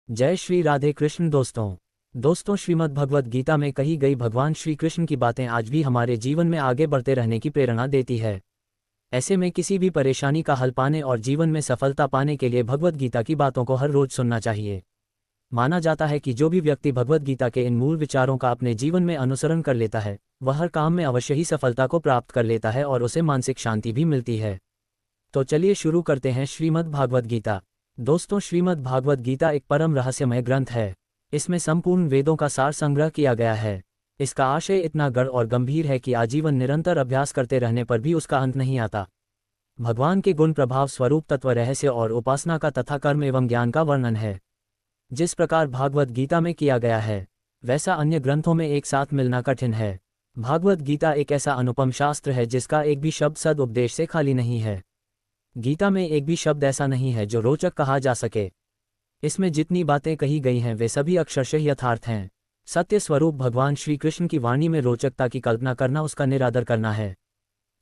जय श्री राधे कृष्ण। दोस्तों श्रीमद् भगवद गीता में कही गई भगवान श्री कृष्ण की बातें आज भी हमारे जीवन में आगे बढ़ते रहने की प्रेरणा देती है। ऐसे में किसी भी परेशानी का हल पाने और जीवन में सफलता पाने के लिए भगवद गीता की बातों को हर रोज सुनना चाहिए। माना जाता है कि जो भी व्यक्ति भगवद गीता के इन मूल विचारों का अपने जीवन में अनुसरण कर लेता है, वह हर काम में अवश्य ही सफलता को प्राप्त कर लेता है और उसे मानसिक शांति भी मिलती है। तो चलिए शुरू करते हैं श्रीमद् भागवत गीता। दोस्तों, श्रीमद् भागवत गीता एक परम रहस्यमय ग्रंथ है। इसमें संपूर्ण वेदों का सार संग्रह किया गया है। इसका आशय इतना गढ़ और गंभीर है कि आजीवन निरंतर अभ्यास करते रहने पर भी उसका अंत नहीं आता। भगवान के गुण, प्रभाव, स्वरूप, तत्व, रहस्य और उपासना का तथा कर्म एवं ज्ञान का वर्णन है। जिस प्रकार भागवत गीता में किया गया है, वैसा अन्य ग्रंथों में एक साथ मिलना कठिन है। भागवत गीता एक ऐसा अनुपम शास्त्र है जिसका एक भी शब्द सद उपदेश से खाली नहीं है। गीता में एक भी शब्द ऐसा नहीं है जो रोचक कहा जा सके। इसमें जितनी बातें कही गई हैं वे सभी अक्षरशः यथार्थ हैं। सत्य स्वरूप भगवान श्री कृष्ण की वाणी में रोचकता की कल्पना करना उसका निरादर करना है।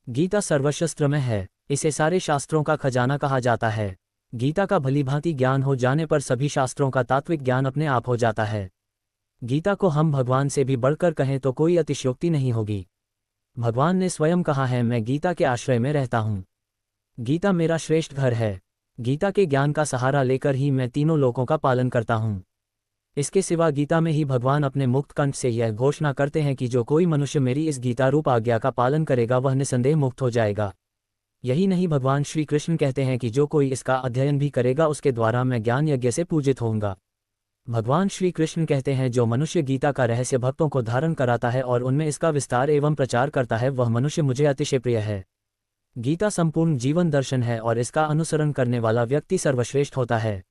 गीता सर्वशस्त्रमय है। इसे सारे शास्त्रों का खजाना कहा जाता है। गीता का भलीभांति ज्ञान हो जाने पर सभी शास्त्रों का तात्विक ज्ञान अपने आप हो जाता है। गीता को हम भगवान से भी बढ़कर कहें तो कोई अतिशयोक्ति नहीं होगी। भगवान ने स्वयं कहा है, मैं गीता के आश्रय में रहता हूँ। गीता मेरा श्रेष्ठ घर है। गीता के ज्ञान का सहारा लेकर ही मैं तीनों लोकों का पालन करता हूँ। इसके सिवा गीता में ही भगवान अपने मुक्त कंठ से यह घोषणा करते हैं कि जो कोई मनुष्य मेरी इस गीता रूप आज्ञा का पालन करेगा वह निसंदेह मुक्त हो जाएगा। यही नहीं, भगवान श्री कृष्ण कहते हैं कि जो कोई इसका अध्ययन भी करेगा उसके द्वारा मैं ज्ञान यज्ञ से पूजित होऊंगा। भगवान श्री कृष्ण कहते हैं, जो मनुष्य गीता का रहस्य भक्तों को धारण कराता है और उनमें इसका विस्तार एवं प्रचार करता है, वह मनुष्य मुझे अतिशय प्रिय है। गीता संपूर्ण जीवन दर्शन है और इसका अनुसरण करने वाला व्यक्ति सर्वश्रेष्ठ होता है।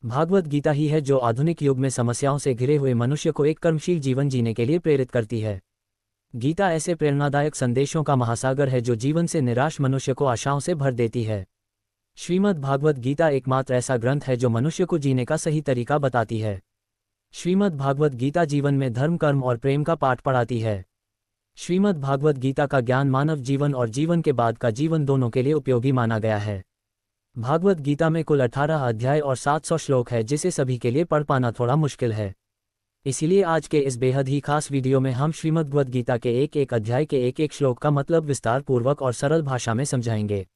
भागवत गीता ही है जो आधुनिक युग में समस्याओं से घिरे हुए मनुष्य को एक कर्मशील जीवन जीने के लिए प्रेरित करती है। गीता ऐसे प्रेरणादायक संदेशों का महासागर है जो जीवन से निराश मनुष्य को आशाओं से भर देती है। श्रीमद् भागवत गीता एकमात्र ऐसा ग्रंथ है जो मनुष्य को जीने का सही तरीका बताती है। श्रीमद् भागवत गीता जीवन में धर्म, कर्म और प्रेम का पाठ पढ़ाती है। श्रीमद् भागवत गीता का ज्ञान मानव जीवन और जीवन के बाद का जीवन दोनों के लिए उपयोगी माना गया है। भागवत गीता में कुल 18 अध्याय और 700 श्लोक है, जिसे सभी के लिए पढ़ पाना थोड़ा मुश्किल है। इसीलिए आज के इस बेहद ही खास वीडियो में हम श्रीमद् भगवद गीता के एक एक अध्याय के एक एक श्लोक का मतलब विस्तार पूर्वक और सरल भाषा में समझाएंगे,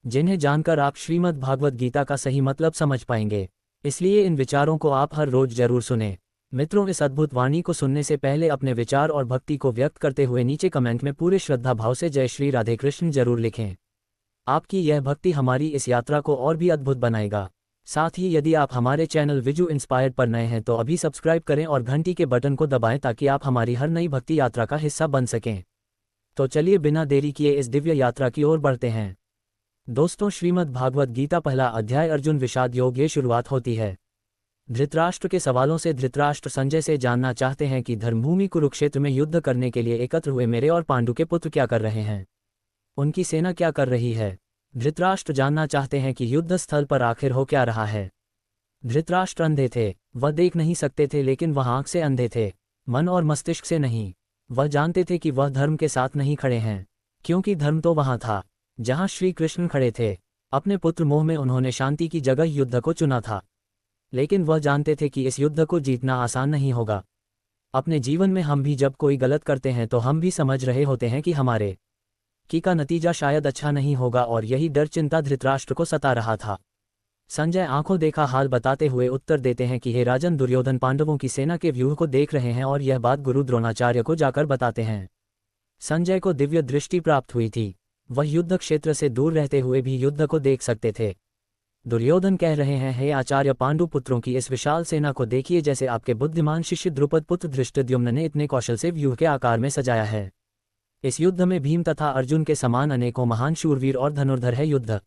जिन्हें जानकर आप श्रीमद् भागवत गीता का सही मतलब समझ पाएंगे। इसलिए इन विचारों को आप हर रोज जरूर सुनें। मित्रों, इस अद्भुत वाणी को सुनने से पहले अपने विचार और भक्ति को व्यक्त करते हुए नीचे कमेंट में पूरे श्रद्धा भाव से जय श्री राधे कृष्ण जरूर लिखें। आपकी यह भक्ति हमारी इस यात्रा को और भी अद्भुत बनाएगा। साथ ही यदि आप हमारे चैनल विजु इंस्पायर्ड पर नए हैं तो अभी सब्सक्राइब करें और घंटी के बटन को दबाएं ताकि आप हमारी हर नई भक्ति यात्रा का हिस्सा बन सकें। तो चलिए बिना देरी किए इस दिव्य यात्रा की ओर बढ़ते हैं। दोस्तों, श्रीमद् भागवत गीता पहला अध्याय अर्जुन विषाद योग। ये शुरुआत होती है धृतराष्ट्र के सवालों से। धृतराष्ट्र संजय से जानना चाहते हैं कि धर्मभूमि कुरुक्षेत्र में युद्ध करने के लिए एकत्र हुए मेरे और पांडु के पुत्र क्या कर रहे हैं, उनकी सेना क्या कर रही है। धृतराष्ट्र जानना चाहते हैं कि युद्ध स्थल पर आखिर हो क्या रहा है। धृतराष्ट्र अंधे थे, वह देख नहीं सकते थे, लेकिन वह आंख से अंधे थे, मन और मस्तिष्क से नहीं। वह जानते थे कि वह धर्म के साथ नहीं खड़े हैं, क्योंकि धर्म तो वहां था जहां श्री कृष्ण खड़े थे। अपने पुत्र मोह में उन्होंने शांति की जगह युद्ध को चुना था, लेकिन वह जानते थे कि इस युद्ध को जीतना आसान नहीं होगा। अपने जीवन में हम भी जब कोई गलत करते हैं तो हम भी समझ रहे होते हैं कि हमारे की का नतीजा शायद अच्छा नहीं होगा, और यही डर चिंता धृतराष्ट्र को सता रहा था। संजय आंखों देखा हाल बताते हुए उत्तर देते हैं कि हे राजन, दुर्योधन पांडवों की सेना के व्यूह को देख रहे हैं और यह बात गुरु द्रोणाचार्य को जाकर बताते हैं। संजय को दिव्य दृष्टि प्राप्त हुई थी, वह युद्ध क्षेत्र से दूर रहते हुए भी युद्ध को देख सकते थे। दुर्योधन कह रहे हैं, हे आचार्य, पांडु पुत्रों की इस विशाल सेना को देखिए, जैसे आपके बुद्धिमान शिष्य द्रुपद पुत्र धृष्टद्युम्न ने इतने कौशल से व्यूह के आकार में सजाया है। इस युद्ध में भीम तथा अर्जुन के समान अनेकों महान शूरवीर और धनुर्धर है। युद्ध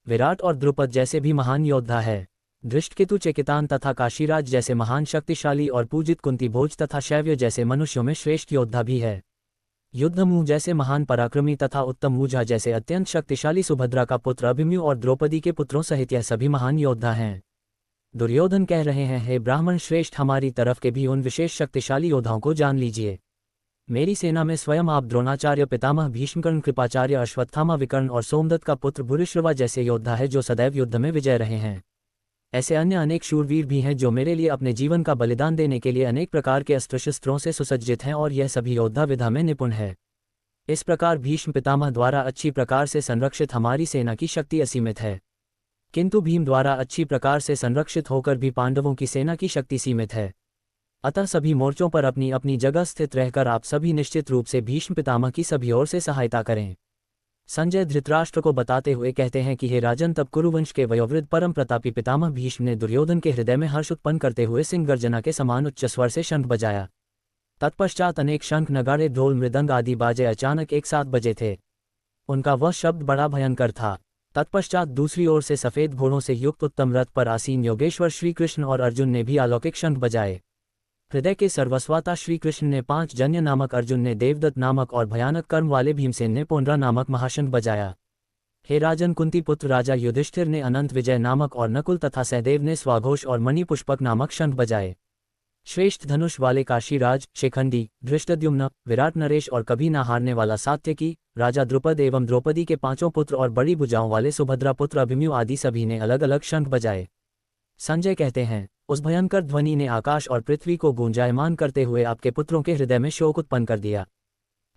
विराट और द्रुपद जैसे भी महान योद्धा है। धृष्टकेतु, चेकितान तथा काशीराज जैसे महान शक्तिशाली और पूजित कुंती भोज तथा शैव्य जैसे मनुष्यों में श्रेष्ठ योद्धा भी है। युद्धमुह जैसे महान पराक्रमी तथा उत्तम मूझा जैसे अत्यंत शक्तिशाली सुभद्रा का पुत्र अभिमन्यु और द्रौपदी के पुत्रों सहित यह सभी महान योद्धा हैं। दुर्योधन कह रहे हैं, हे ब्राह्मण श्रेष्ठ, हमारी तरफ के भी उन विशेष शक्तिशाली योद्धाओं को जान लीजिए। मेरी सेना में स्वयं आप, द्रोणाचार्य, पितामह भीष्मकर्ण, कृपाचार्य, अश्वत्थामा, विकर्ण और सोमदत्त का पुत्र भूरिश्रवा जैसे योद्धा है जो सदैव युद्ध में विजय रहे हैं। ऐसे अन्य अनेक शूरवीर भी हैं जो मेरे लिए अपने जीवन का बलिदान देने के लिए अनेक प्रकार के अस्त्र शस्त्रों से सुसज्जित हैं और यह सभी योद्धा विधा में निपुण है। इस प्रकार भीष्म पितामह द्वारा अच्छी प्रकार से संरक्षित हमारी सेना की शक्ति असीमित है, किंतु भीम द्वारा अच्छी प्रकार से संरक्षित होकर भी पांडवों की सेना की शक्ति सीमित है। अतः सभी मोर्चों पर अपनी अपनी जगह स्थित रहकर आप सभी निश्चित रूप से भीष्म पितामह की सभी ओर से सहायता करें। संजय धृतराष्ट्र को बताते हुए कहते हैं कि हे राजन, तब कुरुवंश के वयोवृद्ध परम प्रतापी पितामह भीष्म ने दुर्योधन के हृदय में हर्ष उत्पन्न करते हुए सिंह गर्जना के समान उच्च स्वर से शंख बजाया। तत्पश्चात अनेक शंख, नगाड़े, ढोल, मृदंग आदि बाजे अचानक एक साथ बजे थे। उनका वह शब्द बड़ा भयंकर था। तत्पश्चात दूसरी ओर से सफेद घोड़ों से युक्त उत्तम रथ पर आसीन योगेश्वर श्री कृष्ण और अर्जुन ने भी अलौकिक शंख बजाए। हृदय के सर्वस्वाता श्री कृष्ण ने पांच जन्य नामक, अर्जुन ने देवदत्त नामक और भयानक कर्म वाले भीमसेन ने पोंड्रा नामक महाशंख बजाया। हे राजन, कुंती पुत्र राजा युधिष्ठिर ने अनंत विजय नामक और नकुल तथा सहदेव ने स्वाघोष और मणिपुष्पक नामक शंख बजाए। श्रेष्ठ धनुष वाले काशीराज, शिखंडी, धृष्टद्युम्न, विराट नरेश और कभी न हारने वाला सात्यकी, राजा द्रुपद एवं द्रौपदी के पांचों पुत्र और बड़ी भुजाओं वाले सुभद्रा पुत्र अभिमन्यु आदि सभी ने अलग अलग शंख बजाए। संजय कहते हैं, उस भयंकर ध्वनि ने आकाश और पृथ्वी को गूंजायमान करते हुए आपके पुत्रों के हृदय में शोक उत्पन्न कर दिया।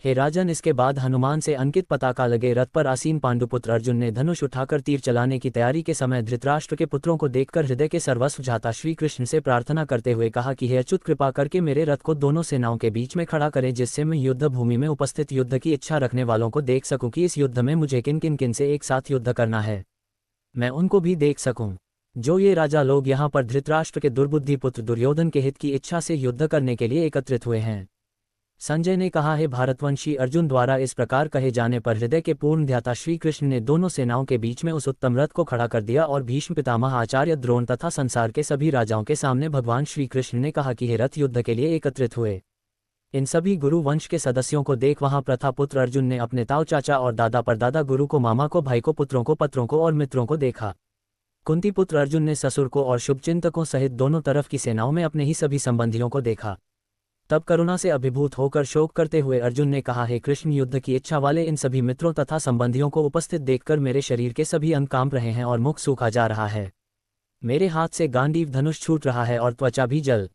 हे राजन, इसके बाद हनुमान से अंकित पताका लगे रथ पर आसीन पांडुपुत्र अर्जुन ने धनुष उठाकर तीर चलाने की तैयारी के समय धृतराष्ट्र के पुत्रों को देखकर हृदय के सर्वस्व जाता श्री कृष्ण से प्रार्थना करते हुए कहा कि हे अच्युत, कृपा करके मेरे रथ को दोनों सेनाओं के बीच में खड़ा करें, जिससे मैं युद्ध भूमि में उपस्थित युद्ध की इच्छा रखने वालों को देख सकूं कि इस युद्ध में मुझे किन किन किन से एक साथ युद्ध करना है, मैं उनको भी देख सकूं। जो ये राजा लोग यहाँ पर धृतराष्ट्र के दुर्बुद्धि पुत्र दुर्योधन के हित की इच्छा से युद्ध करने के लिए एकत्रित हुए हैं। संजय ने कहा, है भारतवंशी अर्जुन द्वारा इस प्रकार कहे जाने पर हृदय के पूर्ण ध्याता श्री कृष्ण ने दोनों सेनाओं के बीच में उस उत्तम रथ को खड़ा कर दिया और भीष्म पितामह, आचार्य द्रोण तथा संसार के सभी राजाओं के सामने भगवान श्री कृष्ण ने कहा कि हे रथ युद्ध के लिए एकत्रित हुए इन सभी गुरु वंश के सदस्यों को देख। वहां प्रथापुत्र अर्जुन ने अपने ताऊ चाचा और दादा परदादा, गुरु को, मामा को, भाई को, पुत्रों को, पत्रों को और मित्रों को देखा। कुंती पुत्र अर्जुन ने ससुर को और शुभचिंतकों सहित दोनों तरफ की सेनाओं में अपने ही सभी संबंधियों को देखा। तब करुणा से अभिभूत होकर शोक करते हुए अर्जुन ने कहा, हे कृष्ण, युद्ध की इच्छा वाले इन सभी मित्रों तथा संबंधियों को उपस्थित देखकर मेरे शरीर के सभी अंग कांप रहे हैं और मुख सूखा जा रहा है। मेरे हाथ से गांडीव धनुष छूट रहा है और त्वचा भी जल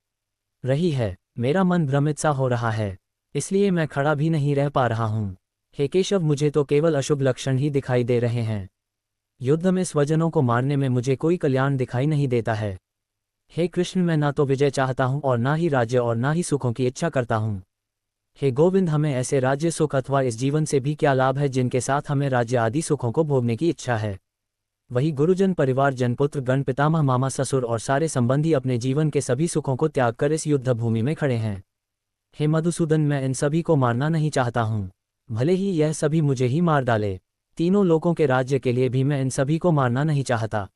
रही है। मेरा मन भ्रमित सा हो रहा है, इसलिए मैं खड़ा भी नहीं रह पा रहा हूँ। हे केशव, मुझे तो केवल अशुभ लक्षण ही दिखाई दे रहे हैं। युद्ध में स्वजनों को मारने में मुझे कोई कल्याण दिखाई नहीं देता है। हे कृष्ण, मैं ना तो विजय चाहता हूँ और ना ही राज्य और ना ही सुखों की इच्छा करता हूँ। हे गोविंद, हमें ऐसे राज्य सुख अथवा इस जीवन से भी क्या लाभ है जिनके साथ हमें राज्य आदि सुखों को भोगने की इच्छा है। वही गुरुजन, परिवार, जनपुत्र, गण, पितामह, मामा, ससुर और सारे संबंधी अपने जीवन के सभी सुखों को त्याग कर इस युद्ध भूमि में खड़े हैं। हे मधुसूदन, मैं इन सभी को मारना नहीं चाहता हूँ, भले ही यह सभी मुझे ही मार डाले। तीनों लोकों के राज्य के लिए भी मैं इन सभी को मारना नहीं चाहता,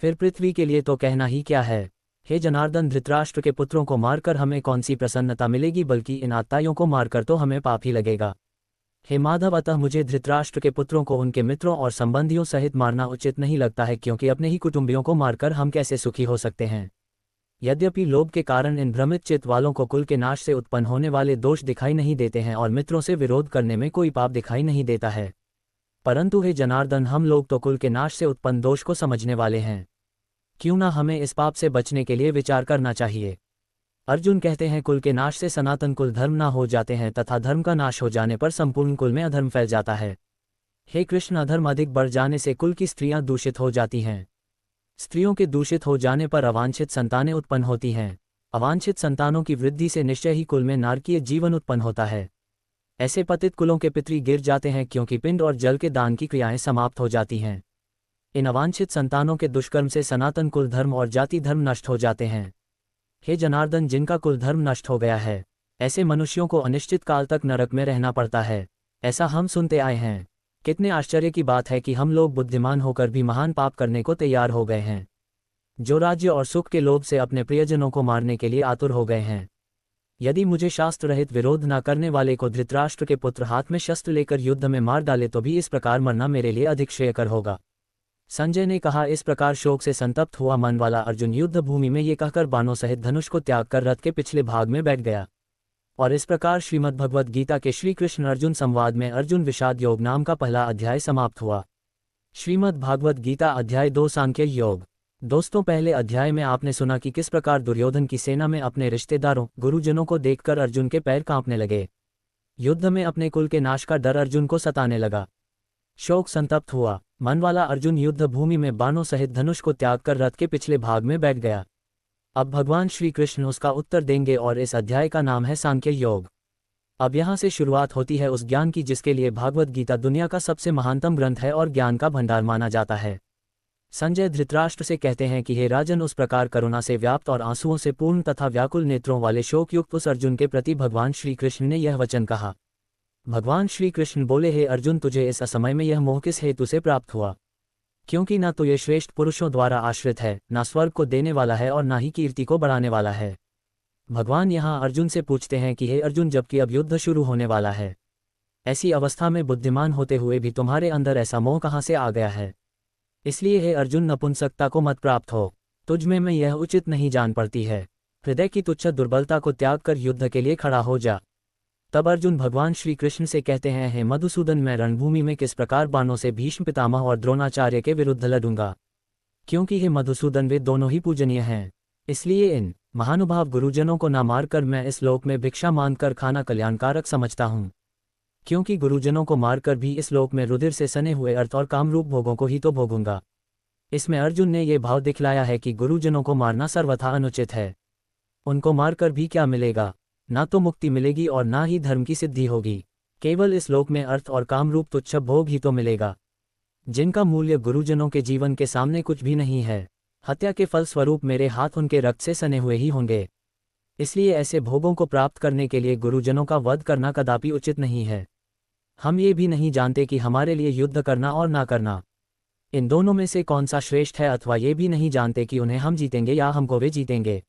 फिर पृथ्वी के लिए तो कहना ही क्या है। हे जनार्दन, धृतराष्ट्र के पुत्रों को मारकर हमें कौन सी प्रसन्नता मिलेगी, बल्कि इन आत्ताइयों को मारकर तो हमें पाप ही लगेगा। हे माधव, अतः मुझे धृतराष्ट्र के पुत्रों को उनके मित्रों और संबंधियों सहित मारना उचित नहीं लगता है, क्योंकि अपने ही कुटुंबियों को मारकर हम कैसे सुखी हो सकते हैं। यद्यपि लोभ के कारण इन भ्रमित चित्त वालों को कुल के नाश से उत्पन्न होने वाले दोष दिखाई नहीं देते हैं और मित्रों से विरोध करने में कोई पाप दिखाई नहीं देता है, परंतु हे जनार्दन, हम लोग तो कुल के नाश से उत्पन्न दोष को समझने वाले हैं। क्यों ना हमें इस पाप से बचने के लिए विचार करना चाहिए। अर्जुन कहते हैं, कुल के नाश से सनातन कुल धर्म ना हो जाते हैं तथा धर्म का नाश हो जाने पर संपूर्ण कुल में अधर्म फैल जाता है। हे कृष्ण, अधर्म अधिक बढ़ जाने से कुल की स्त्रियां दूषित हो जाती हैं। स्त्रियों के दूषित हो जाने पर अवांछित संतानें उत्पन्न होती हैं। अवांछित संतानों की वृद्धि से निश्चय ही कुल में नारकीय जीवन उत्पन्न होता है। ऐसे पतित कुलों के पितृ गिर जाते हैं, क्योंकि पिंड और जल के दान की क्रियाएं समाप्त हो जाती हैं। इन अवांछित संतानों के दुष्कर्म से सनातन कुल धर्म और जाति धर्म नष्ट हो जाते हैं। हे जनार्दन, जिनका कुल धर्म नष्ट हो गया है, ऐसे मनुष्यों को अनिश्चित काल तक नरक में रहना पड़ता है, ऐसा हम सुनते आए हैं। कितने आश्चर्य की बात है कि हम लोग बुद्धिमान होकर भी महान पाप करने को तैयार हो गए हैं, जो राज्य और सुख के लोभ से अपने प्रियजनों को मारने के लिए आतुर हो गए हैं। यदि मुझे शास्त्र रहित विरोध न करने वाले को धृतराष्ट्र के पुत्र हाथ में शस्त्र लेकर युद्ध में मार डाले तो भी इस प्रकार मरना मेरे लिए अधिक श्रेयकर होगा। संजय ने कहा, इस प्रकार शोक से संतप्त हुआ मन वाला अर्जुन युद्ध भूमि में ये कहकर बाणों सहित धनुष को त्याग कर रथ के पिछले भाग में बैठ गया। और इस प्रकार श्रीमद् भगवद गीता के श्री कृष्ण अर्जुन संवाद में अर्जुन विषाद योग नाम का पहला अध्याय समाप्त हुआ। श्रीमद् भागवत गीता अध्याय 2 सांख्य योग। दोस्तों, पहले अध्याय में आपने सुना कि किस प्रकार दुर्योधन की सेना में अपने रिश्तेदारों गुरुजनों को देखकर अर्जुन के पैर कांपने लगे। युद्ध में अपने कुल के नाश का डर अर्जुन को सताने लगा। शोक संतप्त हुआ। मन वाला अर्जुन युद्ध भूमि में बाणों सहित धनुष को त्याग कर रथ के पिछले भाग में बैठ गया। अब भगवान श्री कृष्ण उसका उत्तर देंगे और इस अध्याय का नाम है सांख्य योग। अब यहाँ से शुरुआत होती है उस ज्ञान की जिसके लिए भागवत गीता दुनिया का सबसे महानतम ग्रंथ है और ज्ञान का भंडार माना जाता है। संजय धृतराष्ट्र से कहते हैं कि हे राजन, उस प्रकार करुणा से व्याप्त और आंसुओं से पूर्ण तथा व्याकुल नेत्रों वाले शोकयुक्त उस अर्जुन के प्रति भगवान श्री कृष्ण ने यह वचन कहा। भगवान श्री कृष्ण बोले, हे अर्जुन, तुझे इस असमय में यह मोह किस हेतु से प्राप्त हुआ? क्योंकि न तो ये श्रेष्ठ पुरुषों द्वारा आश्रित है, न स्वर्ग को देने वाला है और न ही कीर्ति को बढ़ाने वाला है। भगवान यहाँ अर्जुन से पूछते हैं कि हे अर्जुन, जबकि अब युद्ध शुरू होने वाला है, ऐसी अवस्था में बुद्धिमान होते हुए भी तुम्हारे अंदर ऐसा मोह कहाँ से आ गया है? इसलिए हे अर्जुन, नपुंसकता को मत प्राप्त हो, तुझ में मैं यह उचित नहीं जान पड़ती है। हृदय की तुच्छ दुर्बलता को त्याग कर युद्ध के लिए खड़ा हो जा। तब अर्जुन भगवान श्री कृष्ण से कहते हैं, हे मधुसूदन, मैं रणभूमि में किस प्रकार बाणों से भीष्म पितामह और द्रोणाचार्य के विरुद्ध लड़ूंगा? क्योंकि हे मधुसूदन, वे दोनों ही पूजनीय हैं। इसलिए इन महानुभाव गुरुजनों को न मारकर मैं इस लोक में भिक्षा मांगकर खाना कल्याणकारक समझता हूँ। क्योंकि गुरुजनों को मारकर भी इस लोक में रुधिर से सने हुए अर्थ और कामरूप भोगों को ही तो भोगूंगा। इसमें अर्जुन ने ये भाव दिखलाया है कि गुरुजनों को मारना सर्वथा अनुचित है। उनको मारकर भी क्या मिलेगा? ना तो मुक्ति मिलेगी और ना ही धर्म की सिद्धि होगी। केवल इस लोक में अर्थ और कामरूप तुच्छ भोग ही तो मिलेगा, जिनका मूल्य गुरुजनों के जीवन के सामने कुछ भी नहीं है। हत्या के फल स्वरूप मेरे हाथ उनके रक्त से सने हुए ही होंगे। इसलिए ऐसे भोगों को प्राप्त करने के लिए गुरुजनों का वध करना कदापि उचित नहीं है। हम ये भी नहीं जानते कि हमारे लिए युद्ध करना और ना करना, इन दोनों में से कौन सा श्रेष्ठ है, अथवा ये भी नहीं जानते कि उन्हें हम जीतेंगे या हमको वे जीतेंगे।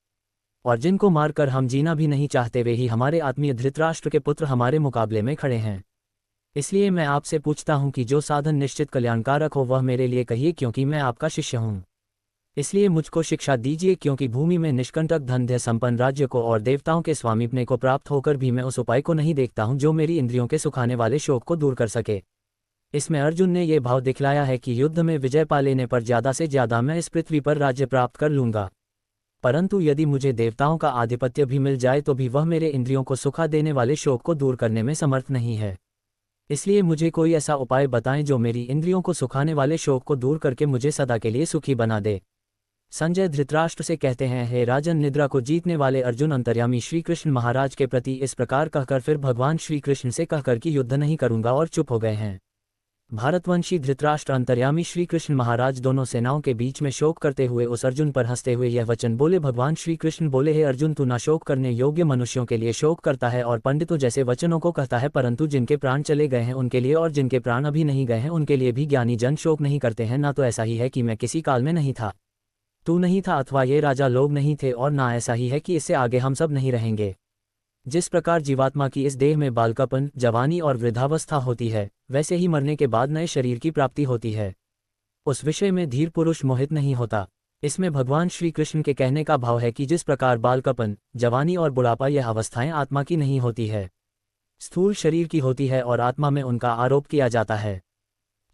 और जिनको मारकर हम जीना भी नहीं चाहते, वे ही हमारे आत्मीय धृतराष्ट्र के पुत्र हमारे मुकाबले में खड़े हैं। इसलिए मैं आपसे पूछता हूं कि जो साधन निश्चित कल्याणकारक हो वह मेरे लिए कहिए, क्योंकि मैं आपका शिष्य हूं। इसलिए मुझको शिक्षा दीजिए, क्योंकि भूमि में निष्कंटक धन संपन्न राज्य को और देवताओं के स्वामीपने को प्राप्त होकर भी मैं उस उपाय को नहीं देखता हूं जो मेरी इंद्रियों के सुखाने वाले शोक को दूर कर सके। इसमें अर्जुन ने यह भाव दिखलाया है कि युद्ध में विजय पा लेने पर ज्यादा से ज्यादा मैं इस पृथ्वी पर राज्य प्राप्त कर लूंगा, परंतु यदि मुझे देवताओं का आधिपत्य भी मिल जाए तो भी वह मेरे इंद्रियों को सुखा देने वाले शोक को दूर करने में समर्थ नहीं है। इसलिए मुझे कोई ऐसा उपाय बताएं जो मेरी इंद्रियों को सुखाने वाले शोक को दूर करके मुझे सदा के लिए सुखी बना दे। संजय धृतराष्ट्र से कहते हैं, हे राजन, निद्रा को जीतने वाले अर्जुन अंतर्यामी श्री कृष्ण महाराज के प्रति इस प्रकार कहकर फिर भगवान श्री कृष्ण से कहकर कि युद्ध नहीं करूंगा और चुप हो गए हैं। भारतवंशी धृतराष्ट्र अंतर्यामी श्री कृष्ण महाराज दोनों सेनाओं के बीच में शोक करते हुए उस अर्जुन पर हंसते हुए यह वचन बोले। भगवान श्री कृष्ण बोले, हे अर्जुन, तू न शोक करने योग्य मनुष्यों के लिए शोक करता है और पंडितों जैसे वचनों को कहता है, परंतु जिनके प्राण चले गए हैं उनके लिए और जिनके प्राण अभी नहीं गए हैं उनके लिए भी ज्ञानी जन शोक नहीं करते हैं। ना तो ऐसा ही है कि मैं किसी काल में नहीं था, तू नहीं था, अथवा ये राजा लोग नहीं थे, और ना ऐसा ही है कि इससे आगे हम सब नहीं रहेंगे। जिस प्रकार जीवात्मा की इस देह में बालकापन, जवानी और वृद्धावस्था होती है, वैसे ही मरने के बाद नए शरीर की प्राप्ति होती है। उस विषय में धीर पुरुष मोहित नहीं होता। इसमें भगवान श्री कृष्ण के कहने का भाव है कि जिस प्रकार बालकापन, जवानी और बुढ़ापा यह अवस्थाएं आत्मा की नहीं होती है, स्थूल शरीर की होती है और आत्मा में उनका आरोप किया जाता है,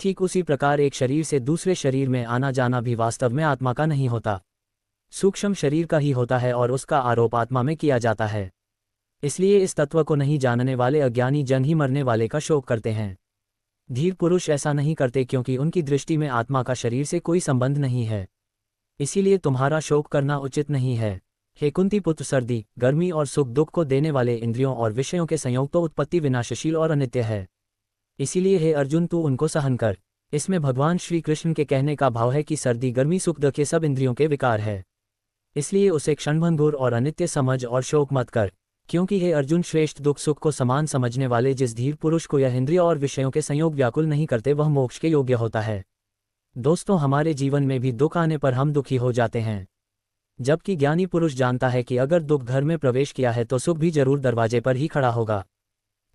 ठीक उसी प्रकार एक शरीर से दूसरे शरीर में आना जाना भी वास्तव में आत्मा का नहीं होता, सूक्ष्म शरीर का ही होता है और उसका आरोप आत्मा में किया जाता है। इसलिए इस तत्व को नहीं जानने वाले अज्ञानी जन ही मरने वाले का शोक करते हैं। धीर पुरुष ऐसा नहीं करते, क्योंकि उनकी दृष्टि में आत्मा का शरीर से कोई संबंध नहीं है। इसीलिए तुम्हारा शोक करना उचित नहीं है। हे कुंती पुत्र, सर्दी, गर्मी और सुख दुख को देने वाले इंद्रियों और विषयों के संयोग तो उत्पत्ति विनाशशील और अनित्य है। इसीलिए हे अर्जुन, तू उनको सहन कर। इसमें भगवान श्री कृष्ण के कहने का भाव है कि सर्दी, गर्मी, सुख दुख ये सब इंद्रियों के विकार है। इसलिए उसे क्षणभंगुर और अनित्य समझ और शोक मत कर, क्योंकि हे अर्जुन, श्रेष्ठ दुख सुख को समान समझने वाले जिस धीर पुरुष को यह इंद्रिय और विषयों के संयोग व्याकुल नहीं करते वह मोक्ष के योग्य होता है। दोस्तों, हमारे जीवन में भी दुख आने पर हम दुखी हो जाते हैं, जबकि ज्ञानी पुरुष जानता है कि अगर दुख घर में प्रवेश किया है तो सुख भी जरूर दरवाजे पर ही खड़ा होगा।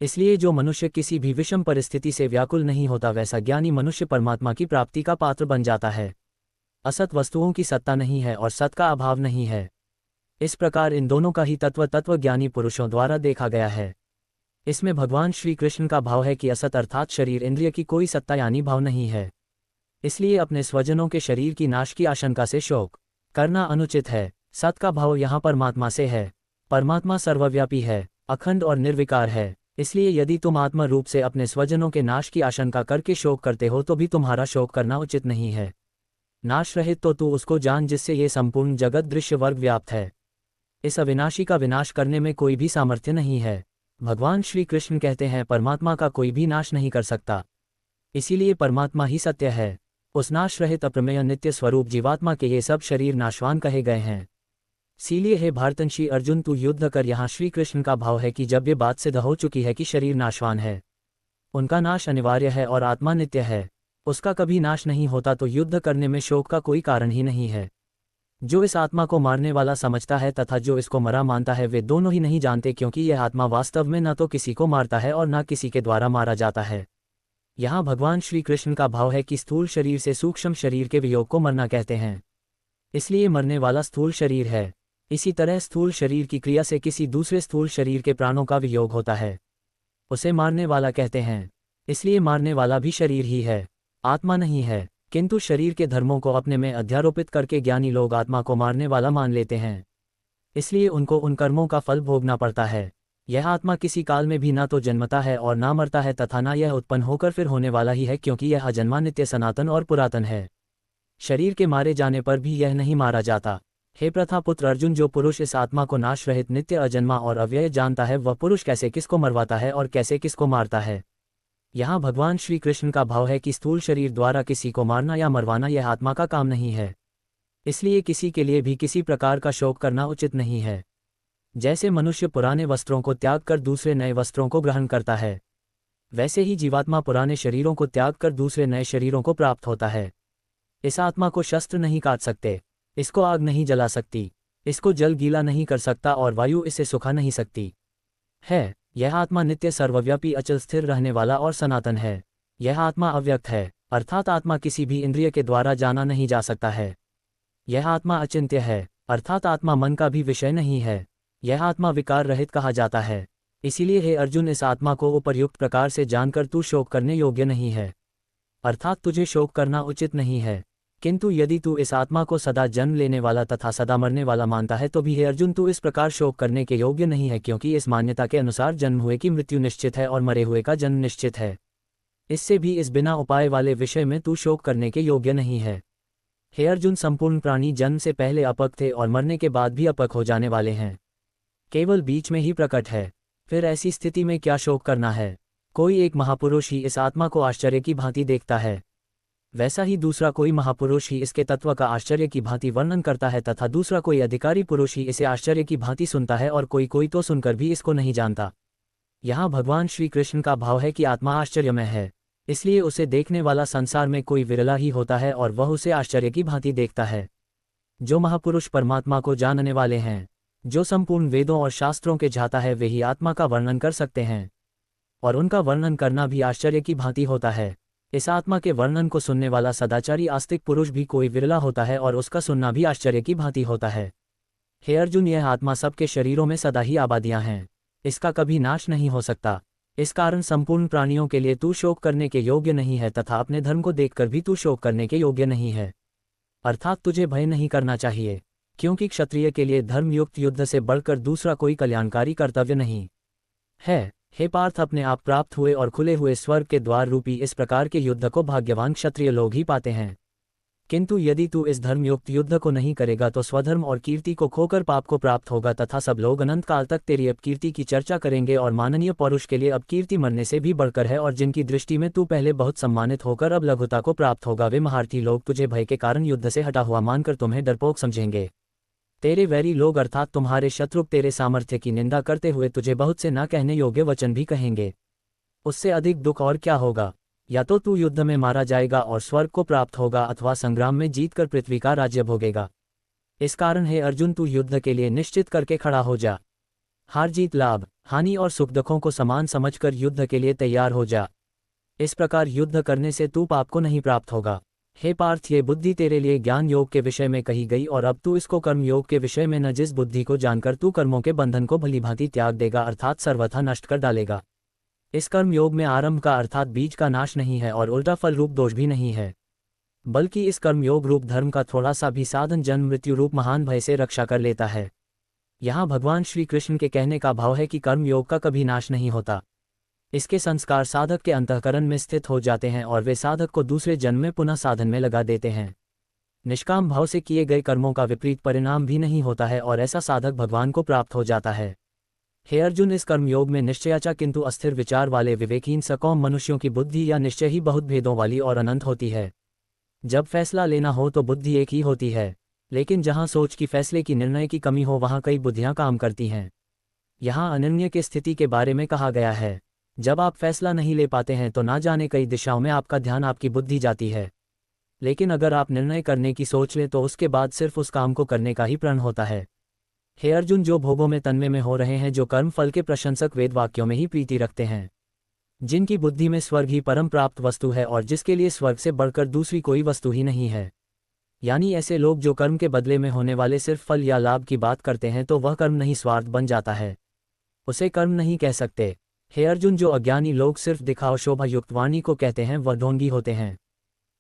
इसलिए जो मनुष्य किसी भी विषम परिस्थिति से व्याकुल नहीं होता, वैसा ज्ञानी मनुष्य परमात्मा की प्राप्ति का पात्र बन जाता है। असत वस्तुओं की सत्ता नहीं है और सत का अभाव नहीं है। इस प्रकार इन दोनों का ही तत्व ज्ञानी पुरुषों द्वारा देखा गया है। इसमें भगवान श्री कृष्ण का भाव है कि असत अर्थात शरीर इंद्रिय की कोई सत्ता यानी भाव नहीं है। इसलिए अपने स्वजनों के शरीर की नाश की आशंका से शोक करना अनुचित है। सत का भाव यहाँ परमात्मा से है। परमात्मा सर्वव्यापी है, अखंड और निर्विकार है। इसलिए यदि तुम आत्मा रूप से अपने स्वजनों के नाश की आशंका करके शोक करते हो तो भी तुम्हारा शोक करना उचित नहीं है। नाश रहित तो तू उसको जान जिससे ये संपूर्ण जगत दृश्य वर्ग व्याप्त है। इस अविनाशी का विनाश करने में कोई भी सामर्थ्य नहीं है। भगवान श्री कृष्ण कहते हैं परमात्मा का कोई भी नाश नहीं कर सकता, इसीलिए परमात्मा ही सत्य है। उस नाश रहित अप्रमेय नित्य स्वरूप जीवात्मा के ये सब शरीर नाशवान कहे गए हैं। इसीलिए हे भारतंशी अर्जुन, तू युद्ध कर। यहाँ श्री कृष्ण का भाव है कि जब ये बात सिद्ध हो चुकी है कि शरीर नाशवान है, उनका नाश अनिवार्य है और आत्मा नित्य है, उसका कभी नाश नहीं होता, तो युद्ध करने में शोक का कोई कारण ही नहीं है। जो इस आत्मा को मारने वाला समझता है तथा जो इसको मरा मानता है, वे दोनों ही नहीं जानते, क्योंकि यह आत्मा वास्तव में न तो किसी को मारता है और न किसी के द्वारा मारा जाता है। यहाँ भगवान श्री कृष्ण का भाव है कि स्थूल शरीर से सूक्ष्म शरीर के वियोग को मरना कहते हैं, इसलिए मरने वाला स्थूल शरीर है। इसी तरह स्थूल शरीर की क्रिया से किसी दूसरे स्थूल शरीर के प्राणों का वियोग होता है, उसे मारने वाला कहते हैं। इसलिए मारने वाला भी शरीर ही है, आत्मा नहीं है। किंतु शरीर के धर्मों को अपने में अध्यारोपित करके ज्ञानी लोग आत्मा को मारने वाला मान लेते हैं, इसलिए उनको उन कर्मों का फल भोगना पड़ता है। यह आत्मा किसी काल में भी ना तो जन्मता है और ना मरता है तथा ना यह उत्पन्न होकर फिर होने वाला ही है, क्योंकि यह अजन्मा नित्य सनातन और पुरातन है। शरीर के मारे जाने पर भी यह नहीं मारा जाता। हे प्रथापुत्र अर्जुन, जो पुरुष इस आत्मा को नाश रहित नित्य अजन्मा और अव्यय जानता है, वह पुरुष कैसे किसको मरवाता है और कैसे किसको मारता है। यहाँ भगवान श्री कृष्ण का भाव है कि स्थूल शरीर द्वारा किसी को मारना या मरवाना यह आत्मा का काम नहीं है, इसलिए किसी के लिए भी किसी प्रकार का शोक करना उचित नहीं है। जैसे मनुष्य पुराने वस्त्रों को त्याग कर दूसरे नए वस्त्रों को ग्रहण करता है, वैसे ही जीवात्मा पुराने शरीरों को त्याग कर दूसरे नए शरीरों को प्राप्त होता है। इस आत्मा को शस्त्र नहीं काट सकते, इसको आग नहीं जला सकती, इसको जल गीला नहीं कर सकता और वायु इसे सुखा नहीं सकती है। यह आत्मा नित्य सर्वव्यापी अचल स्थिर रहने वाला और सनातन है। यह आत्मा अव्यक्त है, अर्थात आत्मा किसी भी इंद्रिय के द्वारा जाना नहीं जा सकता है। यह आत्मा अचिंत्य है, अर्थात आत्मा मन का भी विषय नहीं है। यह आत्मा विकार रहित कहा जाता है। इसीलिए हे अर्जुन, इस आत्मा को उपर्युक्त प्रकार से जानकर तू शोक करने योग्य नहीं है, अर्थात तुझे शोक करना उचित नहीं है। किंतु यदि तू इस आत्मा को सदा जन्म लेने वाला तथा सदा मरने वाला मानता है तो भी हे अर्जुन, तू इस प्रकार शोक करने के योग्य नहीं है, क्योंकि इस मान्यता के अनुसार जन्म हुए की मृत्यु निश्चित है और मरे हुए का जन्म निश्चित है। इससे भी इस बिना उपाय वाले विषय में तू शोक करने के योग्य नहीं है। हे अर्जुन, संपूर्ण प्राणी जन्म से पहले अपक थे और मरने के बाद भी अपक हो जाने वाले हैं, केवल बीच में ही प्रकट है। फिर ऐसी स्थिति में क्या शोक करना है। कोई एक महापुरुष ही इस आत्मा को आश्चर्य की भांति देखता है, वैसा ही दूसरा कोई महापुरुष ही इसके तत्व का आश्चर्य की भांति वर्णन करता है तथा दूसरा कोई अधिकारी पुरुष ही इसे आश्चर्य की भांति सुनता है और कोई कोई तो सुनकर भी इसको नहीं जानता। यहाँ भगवान श्री कृष्ण का भाव है कि आत्मा आश्चर्यमय है, इसलिए उसे देखने वाला संसार में कोई विरला ही होता है और वह उसे आश्चर्य की भांति देखता है। जो महापुरुष परमात्मा को जानने वाले हैं, जो संपूर्ण वेदों और शास्त्रों के जाता है, वे ही आत्मा का वर्णन कर सकते हैं और उनका वर्णन करना भी आश्चर्य की भांति होता है। इस आत्मा के वर्णन को सुनने वाला सदाचारी आस्तिक पुरुष भी कोई विरला होता है और उसका सुनना भी आश्चर्य की भांति होता है। हे अर्जुन, यह आत्मा सबके शरीरों में सदा ही आबादियां हैं, इसका कभी नाश नहीं हो सकता। इस कारण संपूर्ण प्राणियों के लिए तू शोक करने के योग्य नहीं है तथा अपने धर्म को देखकर भी तू शोक करने के योग्य नहीं है, अर्थात तुझे भय नहीं करना चाहिए, क्योंकि क्षत्रिय के लिए धर्मयुक्त युद्ध से बढ़कर दूसरा कोई कल्याणकारी कर्तव्य नहीं है। हे पार्थ, अपने आप प्राप्त हुए और खुले हुए स्वर्ग के द्वार रूपी इस प्रकार के युद्ध को भाग्यवान क्षत्रिय लोग ही पाते हैं। किंतु यदि तू इस धर्मयुक्त युद्ध को नहीं करेगा तो स्वधर्म और कीर्ति को खोकर पाप को प्राप्त होगा तथा सब लोग अनंत काल तक तेरी अपकीर्ति की चर्चा करेंगे। और माननीय पौरुष के लिए अपकीर्ति मरने से भी बढ़कर है और जिनकी दृष्टि में तू पहले बहुत सम्मानित होकर अब लघुता को प्राप्त होगा, वे महारथी लोग तुझे भय के कारण युद्ध से हटा हुआ मानकर तुम्हें डरपोक समझेंगे। तेरे वैरी लोग अर्थात तुम्हारे शत्रु तेरे सामर्थ्य की निंदा करते हुए तुझे बहुत से न कहने योग्य वचन भी कहेंगे। उससे अधिक दुख और क्या होगा। या तो तू युद्ध में मारा जाएगा और स्वर्ग को प्राप्त होगा, अथवा संग्राम में जीतकर पृथ्वी का राज्य भोगेगा। इस कारण हे अर्जुन, तू युद्ध के लिए निश्चित करके खड़ा हो जा। हार जीत, लाभ हानि और सुख दुखों को समान समझकर युद्ध के लिए तैयार हो जा। इस प्रकार युद्ध करने से तू पाप को नहीं प्राप्त होगा। हे पार्थ, ये बुद्धि तेरे लिए ज्ञान योग के विषय में कही गई और अब तू इसको कर्म योग के विषय में न, जिस बुद्धि को जानकर तू कर्मों के बंधन को भलीभांति त्याग देगा, अर्थात सर्वथा नष्ट कर डालेगा। इस कर्म योग में आरंभ का अर्थात बीज का नाश नहीं है और उल्टा फल रूप दोष भी नहीं है। बल्कि इस कर्मयोग रूप धर्म का थोड़ा सा भी साधन जन्म मृत्यु रूप महान भय से रक्षा कर लेता है। यहाँ भगवान श्री कृष्ण के कहने का भाव है कि कर्मयोग का कभी नाश नहीं होता। इसके संस्कार साधक के अंतःकरण में स्थित हो जाते हैं और वे साधक को दूसरे जन्म में पुनः साधन में लगा देते हैं। निष्काम भाव से किए गए कर्मों का विपरीत परिणाम भी नहीं होता है और ऐसा साधक भगवान को प्राप्त हो जाता है। हे अर्जुन, इस कर्मयोग में निश्चयाचा किंतु अस्थिर विचार वाले विवेकहीन सकौम मनुष्यों की बुद्धि या निश्चय ही बहुत भेदों वाली और अनंत होती है। जब फैसला लेना हो तो बुद्धि एक ही होती है, लेकिन जहाँ सोच की फैसले की निर्णय की कमी हो वहाँ कई बुद्धियाँ काम करती हैं। यहाँ अनन्य की स्थिति के बारे में कहा गया है। जब आप फैसला नहीं ले पाते हैं तो ना जाने कई दिशाओं में आपका ध्यान आपकी बुद्धि जाती है, लेकिन अगर आप निर्णय करने की सोच लें तो उसके बाद सिर्फ उस काम को करने का ही प्रण होता है। हे अर्जुन, जो भोगों में तन्मय में हो रहे हैं, जो कर्म फल के प्रशंसक वेद वाक्यों में ही प्रीति रखते हैं, जिनकी बुद्धि में स्वर्ग ही परम प्राप्त वस्तु है और जिसके लिए स्वर्ग से बढ़कर दूसरी कोई वस्तु ही नहीं है, यानी ऐसे लोग जो कर्म के बदले में होने वाले सिर्फ फल या लाभ की बात करते हैं, तो वह कर्म नहीं स्वार्थ बन जाता है, उसे कर्म नहीं कह सकते। हे अर्जुन, जो अज्ञानी लोग सिर्फ दिखाओ शोभा युक्त वाणी को कहते हैं वह ढोंगी होते हैं।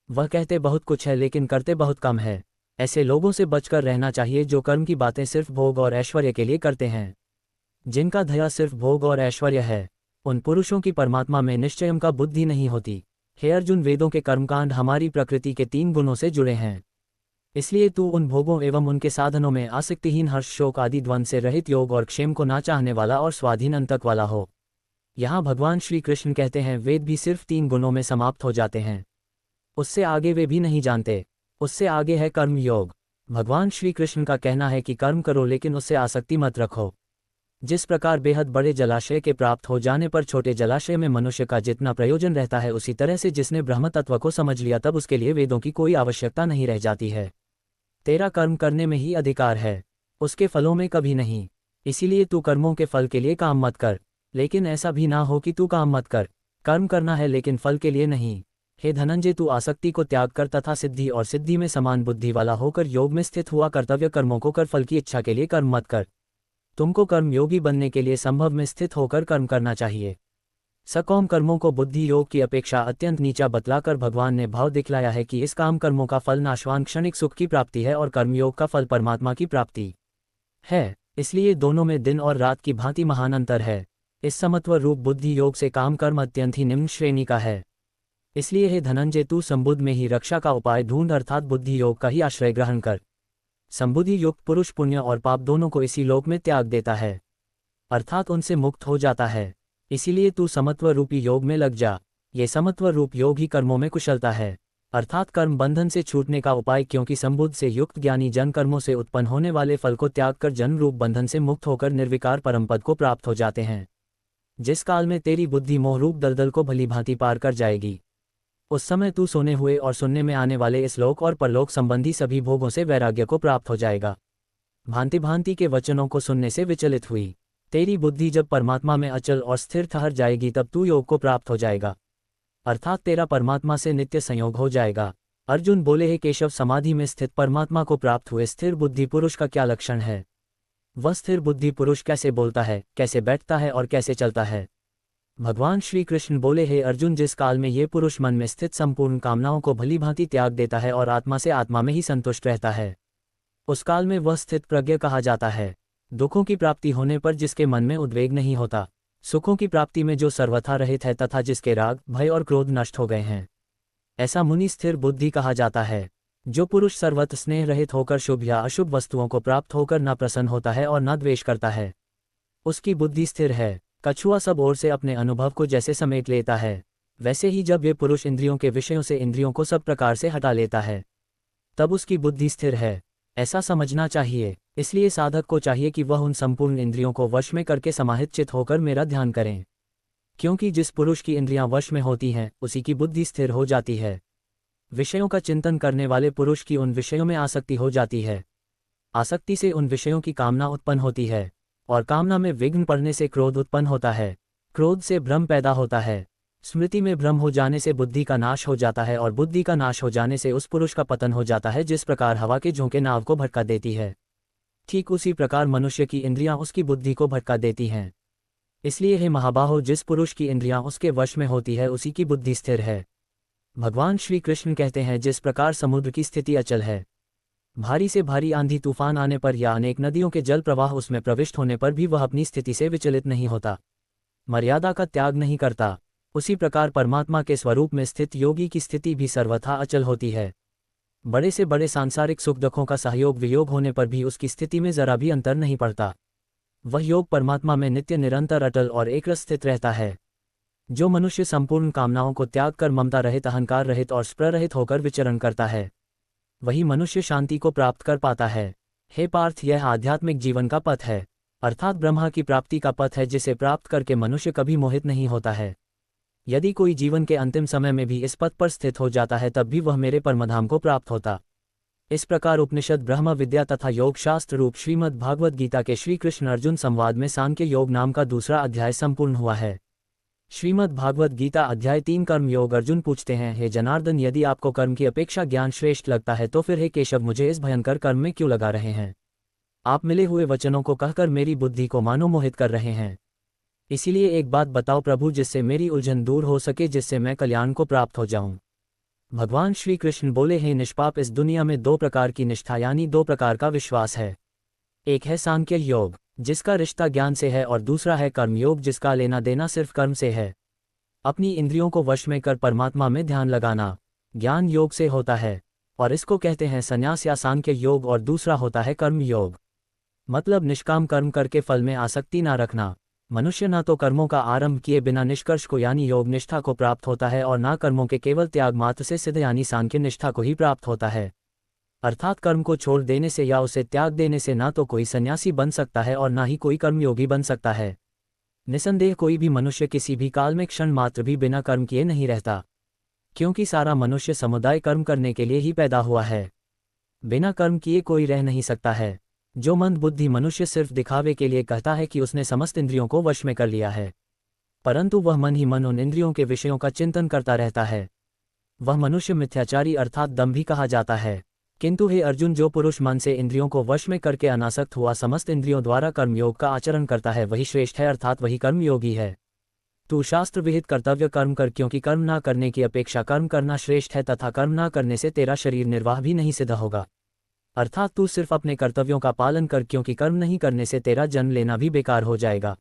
वह कहते बहुत कुछ है लेकिन करते बहुत कम है। ऐसे लोगों से बचकर रहना चाहिए जो कर्म की बातें सिर्फ भोग और ऐश्वर्य के लिए करते हैं, जिनका ध्येय सिर्फ भोग और ऐश्वर्य है। उन पुरुषों की परमात्मा में निश्चयम का बुद्धि नहीं होती। हे अर्जुन, वेदों के कर्मकांड हमारी प्रकृति के 3 गुणों से जुड़े हैं, इसलिए तू उन भोगों एवं उनके साधनों में आसक्तिहीन, हर्ष शोक आदि द्वंद से रहित, योग और क्षेम को ना चाहने वाला और स्वाधीन अंतक वाला हो। यहाँ भगवान श्री कृष्ण कहते हैं वेद भी सिर्फ 3 गुणों में समाप्त हो जाते हैं, उससे आगे वे भी नहीं जानते। उससे आगे है कर्म योग। भगवान श्री कृष्ण का कहना है कि कर्म करो लेकिन उससे आसक्ति मत रखो। जिस प्रकार बेहद बड़े जलाशय के प्राप्त हो जाने पर छोटे जलाशय में मनुष्य का जितना प्रयोजन रहता है, उसी तरह से जिसने ब्रह्म तत्व को समझ लिया तब उसके लिए वेदों की कोई आवश्यकता नहीं रह जाती है। तेरा कर्म करने में ही अधिकार है, उसके फलों में कभी नहीं। इसीलिए तू कर्मों के फल के लिए काम मत कर, लेकिन ऐसा भी ना हो कि तू काम मत कर। कर्म करना है लेकिन फल के लिए नहीं। हे धनंजय, तू आसक्ति को त्याग कर तथा सिद्धि और सिद्धि में समान बुद्धि वाला होकर योग में स्थित हुआ कर्तव्य कर्मों को कर, फल की इच्छा के लिए कर्म मत कर। तुमको कर्मयोगी बनने के लिए संभव में स्थित होकर कर्म करना चाहिए। सकौम कर्मों को बुद्धि योग की अपेक्षा अत्यंत नीचा बतलाकर भगवान ने भाव दिखलाया है कि इस काम कर्मों का फल नाशवान क्षणिक सुख की प्राप्ति है और कर्मयोग का फल परमात्मा की प्राप्ति है। इसलिए दोनों में दिन और रात की भांति महान अंतर है। इस समत्व रूप बुद्धि योग से काम कर्म अत्यंत ही निम्न श्रेणी का है। इसलिए हे धनंजय, तू संबुद्ध में ही रक्षा का उपाय ढूंढ, अर्थात बुद्धि योग का ही आश्रय ग्रहण कर। संबुद्धि युक्त पुरुष पुण्य और पाप दोनों को इसी लोक में त्याग देता है, अर्थात उनसे मुक्त हो जाता है। इसीलिए तू समत्व रूपी योग में लग जा। ये समत्व रूप योग ही कर्मों में कुशलता है, अर्थात कर्म बंधन से छूटने का उपाय, क्योंकि संबुद्ध से युक्त ज्ञानी जन कर्मों से उत्पन्न होने वाले फल को त्याग कर जन्म रूप बंधन से मुक्त होकर निर्विकार परमपद को प्राप्त हो जाते हैं। जिस काल में तेरी बुद्धि मोह रूप दलदल को भली भांति पार कर जाएगी, उस समय तू सोने हुए और सुनने में आने वाले इस लोक और परलोक संबंधी सभी भोगों से वैराग्य को प्राप्त हो जाएगा। भांति भांति के वचनों को सुनने से विचलित हुई तेरी बुद्धि जब परमात्मा में अचल और स्थिर ठहर जाएगी तब तू योग को प्राप्त हो जाएगा, अर्थात तेरा परमात्मा से नित्य संयोग हो जाएगा। अर्जुन बोले, हे केशव, समाधि में स्थित परमात्मा को प्राप्त हुए स्थिर बुद्धि पुरुष का क्या लक्षण है? वह स्थिर बुद्धि पुरुष कैसे बोलता है, कैसे बैठता है और कैसे चलता है? भगवान श्री कृष्ण बोले, हे अर्जुन, जिस काल में ये पुरुष मन में स्थित संपूर्ण कामनाओं को भली भांति त्याग देता है और आत्मा से आत्मा में ही संतुष्ट रहता है, उस काल में वह स्थित प्रज्ञ कहा जाता है। दुखों की प्राप्ति होने पर जिसके मन में उद्वेग नहीं होता, सुखों की प्राप्ति में जो सर्वथा रहित है तथा जिसके राग भय और क्रोध नष्ट हो गए हैं, ऐसा मुनि स्थिर बुद्धि कहा जाता है। जो पुरुष सर्वत्र स्नेह रहित होकर शुभ या अशुभ वस्तुओं को प्राप्त होकर न प्रसन्न होता है और न द्वेष करता है, उसकी बुद्धि स्थिर है। कछुआ सब ओर से अपने अनुभव को जैसे समेट लेता है, वैसे ही जब ये पुरुष इंद्रियों के विषयों से इंद्रियों को सब प्रकार से हटा लेता है, तब उसकी बुद्धि स्थिर है, ऐसा समझना चाहिए। इसलिए साधक को चाहिए कि वह उन संपूर्ण इंद्रियों को वश में करके समाहित चित होकर मेरा ध्यान करें, क्योंकि जिस पुरुष की इंद्रियां वश में होती हैं उसी की बुद्धि स्थिर हो जाती है। विषयों का चिंतन करने वाले पुरुष की उन विषयों में आसक्ति हो जाती है, आसक्ति से उन विषयों की कामना उत्पन्न होती है, और कामना में विघ्न पड़ने से क्रोध उत्पन्न होता है, क्रोध से भ्रम पैदा होता है, स्मृति में भ्रम हो जाने से बुद्धि का नाश हो जाता है, और बुद्धि का नाश हो जाने से उस पुरुष का पतन हो जाता है। जिस प्रकार हवा के झोंके नाव को भटका देती है, ठीक उसी प्रकार मनुष्य की इंद्रियां उसकी बुद्धि को भटका देती हैं। इसलिए हे महाबाहो, जिस पुरुष की इंद्रियां उसके वश में होती है उसी की बुद्धि स्थिर है। भगवान श्री कृष्ण कहते हैं, जिस प्रकार समुद्र की स्थिति अचल है, भारी से भारी आंधी तूफान आने पर या अनेक नदियों के जल प्रवाह उसमें प्रविष्ट होने पर भी वह अपनी स्थिति से विचलित नहीं होता, मर्यादा का त्याग नहीं करता, उसी प्रकार परमात्मा के स्वरूप में स्थित योगी की स्थिति भी सर्वथा अचल होती है। बड़े से बड़े सांसारिक सुख दुखों का सहयोग वियोग होने पर भी उसकी स्थिति में जरा भी अंतर नहीं पड़ता। वह योग परमात्मा में नित्य निरंतर अटल और एकरस स्थित रहता है। जो मनुष्य संपूर्ण कामनाओं को त्याग कर ममता रहित, अहंकार रहित और स्पृह रहित होकर विचरण करता है, वही मनुष्य शांति को प्राप्त कर पाता है। हे पार्थ, यह आध्यात्मिक जीवन का पथ है, अर्थात ब्रह्मा की प्राप्ति का पथ है, जिसे प्राप्त करके मनुष्य कभी मोहित नहीं होता है। यदि कोई जीवन के अंतिम समय में भी इस पथ पर स्थित हो जाता है, तब भी वह मेरे परमधाम को प्राप्त होता। इस प्रकार उपनिषद, ब्रह्म विद्या तथा योग शास्त्र रूप श्रीमद् भागवत गीता के श्री कृष्ण अर्जुन संवाद में सांख्य योग नाम का दूसरा अध्याय संपूर्ण हुआ है। श्रीमद् भागवत गीता अध्याय 3 कर्म योग। अर्जुन पूछते हैं, हे जनार्दन, यदि आपको कर्म की अपेक्षा ज्ञान श्रेष्ठ लगता है तो फिर हे केशव, मुझे इस भयंकर कर्म में क्यों लगा रहे हैं? आप मिले हुए वचनों को कहकर मेरी बुद्धि को मानो मोहित कर रहे हैं। इसीलिए एक बात बताओ प्रभु, जिससे मेरी उलझन दूर हो सके, जिससे मैं कल्याण को प्राप्त हो जाऊं। भगवान श्री कृष्ण बोले, हे निष्पाप, इस दुनिया में दो प्रकार की निष्ठा यानी दो प्रकार का विश्वास है। एक है सांख्य योग, जिसका रिश्ता ज्ञान से है, और दूसरा है कर्म योग, जिसका लेना देना सिर्फ कर्म से है। अपनी इंद्रियों को वश में कर परमात्मा में ध्यान लगाना ज्ञान योग से होता है, और इसको कहते हैं संन्यास या सांख्य योग, और दूसरा होता है कर्म योग, मतलब निष्काम कर्म करके फल में आसक्ति ना रखना। मनुष्य ना तो कर्मों का आरंभ किए बिना निष्कर्ष को यानी योग निष्ठा को प्राप्त होता है, और ना कर्मों के केवल त्याग मात्र से सिद्ध यानी सांख्य निष्ठा को ही प्राप्त होता है। अर्थात कर्म को छोड़ देने से या उसे त्याग देने से ना तो कोई सन्यासी बन सकता है और ना ही कोई कर्मयोगी बन सकता है। निसंदेह कोई भी मनुष्य किसी भी काल में क्षण मात्र भी बिना कर्म किए नहीं रहता, क्योंकि सारा मनुष्य समुदाय कर्म करने के लिए ही पैदा हुआ है। बिना कर्म किए कोई रह नहीं सकता है। जो मंद बुद्धि मनुष्य सिर्फ दिखावे के लिए कहता है कि उसने समस्त इंद्रियों को वश में कर लिया है, परंतु वह मन ही मन उन इंद्रियों के विषयों का चिंतन करता रहता है, वह मनुष्य मिथ्याचारी अर्थात दंभी कहा जाता है। किंतु हे अर्जुन, जो पुरुष मन से इंद्रियों को वश में करके अनासक्त हुआ समस्त इंद्रियों द्वारा कर्मयोग का आचरण करता है, वही श्रेष्ठ है, अर्थात वही कर्मयोगी है। तू शास्त्र विहित कर्तव्य कर्म कर, क्योंकि कर्म ना करने की अपेक्षा कर्म करना श्रेष्ठ है, तथा कर्म ना करने से तेरा शरीर निर्वाह भी नहीं सिद्ध होगा। अर्थात तू सिर्फ अपने कर्तव्यों का पालन कर, क्योंकि कर्म नहीं करने से तेरा जन्म लेना भी बेकार हो जाएगा।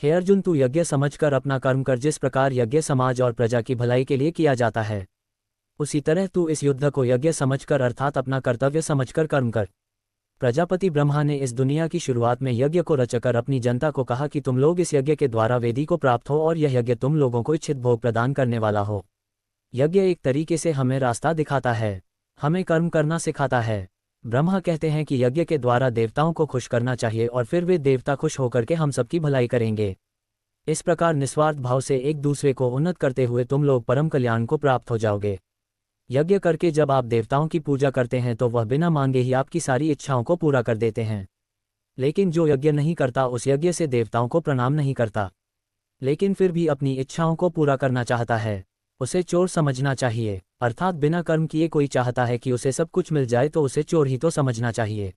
हे अर्जुन, तू यज्ञ समझकर अपना कर्म कर। जिस प्रकार यज्ञ समाज और प्रजा की भलाई के लिए किया जाता है, उसी तरह तू इस युद्ध को यज्ञ समझकर अर्थात अपना कर्तव्य समझकर कर्म कर। प्रजापति ब्रह्मा ने इस दुनिया की शुरुआत में यज्ञ को रचकर अपनी जनता को कहा कि तुम लोग इस यज्ञ के द्वारा वेदी को प्राप्त हो, और यह यज्ञ तुम लोगों को इच्छित भोग प्रदान करने वाला हो। यज्ञ एक तरीके से हमें रास्ता दिखाता है, हमें कर्म करना सिखाता है। ब्रह्मा कहते हैं कि यज्ञ के द्वारा देवताओं को खुश करना चाहिए, और फिर वे देवता खुश होकर के हम सबकी भलाई करेंगे। इस प्रकार निस्वार्थ भाव से एक दूसरे को उन्नत करते हुए तुम लोग परम कल्याण को प्राप्त हो जाओगे। यज्ञ करके जब आप देवताओं की पूजा करते हैं तो वह बिना मांगे ही आपकी सारी इच्छाओं को पूरा कर देते हैं। लेकिन जो यज्ञ नहीं करता, उस यज्ञ से देवताओं को प्रणाम नहीं करता, लेकिन फिर भी अपनी इच्छाओं को पूरा करना चाहता है, उसे चोर समझना चाहिए। अर्थात बिना कर्म किए कोई चाहता है कि उसे सब कुछ मिल जाए तो उसे चोर ही तो समझना चाहिए।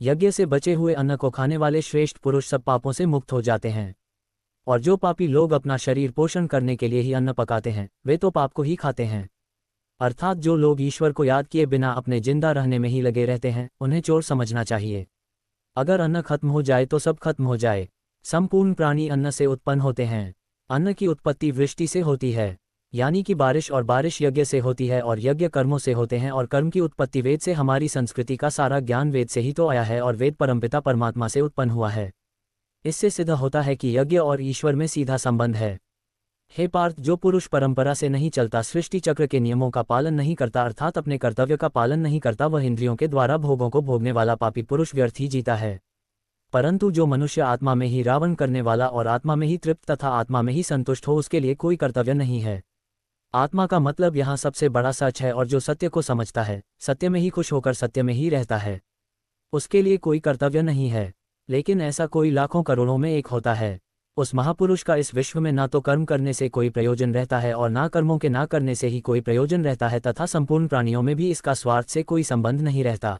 यज्ञ से बचे हुए अन्न को खाने वाले श्रेष्ठ पुरुष सब पापों से मुक्त हो जाते हैं, और जो पापी लोग अपना शरीर पोषण करने के लिए ही अन्न पकाते हैं, वे तो पाप को ही खाते हैं। अर्थात जो लोग ईश्वर को याद किए बिना अपने जिंदा रहने में ही लगे रहते हैं, उन्हें चोर समझना चाहिए। अगर अन्न खत्म हो जाए तो सब खत्म हो जाए। संपूर्ण प्राणी अन्न से उत्पन्न होते हैं। अन्न की उत्पत्ति वृष्टि से होती है, यानी कि बारिश, और बारिश यज्ञ से होती है, और यज्ञ कर्मों से होते हैं, और कर्म की उत्पत्ति वेद से। हमारी संस्कृति का सारा ज्ञान वेद से ही तो आया है, और वेद परमपिता परमात्मा से उत्पन्न हुआ है। इससे सिद्ध होता है कि यज्ञ और ईश्वर में सीधा संबंध है। हे पार्थ, जो पुरुष परंपरा से नहीं चलता, सृष्टि चक्र के नियमों का पालन नहीं करता, अर्थात अपने कर्तव्य का पालन नहीं करता, वह इंद्रियों के द्वारा भोगों को भोगने वाला पापी पुरुष व्यर्थ ही जीता है। परंतु जो मनुष्य आत्मा में ही रावण करने वाला और आत्मा में ही तृप्त तथा आत्मा में ही संतुष्ट हो, उसके लिए कोई कर्तव्य नहीं है। आत्मा का मतलब यहाँ सबसे बड़ा सच है, और जो सत्य को समझता है, सत्य में ही खुश होकर सत्य में ही रहता है, उसके लिए कोई कर्तव्य नहीं है। लेकिन ऐसा कोई लाखों करोड़ों में एक होता है। उस महापुरुष का इस विश्व में ना तो कर्म करने से कोई प्रयोजन रहता है, और ना कर्मों के ना करने से ही कोई प्रयोजन रहता है, तथा संपूर्ण प्राणियों में भी इसका स्वार्थ से कोई संबंध नहीं रहता।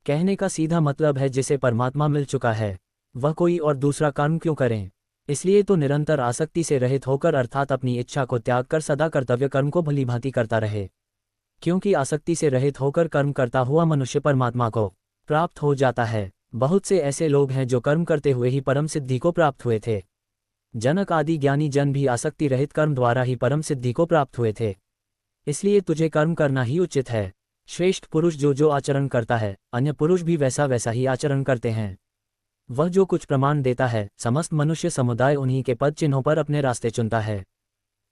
कहने का सीधा मतलब है, जिसे परमात्मा मिल चुका है, वह कोई और दूसरा कर्म क्यों करें। इसलिए तो निरंतर आसक्ति से रहित होकर अर्थात अपनी इच्छा को त्याग कर सदा कर्तव्य कर्म को भलीभांति करता रहे, क्योंकि आसक्ति से रहित होकर कर्म करता हुआ मनुष्य परमात्मा को प्राप्त हो जाता है। बहुत से ऐसे लोग हैं जो कर्म करते हुए ही परम सिद्धि को प्राप्त हुए थे। जनक आदि ज्ञानी जन भी आसक्ति रहित कर्म द्वारा ही परम सिद्धि को प्राप्त हुए थे। इसलिए तुझे कर्म करना ही उचित है। श्रेष्ठ पुरुष जो जो आचरण करता है, अन्य पुरुष भी वैसा वैसा ही आचरण करते हैं। वह जो कुछ प्रमाण देता है, समस्त मनुष्य समुदाय उन्हीं के पद चिन्हों पर अपने रास्ते चुनता है।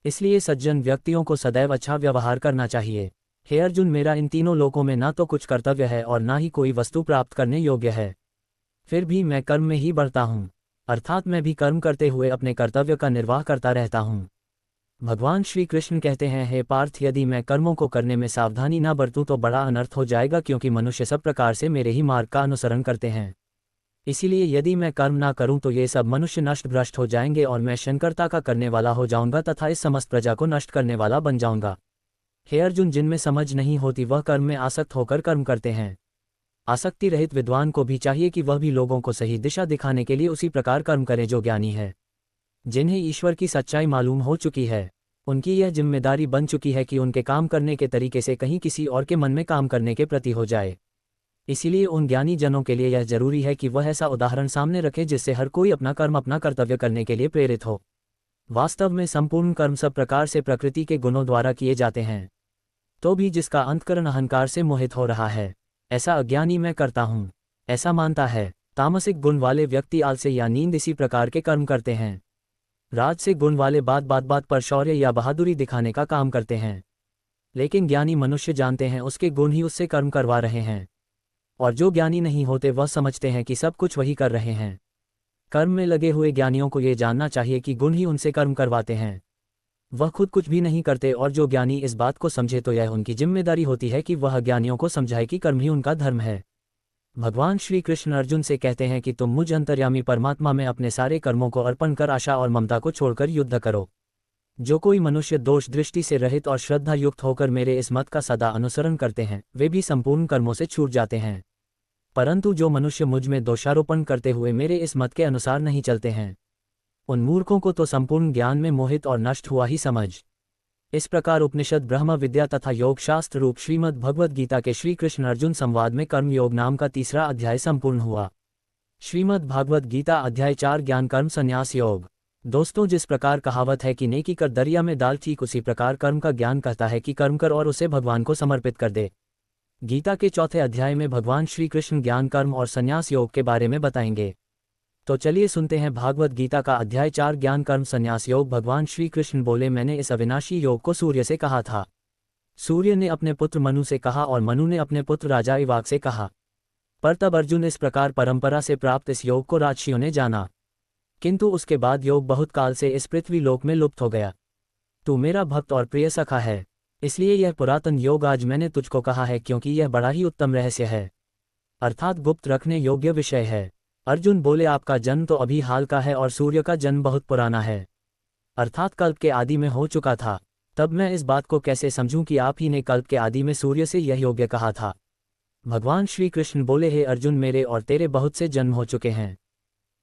इसलिए सज्जन व्यक्तियों को सदैव अच्छा व्यवहार करना चाहिए। हे अर्जुन, मेरा इन तीनों लोकों में ना तो कुछ कर्तव्य है और ना ही कोई वस्तु प्राप्त करने योग्य है, फिर भी मैं कर्म में ही बढ़ता हूँ, अर्थात मैं भी कर्म करते हुए अपने कर्तव्य का निर्वाह करता रहता हूँ। भगवान श्री कृष्ण कहते हैं, हे पार्थ, यदि मैं कर्मों को करने में सावधानी ना बरतूं तो बड़ा अनर्थ हो जाएगा, क्योंकि मनुष्य सब प्रकार से मेरे ही मार्ग का अनुसरण करते हैं। इसीलिए यदि मैं कर्म ना करूं तो ये सब मनुष्य नष्ट भ्रष्ट हो जाएंगे और मैं शंकरता का करने वाला हो जाऊंगा तथा इस समस्त प्रजा को नष्ट करने वाला बन जाऊंगा। हे अर्जुन, जिनमें समझ नहीं होती वह कर्म में आसक्त होकर कर्म करते हैं। आसक्ति रहित विद्वान को भी चाहिए कि वह भी लोगों को सही दिशा दिखाने के लिए उसी प्रकार कर्म करे जो ज्ञानी है। जिन्हें ईश्वर की सच्चाई मालूम हो चुकी है, उनकी यह जिम्मेदारी बन चुकी है कि उनके काम करने के तरीके से कहीं किसी और के मन में काम करने के प्रति हो जाए। इसीलिए उन ज्ञानी जनों के लिए यह जरूरी है कि वह ऐसा उदाहरण सामने रखे जिससे हर कोई अपना कर्म अपना कर्तव्य करने के लिए प्रेरित हो। वास्तव में संपूर्ण कर्म सब प्रकार से प्रकृति के गुणों द्वारा किए जाते हैं, तो भी जिसका अंतःकरण अहंकार से मोहित हो रहा है, ऐसा अज्ञानी मैं करता हूँ, ऐसा मानता है। तामसिक गुण वाले व्यक्ति आलस्य या नींद इसी प्रकार के कर्म करते हैं। राजसिक गुण वाले बात पर शौर्य या बहादुरी दिखाने का काम करते हैं। लेकिन ज्ञानी मनुष्य जानते हैं उसके गुण ही उससे कर्म करवा रहे हैं, और जो ज्ञानी नहीं होते वह समझते हैं कि सब कुछ वही कर रहे हैं। कर्म में लगे हुए ज्ञानियों को ये जानना चाहिए कि गुण ही उनसे कर्म करवाते हैं, वह खुद कुछ भी नहीं करते। और जो ज्ञानी इस बात को समझे तो यह उनकी जिम्मेदारी होती है कि वह ज्ञानियों को समझाए कि कर्म ही उनका धर्म है। भगवान श्री कृष्ण अर्जुन से कहते हैं कि तुम मुझ अंतर्यामी परमात्मा में अपने सारे कर्मों को अर्पण कर आशा और ममता को छोड़कर युद्ध करो। जो कोई मनुष्य दोष दृष्टि से रहित और श्रद्धा युक्त होकर मेरे इस मत का सदा अनुसरण करते हैं, वे भी संपूर्ण कर्मों से छूट जाते हैं। परंतु जो मनुष्य मुझ में दोषारोपण करते हुए मेरे इस मत के अनुसार नहीं चलते हैं, उन मूर्खों को तो संपूर्ण ज्ञान में मोहित और नष्ट हुआ ही समझ। इस प्रकार उपनिषद, ब्रह्म विद्या तथा योग शास्त्र रूप श्रीमद् भगवद गीता के श्री कृष्ण अर्जुन संवाद में कर्म योग नाम का तीसरा अध्याय संपूर्ण हुआ। श्रीमद् भागवत गीता अध्याय 4 ज्ञान कर्म संन्यास योग। दोस्तों, जिस प्रकार कहावत है कि नेकी कर दरिया में डाल, ठीक उसी प्रकार कर्म का ज्ञान कहता है कि कर्म कर और उसे भगवान को समर्पित कर दे। गीता के चौथे अध्याय में भगवान श्री कृष्ण ज्ञान कर्म और संन्यास योग के बारे में बताएंगे। तो चलिए सुनते हैं भागवत गीता का अध्याय 4 ज्ञान कर्म संन्यास योग। भगवान श्री कृष्ण बोले, मैंने इस अविनाशी योग को सूर्य से कहा था। सूर्य ने अपने पुत्र मनु से कहा और मनु ने अपने पुत्र राजा इवाग से कहा। पर तब अर्जुन इस प्रकार परंपरा से प्राप्त इस योग को राजर्षियों ने जाना, किंतु उसके बाद योग बहुत काल से इस पृथ्वी लोक में लुप्त हो गया। तू मेरा भक्त और प्रिय सखा है, इसलिए यह पुरातन योग आज मैंने तुझको कहा है, क्योंकि यह बड़ा ही उत्तम रहस्य है, अर्थात गुप्त रखने योग्य विषय है। अर्जुन बोले, आपका जन्म तो अभी हाल का है और सूर्य का जन्म बहुत पुराना है, अर्थात कल्प के आदि में हो चुका था। तब मैं इस बात को कैसे समझूं कि आप ही ने कल्प के आदि में सूर्य से यह योग्य कहा था। भगवान श्री कृष्ण बोले, हे अर्जुन, मेरे और तेरे बहुत से जन्म हो चुके हैं,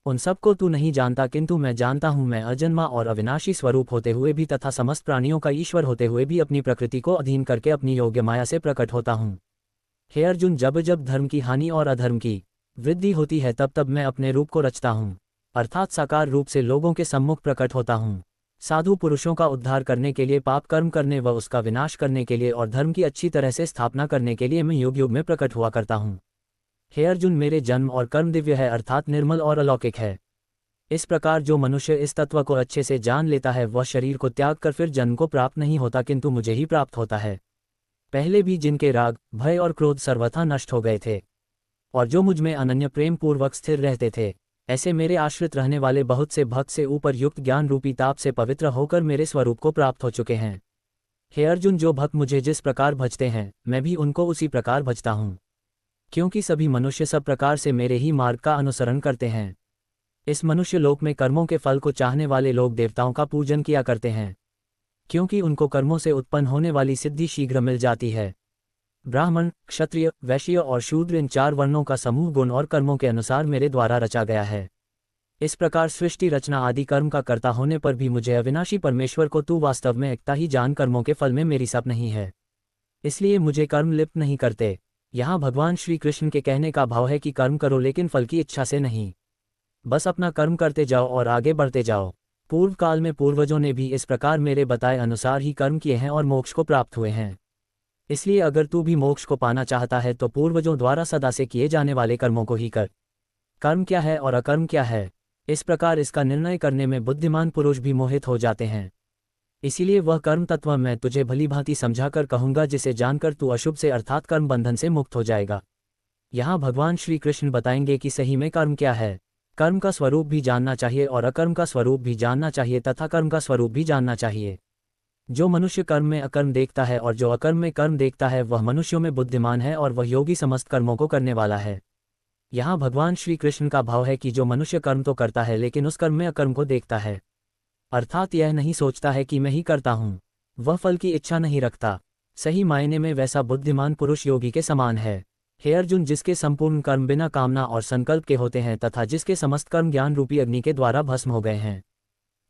उन सबको तू नहीं जानता, किंतु मैं जानता हूँ। मैं अजन्मा और अविनाशी स्वरूप होते हुए भी तथा समस्त प्राणियों का ईश्वर होते हुए भी अपनी प्रकृति को अधीन करके अपनी योग्य माया से प्रकट होता हूँ। हे अर्जुन, जब जब धर्म की हानि और अधर्म की वृद्धि होती है तब तब मैं अपने रूप को रचता हूँ, अर्थात साकार रूप से लोगों के सम्मुख प्रकट होता हूँ। साधु पुरुषों का उद्धार करने के लिए, पाप कर्म करने व उसका विनाश करने के लिए और धर्म की अच्छी तरह से स्थापना करने के लिए मैं युग युग में प्रकट हुआ करता हूँ। हे अर्जुन, मेरे जन्म और कर्म दिव्य है, अर्थात निर्मल और अलौकिक है। इस प्रकार जो मनुष्य इस तत्व को अच्छे से जान लेता है वह शरीर को त्याग कर फिर जन्म को प्राप्त नहीं होता, किंतु मुझे ही प्राप्त होता है। पहले भी जिनके राग, भय और क्रोध सर्वथा नष्ट हो गए थे और जो मुझ में अनन्य प्रेम पूर्वक स्थिर रहते थे, ऐसे मेरे आश्रित रहने वाले बहुत से भक्त से ऊपर युक्त ज्ञान रूपी ताप से पवित्र होकर मेरे स्वरूप को प्राप्त हो चुके हैं। हे अर्जुन, जो भक्त मुझे जिस प्रकार भजते हैं मैं भी उनको उसी प्रकार भजता हूँ, क्योंकि सभी मनुष्य सब प्रकार से मेरे ही मार्ग का अनुसरण करते हैं। इस मनुष्य लोक में कर्मों के फल को चाहने वाले लोग देवताओं का पूजन किया करते हैं, क्योंकि उनको कर्मों से उत्पन्न होने वाली सिद्धि शीघ्र मिल जाती है। ब्राह्मण, क्षत्रिय, वैश्य और शूद्र, इन 4 वर्णों का समूह गुण और कर्मों के अनुसार मेरे द्वारा रचा गया है। इस प्रकार सृष्टि रचना आदि कर्म का कर्ता होने पर भी मुझे अविनाशी परमेश्वर को तू वास्तव में एकता ही जान कर्मों के फल में मेरी सप नहीं है, इसलिए मुझे कर्म लिप्त नहीं करते। यहाँ भगवान श्री कृष्ण के कहने का भाव है कि कर्म करो लेकिन फल की इच्छा से नहीं, बस अपना कर्म करते जाओ और आगे बढ़ते जाओ। पूर्व काल में पूर्वजों ने भी इस प्रकार मेरे बताए अनुसार ही कर्म किए हैं और मोक्ष को प्राप्त हुए हैं। इसलिए अगर तू भी मोक्ष को पाना चाहता है तो पूर्वजों द्वारा सदा से किए जाने वाले कर्मों को ही कर। कर्म क्या है और अकर्म क्या है, इस प्रकार इसका निर्णय करने में बुद्धिमान पुरुष भी मोहित हो जाते हैं। इसीलिए वह कर्म तत्व मैं तुझे भली भांति समझाकर कहूंगा जिसे जानकर तू अशुभ से अर्थात कर्म बंधन से मुक्त हो जाएगा। यहाँ भगवान श्री कृष्ण बताएंगे कि सही में कर्म क्या है। कर्म का स्वरूप भी जानना चाहिए और अकर्म का स्वरूप भी जानना चाहिए तथा कर्म का स्वरूप भी जानना चाहिए। जो मनुष्य कर्म में अकर्म देखता है और जो अकर्म में कर्म देखता है वह मनुष्यों में बुद्धिमान है और वह योगी समस्त कर्मों को करने वाला है। यहाँ भगवान श्री कृष्ण का भाव है कि जो मनुष्य कर्म तो करता है लेकिन उस कर्म में अकर्म को देखता है, अर्थात यह नहीं सोचता है कि मैं ही करता हूँ, वह फल की इच्छा नहीं रखता, सही मायने में वैसा बुद्धिमान पुरुष योगी के समान है। हे अर्जुन, जिसके संपूर्ण कर्म बिना कामना और संकल्प के होते हैं तथा जिसके समस्त कर्म ज्ञान रूपी अग्नि के द्वारा भस्म हो गए हैं,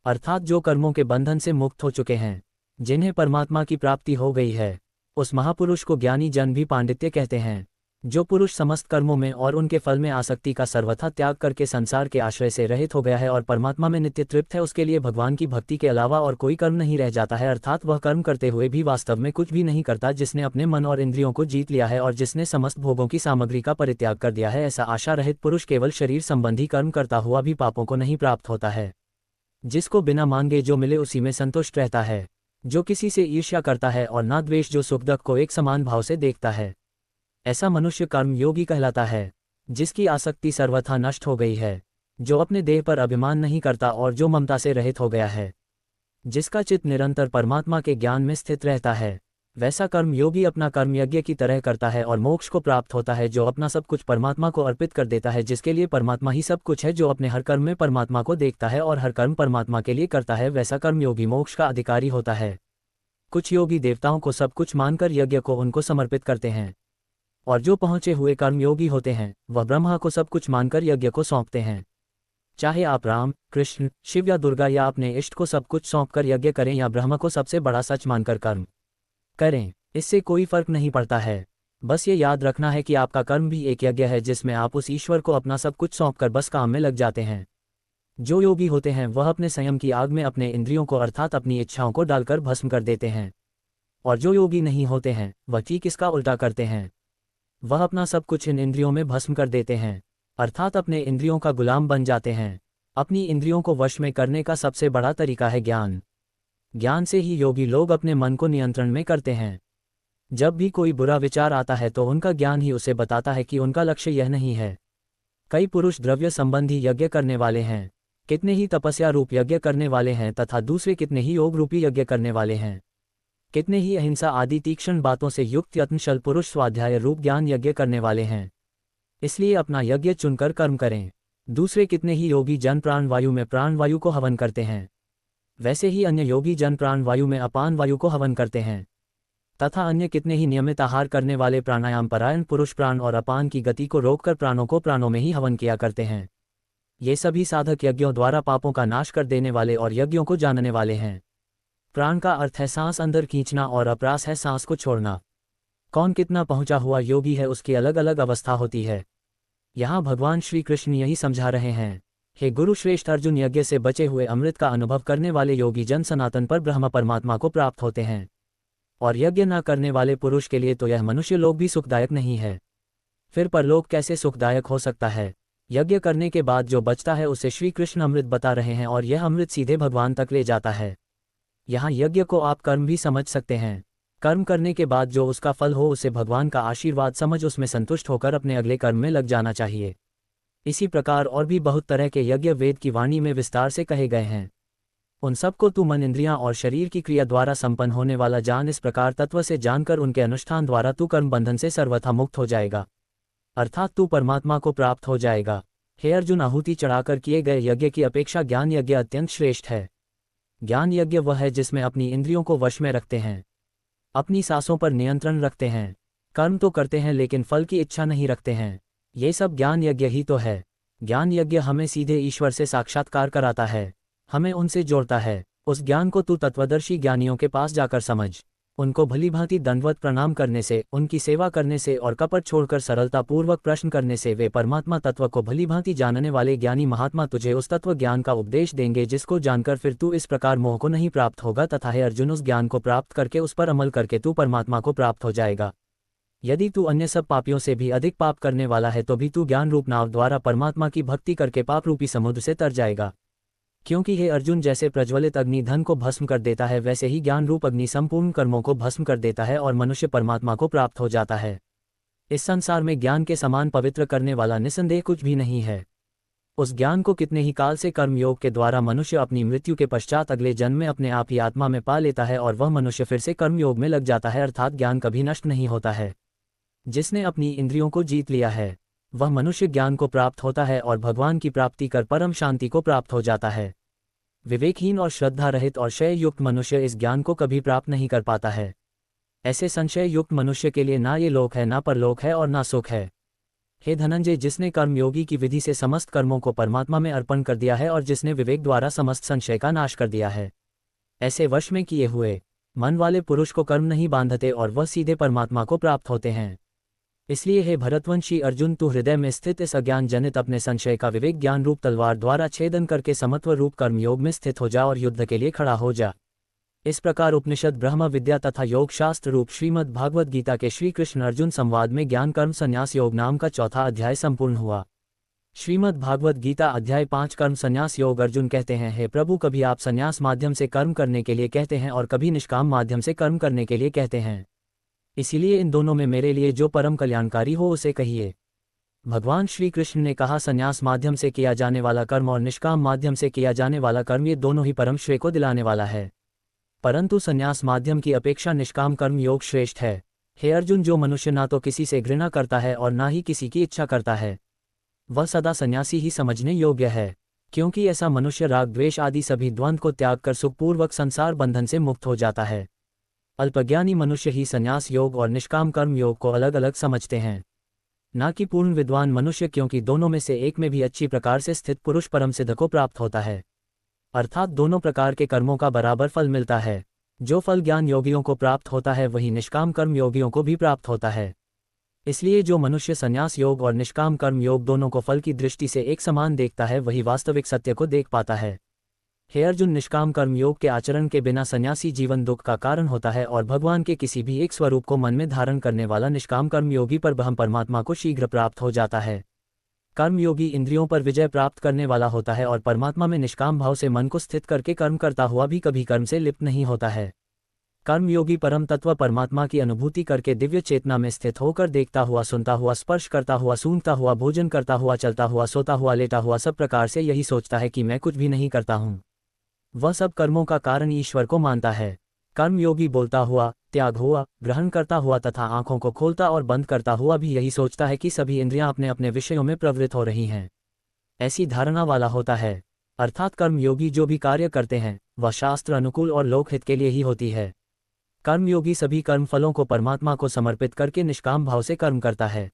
अर्थात जो कर्मों के बंधन से मुक्त हो चुके हैं, जिन्हें परमात्मा की प्राप्ति हो गई है, उस महापुरुष को ज्ञानी जन भी पांडित्य कहते हैं। जो पुरुष समस्त कर्मों में और उनके फल में आसक्ति का सर्वथा त्याग करके संसार के आश्रय से रहित हो गया है और परमात्मा में नित्य तृप्त है, उसके लिए भगवान की भक्ति के अलावा और कोई कर्म नहीं रह जाता है, अर्थात वह कर्म करते हुए भी वास्तव में कुछ भी नहीं करता, जिसने अपने मन और इंद्रियों को जीत लिया है और जिसने समस्त भोगों की सामग्री का परित्याग कर दिया है। ऐसा आशा रहित पुरुष केवल शरीर संबंधी कर्म करता हुआ भी पापों को नहीं प्राप्त होता है। जिसको बिना मांगे जो मिले उसी में संतुष्ट रहता है, जो किसी से ईर्ष्या करता है और ना द्वेष, जो सुख दुख को एक समान भाव से देखता है, ऐसा मनुष्य कर्म योगी कहलाता है। जिसकी आसक्ति सर्वथा नष्ट हो गई है, जो अपने देह पर अभिमान नहीं करता और जो ममता से रहित हो गया है, जिसका चित्त निरंतर परमात्मा के ज्ञान में स्थित रहता है, वैसा कर्म योगी अपना कर्म यज्ञ की तरह करता है और मोक्ष को प्राप्त होता है। जो अपना सब कुछ परमात्मा को अर्पित कर देता है, जिसके लिए परमात्मा ही सब कुछ है, जो अपने हर कर्म में परमात्मा को देखता है और हर कर्म परमात्मा के लिए करता है, वैसा कर्म योगी मोक्ष का अधिकारी होता है। कुछ योगी देवताओं को सब कुछ मानकर यज्ञ को उनको समर्पित करते हैं, और जो पहुंचे हुए कर्मयोगी होते हैं वह ब्रह्मा को सब कुछ मानकर यज्ञ को सौंपते हैं। चाहे आप राम, कृष्ण, शिव या दुर्गा या अपने इष्ट को सब कुछ सौंपकर यज्ञ करें या ब्रह्मा को सबसे बड़ा सच मानकर कर्म करें, इससे कोई फर्क नहीं पड़ता है। बस ये याद रखना है कि आपका कर्म भी एक यज्ञ है जिसमें आप उस ईश्वर को अपना सब कुछ सौंपकर बस काम में लग जाते हैं। जो योगी होते हैं वह अपने संयम की आग में अपने इंद्रियों को अर्थात अपनी इच्छाओं को डालकर भस्म कर देते हैं, और जो योगी नहीं होते हैं वह ठीक इसका उल्टा करते हैं। वह अपना सब कुछ इन इंद्रियों में भस्म कर देते हैं, अर्थात अपने इंद्रियों का गुलाम बन जाते हैं। अपनी इंद्रियों को वश में करने का सबसे बड़ा तरीका है ज्ञान। ज्ञान से ही योगी लोग अपने मन को नियंत्रण में करते हैं। जब भी कोई बुरा विचार आता है तो उनका ज्ञान ही उसे बताता है कि उनका लक्ष्य यह नहीं है। कई पुरुष द्रव्य संबंधी यज्ञ करने वाले हैं, कितने ही तपस्या रूप यज्ञ करने वाले हैं तथा दूसरे कितने ही योग रूपी यज्ञ करने वाले हैं। कितने ही अहिंसा आदि तीक्ष्ण बातों से युक्त यत्नशल पुरुष स्वाध्याय रूप ज्ञान यज्ञ करने वाले हैं। इसलिए अपना यज्ञ चुनकर कर्म करें। दूसरे कितने ही योगी जन प्राण वायु में प्राण वायु को हवन करते हैं, वैसे ही अन्य योगी जन प्राण वायु में अपान वायु को हवन करते हैं, तथा अन्य कितने ही नियमित आहार करने वाले प्राणायाम परायण पुरुष प्राण और अपान की गति को रोककर प्राणों को प्राणों में ही हवन किया करते हैं। ये सभी साधक यज्ञों द्वारा पापों का नाश कर देने वाले और यज्ञों को जानने वाले हैं। प्राण का अर्थ है सांस अंदर खींचना और अप्रास है सांस को छोड़ना। कौन कितना पहुंचा हुआ योगी है उसकी अलग अलग अवस्था होती है। यहाँ भगवान श्री कृष्ण यही समझा रहे हैं। हे गुरु श्रेष्ठ अर्जुन, यज्ञ से बचे हुए अमृत का अनुभव करने वाले योगी जन सनातन पर ब्रह्म परमात्मा को प्राप्त होते हैं, और यज्ञ न करने वाले पुरुष के लिए तो यह मनुष्य लोक भी सुखदायक नहीं है। फिर परलोक कैसे सुखदायक हो सकता है। यज्ञ करने के बाद जो बचता है उसे श्री कृष्ण अमृत बता रहे हैं, और यह अमृत सीधे भगवान तक ले जाता है। यहाँ यज्ञ को आप कर्म भी समझ सकते हैं। कर्म करने के बाद जो उसका फल हो उसे भगवान का आशीर्वाद समझ उसमें संतुष्ट होकर अपने अगले कर्म में लग जाना चाहिए। इसी प्रकार और भी बहुत तरह के यज्ञ वेद की वाणी में विस्तार से कहे गए हैं। उन सबको तू मन, इंद्रियां और शरीर की क्रिया द्वारा संपन्न होने वाला जान। इस प्रकार तत्व से जानकर उनके अनुष्ठान द्वारा तू कर्म बंधन से सर्वथा मुक्त हो जाएगा, अर्थात तू परमात्मा को प्राप्त हो जाएगा। हे अर्जुन, आहुति चढ़ाकर किए गए यज्ञ की अपेक्षा ज्ञान यज्ञ अत्यंत श्रेष्ठ है। ज्ञान यज्ञ वह है जिसमें अपनी इंद्रियों को वश में रखते हैं, अपनी सांसों पर नियंत्रण रखते हैं, कर्म तो करते हैं लेकिन फल की इच्छा नहीं रखते हैं। ये सब ज्ञान यज्ञ ही तो है। ज्ञान यज्ञ हमें सीधे ईश्वर से साक्षात्कार कराता है, हमें उनसे जोड़ता है। उस ज्ञान को तू तत्वदर्शी ज्ञानियों के पास जाकर समझ। उनको भलीभांति दंडवत प्रणाम करने से, उनकी सेवा करने से और कपट छोड़कर सरलतापूर्वक प्रश्न करने से वे परमात्मा तत्व को भलीभांति जानने वाले ज्ञानी महात्मा तुझे उस तत्व ज्ञान का उपदेश देंगे जिसको जानकर फिर तू इस प्रकार मोह को नहीं प्राप्त होगा तथा हे अर्जुन उस ज्ञान को प्राप्त करके उस पर अमल करके तू परमात्मा को प्राप्त हो जाएगा। यदि तू अन्य सब पापियों से भी अधिक पाप करने वाला है तो भी तू ज्ञान रूप नाव द्वारा परमात्मा की भक्ति करके पाप रूपी समुद्र से तर जाएगा। क्योंकि हे अर्जुन, जैसे प्रज्वलित अग्नि धन को भस्म कर देता है वैसे ही ज्ञान रूप अग्नि संपूर्ण कर्मों को भस्म कर देता है और मनुष्य परमात्मा को प्राप्त हो जाता है। इस संसार में ज्ञान के समान पवित्र करने वाला निसंदेह कुछ भी नहीं है। उस ज्ञान को कितने ही काल से कर्मयोग के द्वारा मनुष्य अपनी मृत्यु के पश्चात अगले जन्म में अपने आप ही आत्मा में पा लेता है और वह मनुष्य फिर से कर्मयोग में लग जाता है, अर्थात ज्ञान कभी नष्ट नहीं होता है। जिसने अपनी इंद्रियों को जीत लिया है वह मनुष्य ज्ञान को प्राप्त होता है और भगवान की प्राप्ति कर परम शांति को प्राप्त हो जाता है। विवेकहीन और श्रद्धा रहित और क्षय युक्त मनुष्य इस ज्ञान को कभी प्राप्त नहीं कर पाता है। ऐसे संशय युक्त मनुष्य के लिए ना ये लोक है, ना परलोक है और ना सुख है। हे धनंजय, जिसने कर्मयोगी की विधि से समस्त कर्मों को परमात्मा में अर्पण कर दिया है और जिसने विवेक द्वारा समस्त संशय का नाश कर दिया है, ऐसे वश में किए हुए मन वाले पुरुष को कर्म नहीं बांधते और वह सीधे परमात्मा को प्राप्त होते हैं। इसलिए हे भरतवंशी अर्जुन, तू हृदय में स्थित इस अज्ञान जनित अपने संशय का विवेक ज्ञान रूप तलवार द्वारा छेदन करके समत्व रूप कर्मयोग में स्थित हो जा और युद्ध के लिए खड़ा हो जा। इस प्रकार उपनिषद, ब्रह्म विद्या तथा योग शास्त्र रूप श्रीमद् भागवत गीता के श्री कृष्ण अर्जुन संवाद में ज्ञान कर्म संन्यास योग नाम का चौथा अध्याय संपूर्ण हुआ। श्रीमद् भागवत गीता अध्याय 5 कर्म संन्यास योग। अर्जुन कहते हैं, हे प्रभु, कभी आप संन्यास माध्यम से कर्म करने के लिए कहते हैं और कभी निष्काम माध्यम से कर्म करने के लिए कहते हैं। इसीलिए इन दोनों में मेरे लिए जो परम कल्याणकारी हो उसे कहिए। भगवान श्री कृष्ण ने कहा, संन्यास माध्यम से किया जाने वाला कर्म और निष्काम माध्यम से किया जाने वाला कर्म ये दोनों ही परम श्रेय को दिलाने वाला है, परंतु संन्यास माध्यम की अपेक्षा निष्काम कर्म योग श्रेष्ठ है। हे अर्जुन, जो मनुष्य ना तो किसी से घृणा करता है और ना ही किसी की इच्छा करता है वह सदा सन्यासी ही समझने योग्य है, क्योंकि ऐसा मनुष्य राग द्वेष आदि सभी द्वंद्व को त्याग कर सुखपूर्वक संसार बंधन से मुक्त हो जाता है। अल्पज्ञानी मनुष्य ही संन्यास योग और निष्काम कर्म योग को अलग अलग समझते हैं, ना कि पूर्ण विद्वान मनुष्य, क्योंकि दोनों में से एक में भी अच्छी प्रकार से स्थित पुरुष परम सिद्ध को प्राप्त होता है, अर्थात दोनों प्रकार के कर्मों का बराबर फल मिलता है। जो फल ज्ञान योगियों को प्राप्त होता है वही निष्काम कर्म योगियों को भी प्राप्त होता है। इसलिए जो मनुष्य संन्यास योग और निष्काम कर्म योग दोनों को फल की दृष्टि से एक समान देखता है वही वास्तविक सत्य को देख पाता है। हे अर्जुन, निष्काम कर्म योग के आचरण के बिना सन्यासी जीवन दुख का कारण होता है और भगवान के किसी भी एक स्वरूप को मन में धारण करने वाला निष्काम कर्म योगी पर ब्रह्म परमात्मा को शीघ्र प्राप्त हो जाता है। कर्मयोगी इंद्रियों पर विजय प्राप्त करने वाला होता है और परमात्मा में निष्काम भाव से मन को स्थित करके कर्म करता हुआ भी कभी कर्म से लिप्त नहीं होता है। कर्मयोगी परम तत्व परमात्मा की अनुभूति करके दिव्य चेतना में स्थित होकर देखता हुआ, सुनता हुआ, स्पर्श करता हुआ, सूंघता हुआ, भोजन करता हुआ, चलता हुआ, सोता हुआ, लेटा हुआ, सब प्रकार से यही सोचता है कि मैं कुछ भी नहीं करता हूँ। वह सब कर्मों का कारण ईश्वर को मानता है। कर्मयोगी बोलता हुआ, त्याग हुआ, ग्रहण करता हुआ तथा आंखों को खोलता और बंद करता हुआ भी यही सोचता है कि सभी इंद्रियां अपने अपने विषयों में प्रवृत्त हो रही हैं। ऐसी धारणा वाला होता है, अर्थात कर्मयोगी जो भी कार्य करते हैं वह शास्त्र अनुकूल और लोकहित के लिए ही होती है। कर्मयोगी सभी कर्म फलों को परमात्मा को समर्पित करके निष्काम भाव से कर्म करता है,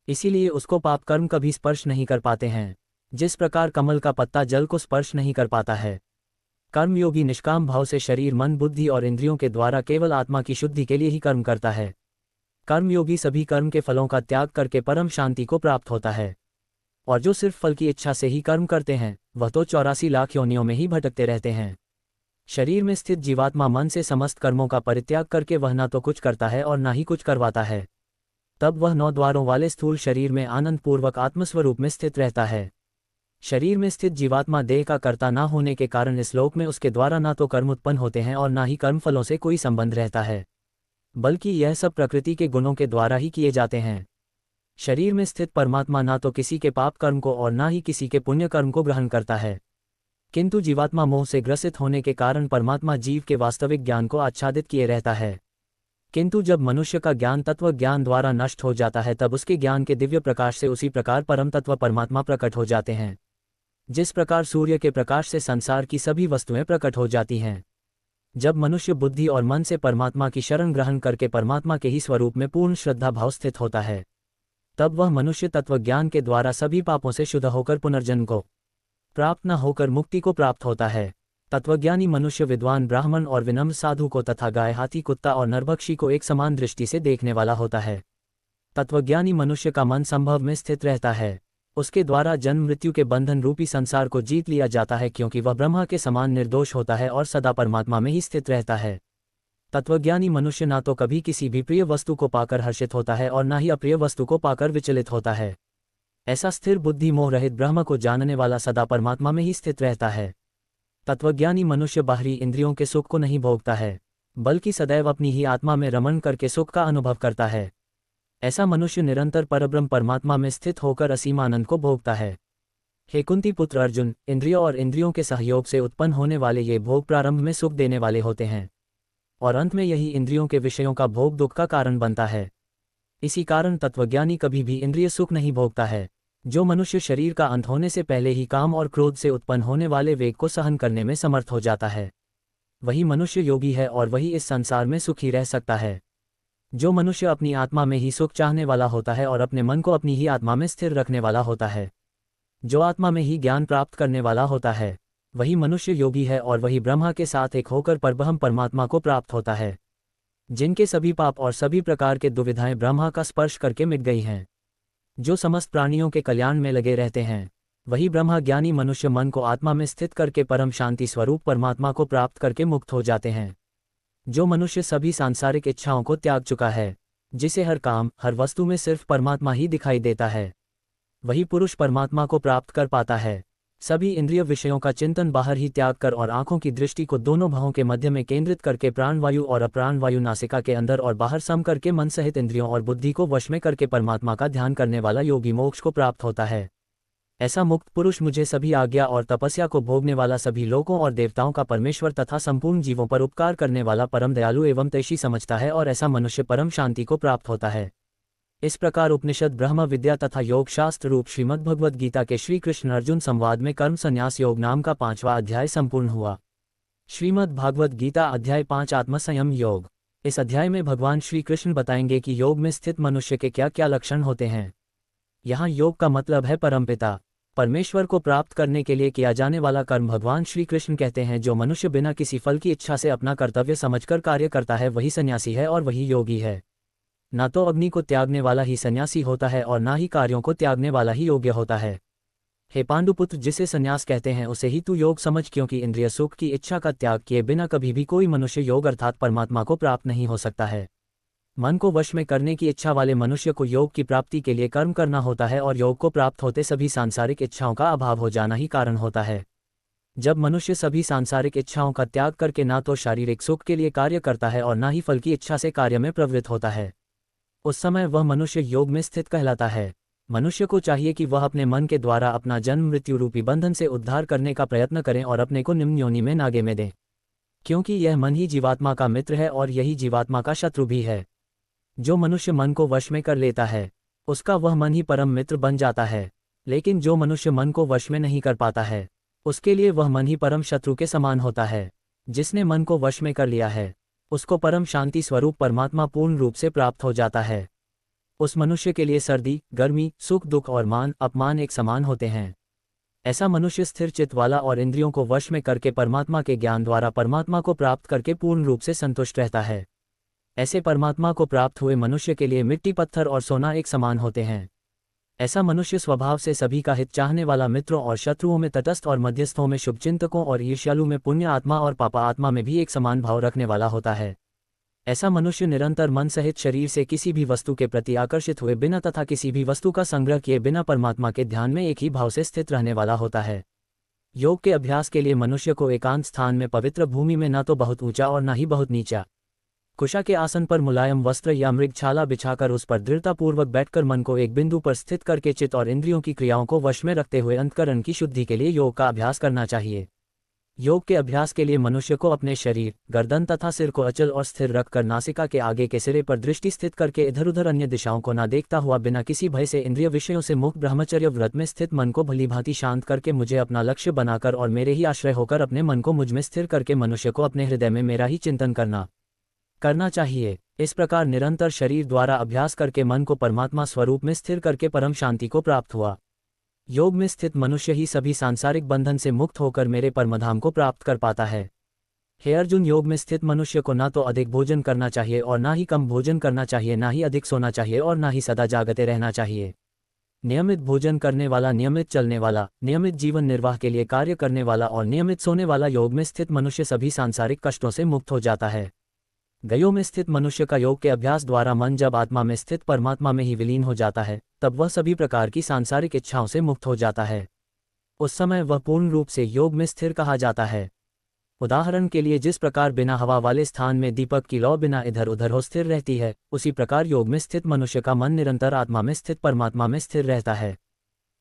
इसीलिए उसको पाप कर्म कभी स्पर्श नहीं कर पाते हैं, जिस प्रकार कमल का पत्ता जल को स्पर्श नहीं कर पाता है। कर्मयोगी निष्काम भाव से शरीर, मन, बुद्धि और इंद्रियों के द्वारा केवल आत्मा की शुद्धि के लिए ही कर्म करता है। कर्मयोगी सभी कर्म के फलों का त्याग करके परम शांति को प्राप्त होता है, और जो सिर्फ फल की इच्छा से ही कर्म करते हैं वह तो 84 लाख योनियों में ही भटकते रहते हैं। शरीर में स्थित जीवात्मा मन से समस्त कर्मों का परित्याग करके वह ना तो कुछ करता है और ना ही कुछ करवाता है। तब वह 9 द्वारों वाले स्थूल शरीर में आनंदपूर्वक आत्मस्वरूप में स्थित रहता है। शरीर में स्थित जीवात्मा देह का कर्ता ना होने के कारण इस लोक में उसके द्वारा ना तो कर्म उत्पन्न होते हैं और ना ही कर्म फलों से कोई संबंध रहता है, बल्कि यह सब प्रकृति के गुणों के द्वारा ही किए जाते हैं। शरीर में स्थित परमात्मा ना तो किसी के पाप कर्म को और ना ही किसी के पुण्य कर्म को ग्रहण करता है, किंतु जीवात्मा मोह से ग्रसित होने के कारण परमात्मा जीव के वास्तविक ज्ञान को आच्छादित किए रहता है। किंतु जब मनुष्य का ज्ञान तत्व ज्ञान द्वारा नष्ट हो जाता है तब उसके ज्ञान के दिव्य प्रकाश से उसी प्रकार परम तत्व परमात्मा प्रकट हो जाते हैं, जिस प्रकार सूर्य के प्रकाश से संसार की सभी वस्तुएं प्रकट हो जाती हैं। जब मनुष्य बुद्धि और मन से परमात्मा की शरण ग्रहण करके परमात्मा के ही स्वरूप में पूर्ण श्रद्धा भाव स्थित होता है तब वह मनुष्य तत्वज्ञान के द्वारा सभी पापों से शुद्ध होकर पुनर्जन्म को प्राप्त न होकर मुक्ति को प्राप्त होता है। तत्वज्ञानी मनुष्य विद्वान ब्राह्मण और विनम्र साधु को तथा गाय, हाथी, कुत्ता और नरभक्षी को एक समान दृष्टि से देखने वाला होता है। तत्वज्ञानी मनुष्य का मन संभव में स्थित रहता है। उसके द्वारा जन्म मृत्यु के बंधन रूपी संसार को जीत लिया जाता है, क्योंकि वह ब्रह्मा के समान निर्दोष होता है और सदा परमात्मा में ही स्थित रहता है। तत्वज्ञानी मनुष्य ना तो कभी किसी भी प्रिय वस्तु को पाकर हर्षित होता है और ना ही अप्रिय वस्तु को पाकर विचलित होता है। ऐसा स्थिर बुद्धि मोह रहित ब्रह्म को जानने वाला सदा परमात्मा में ही स्थित रहता है। तत्वज्ञानी मनुष्य बाहरी इंद्रियों के सुख को नहीं भोगता है, बल्कि सदैव अपनी ही आत्मा में रमण करके सुख का अनुभव करता है। ऐसा मनुष्य निरंतर परब्रह्म परमात्मा में स्थित होकर असीम आनंद को भोगता है। हे कुंती पुत्र अर्जुन, इंद्रियों और इंद्रियों के सहयोग से उत्पन्न होने वाले ये भोग प्रारंभ में सुख देने वाले होते हैं, और अंत में यही इंद्रियों के विषयों का भोग दुख का कारण बनता है। इसी कारण तत्वज्ञानी कभी भी इंद्रिय सुख नहीं भोगता है। जो मनुष्य शरीर का अंत होने से पहले ही काम और क्रोध से उत्पन्न होने वाले वेग को सहन करने में समर्थ हो जाता है, वही मनुष्य योगी है और वही इस संसार में सुखी रह सकता है। जो मनुष्य अपनी आत्मा में ही सुख चाहने वाला होता है और अपने मन को अपनी ही आत्मा में स्थिर रखने वाला होता है, जो आत्मा में ही ज्ञान प्राप्त करने वाला होता है, वही मनुष्य योगी है और वही ब्रह्मा के साथ एक होकर परब्रह्म परमात्मा को प्राप्त होता है। जिनके सभी पाप और सभी प्रकार के दुविधाएं ब्रह्मा का स्पर्श करके मिट गई हैं, जो समस्त प्राणियों के कल्याण में लगे रहते हैं, वही ब्रह्मा ज्ञानी मनुष्य मन को आत्मा में स्थित करके परम शांति स्वरूप परमात्मा को प्राप्त करके मुक्त हो जाते हैं। जो मनुष्य सभी सांसारिक इच्छाओं को त्याग चुका है, जिसे हर काम हर वस्तु में सिर्फ परमात्मा ही दिखाई देता है, वही पुरुष परमात्मा को प्राप्त कर पाता है। सभी इंद्रिय विषयों का चिंतन बाहर ही त्याग कर और आंखों की दृष्टि को दोनों भवों के मध्य में केंद्रित करके प्राणवायु और अप्राणवायु नासिका के अंदर और बाहर सम करके मन सहित इंद्रियों और बुद्धि को वश में करके परमात्मा का ध्यान करने वाला योगी मोक्ष को प्राप्त होता है। ऐसा मुक्त पुरुष मुझे सभी आज्ञा और तपस्या को भोगने वाला, सभी लोकों और देवताओं का परमेश्वर तथा संपूर्ण जीवों पर उपकार करने वाला परम दयालु एवं तैषी समझता है, और ऐसा मनुष्य परम शांति को प्राप्त होता है। इस प्रकार उपनिषद, ब्रह्म विद्या तथा योग शास्त्र रूप श्रीमद् भगवद गीता के श्री कृष्ण अर्जुन संवाद में कर्म संन्यास योग नाम का 5वां अध्याय संपूर्ण हुआ। श्रीमद् भागवत गीता अध्याय 5 आत्मसंयम योग। इस अध्याय में भगवान श्री कृष्ण बताएंगे कि योग में स्थित मनुष्य के क्या क्या लक्षण होते हैं। यहाँ योग का मतलब है परमपिता परमेश्वर को प्राप्त करने के लिए किया जाने वाला कर्म। भगवान श्री कृष्ण कहते हैं, जो मनुष्य बिना किसी फल की इच्छा से अपना कर्तव्य समझकर कार्य करता है, वही सन्यासी है और वही योगी है। ना तो अग्नि को त्यागने वाला ही सन्यासी होता है और ना ही कार्यों को त्यागने वाला ही योग्य होता है। हे पांडुपुत्र, जिसे सन्यास कहते हैं उसे ही तू योग समझ, क्योंकि इंद्रिय सुख की इच्छा का त्याग किए बिना कभी भी कोई मनुष्य योग अर्थात परमात्मा को प्राप्त नहीं हो सकता है। मन को वश में करने की इच्छा वाले मनुष्य को योग की प्राप्ति के लिए कर्म करना होता है, और योग को प्राप्त होते सभी सांसारिक इच्छाओं का अभाव हो जाना ही कारण होता है। जब मनुष्य सभी सांसारिक इच्छाओं का त्याग करके ना तो शारीरिक सुख के लिए कार्य करता है और ना ही फल की इच्छा से कार्य में प्रवृत्त होता है, उस समय वह मनुष्य योग में स्थित कहलाता है। मनुष्य को चाहिए कि वह अपने मन के द्वारा अपना जन्म मृत्यु रूपी बंधन से उद्धार करने का प्रयत्न करें और अपने को निम्न योनि में नागे में दें, क्योंकि यह मन ही जीवात्मा का मित्र है और यही जीवात्मा का शत्रु भी है। जो मनुष्य मन को वश में कर लेता है, उसका वह मन ही परम मित्र बन जाता है, लेकिन जो मनुष्य मन को वश में नहीं कर पाता है, उसके लिए वह मन ही परम शत्रु के समान होता है। जिसने मन को वश में कर लिया है, उसको परम शांति स्वरूप परमात्मा पूर्ण रूप से प्राप्त हो जाता है। उस मनुष्य के लिए सर्दी, गर्मी, सुख, दुख और मान अपमान एक समान होते हैं। ऐसा मनुष्य स्थिर चित्त वाला और इंद्रियों को वश में करके परमात्मा के ज्ञान द्वारा परमात्मा को प्राप्त करके पूर्ण रूप से संतुष्ट रहता है। ऐसे परमात्मा को प्राप्त हुए मनुष्य के लिए मिट्टी, पत्थर और सोना एक समान होते हैं। ऐसा मनुष्य स्वभाव से सभी का हित चाहने वाला, मित्रों और शत्रुओं में तटस्थ और मध्यस्थों में शुभचिंतकों और ईर्ष्यालु में पुण्य आत्मा और पापा आत्मा में भी एक समान भाव रखने वाला होता है। ऐसा मनुष्य निरंतर मन सहित शरीर से किसी भी वस्तु के प्रति आकर्षित हुए बिना तथा किसी भी वस्तु का संग्रह किए बिना परमात्मा के ध्यान में एक ही भाव से स्थित रहने वाला होता है। योग के अभ्यास के लिए मनुष्य को एकांत स्थान में पवित्र भूमि में न तो बहुत ऊंचा और न ही बहुत नीचा, कुशा के आसन पर मुलायम वस्त्र या मृगछाला बिछाकर उस पर दृढ़तापूर्वक बैठकर मन को एक बिंदु पर स्थित करके चित्त और इंद्रियों की क्रियाओं को वश में रखते हुए अंतःकरण की शुद्धि के लिए योग का अभ्यास करना चाहिए। योग के अभ्यास के लिए मनुष्य को अपने शरीर, गर्दन तथा सिर को अचल और स्थिर रखकर नासिका के आगे के सिरे पर दृष्टि स्थित करके इधर उधर अन्य दिशाओं को न देखता हुआ बिना किसी भय से इंद्रिय विषयों से मुक्त ब्रह्मचर्य व्रत में स्थित मन को भलीभांति शांत करके मुझे अपना लक्ष्य बनाकर और मेरे ही आश्रय होकर अपने मन को मुझ में स्थिर करके मनुष्य को अपने हृदय में मेरा ही चिंतन करना चाहिए। इस प्रकार निरंतर शरीर द्वारा अभ्यास करके मन को परमात्मा स्वरूप में स्थिर करके परम शांति को प्राप्त हुआ। योग में स्थित मनुष्य ही सभी सांसारिक बंधन से मुक्त होकर मेरे परमधाम को प्राप्त कर पाता है। हे अर्जुन, योग में स्थित मनुष्य को ना तो अधिक भोजन करना चाहिए और ना ही कम भोजन करना चाहिए, ना ही अधिक सोना चाहिए और ना ही सदा जागते रहना चाहिए। नियमित भोजन करने वाला, नियमित चलने वाला, नियमित जीवन निर्वाह के लिए कार्य करने वाला और नियमित सोने वाला योग में स्थित मनुष्य सभी सांसारिक कष्टों से मुक्त हो जाता है। गयो में स्थित मनुष्य का योग के अभ्यास द्वारा मन जब आत्मा में स्थित परमात्मा में ही विलीन हो जाता है, तब वह सभी प्रकार की सांसारिक इच्छाओं से मुक्त हो जाता है। उस समय वह पूर्ण रूप से योग में स्थिर कहा जाता है। उदाहरण के लिए, जिस प्रकार बिना हवा वाले स्थान में दीपक की लौ बिना इधर उधर हो स्थिर रहती है, उसी प्रकार योग में स्थित मनुष्य का मन निरंतर आत्मा में स्थित परमात्मा में स्थिर रहता है।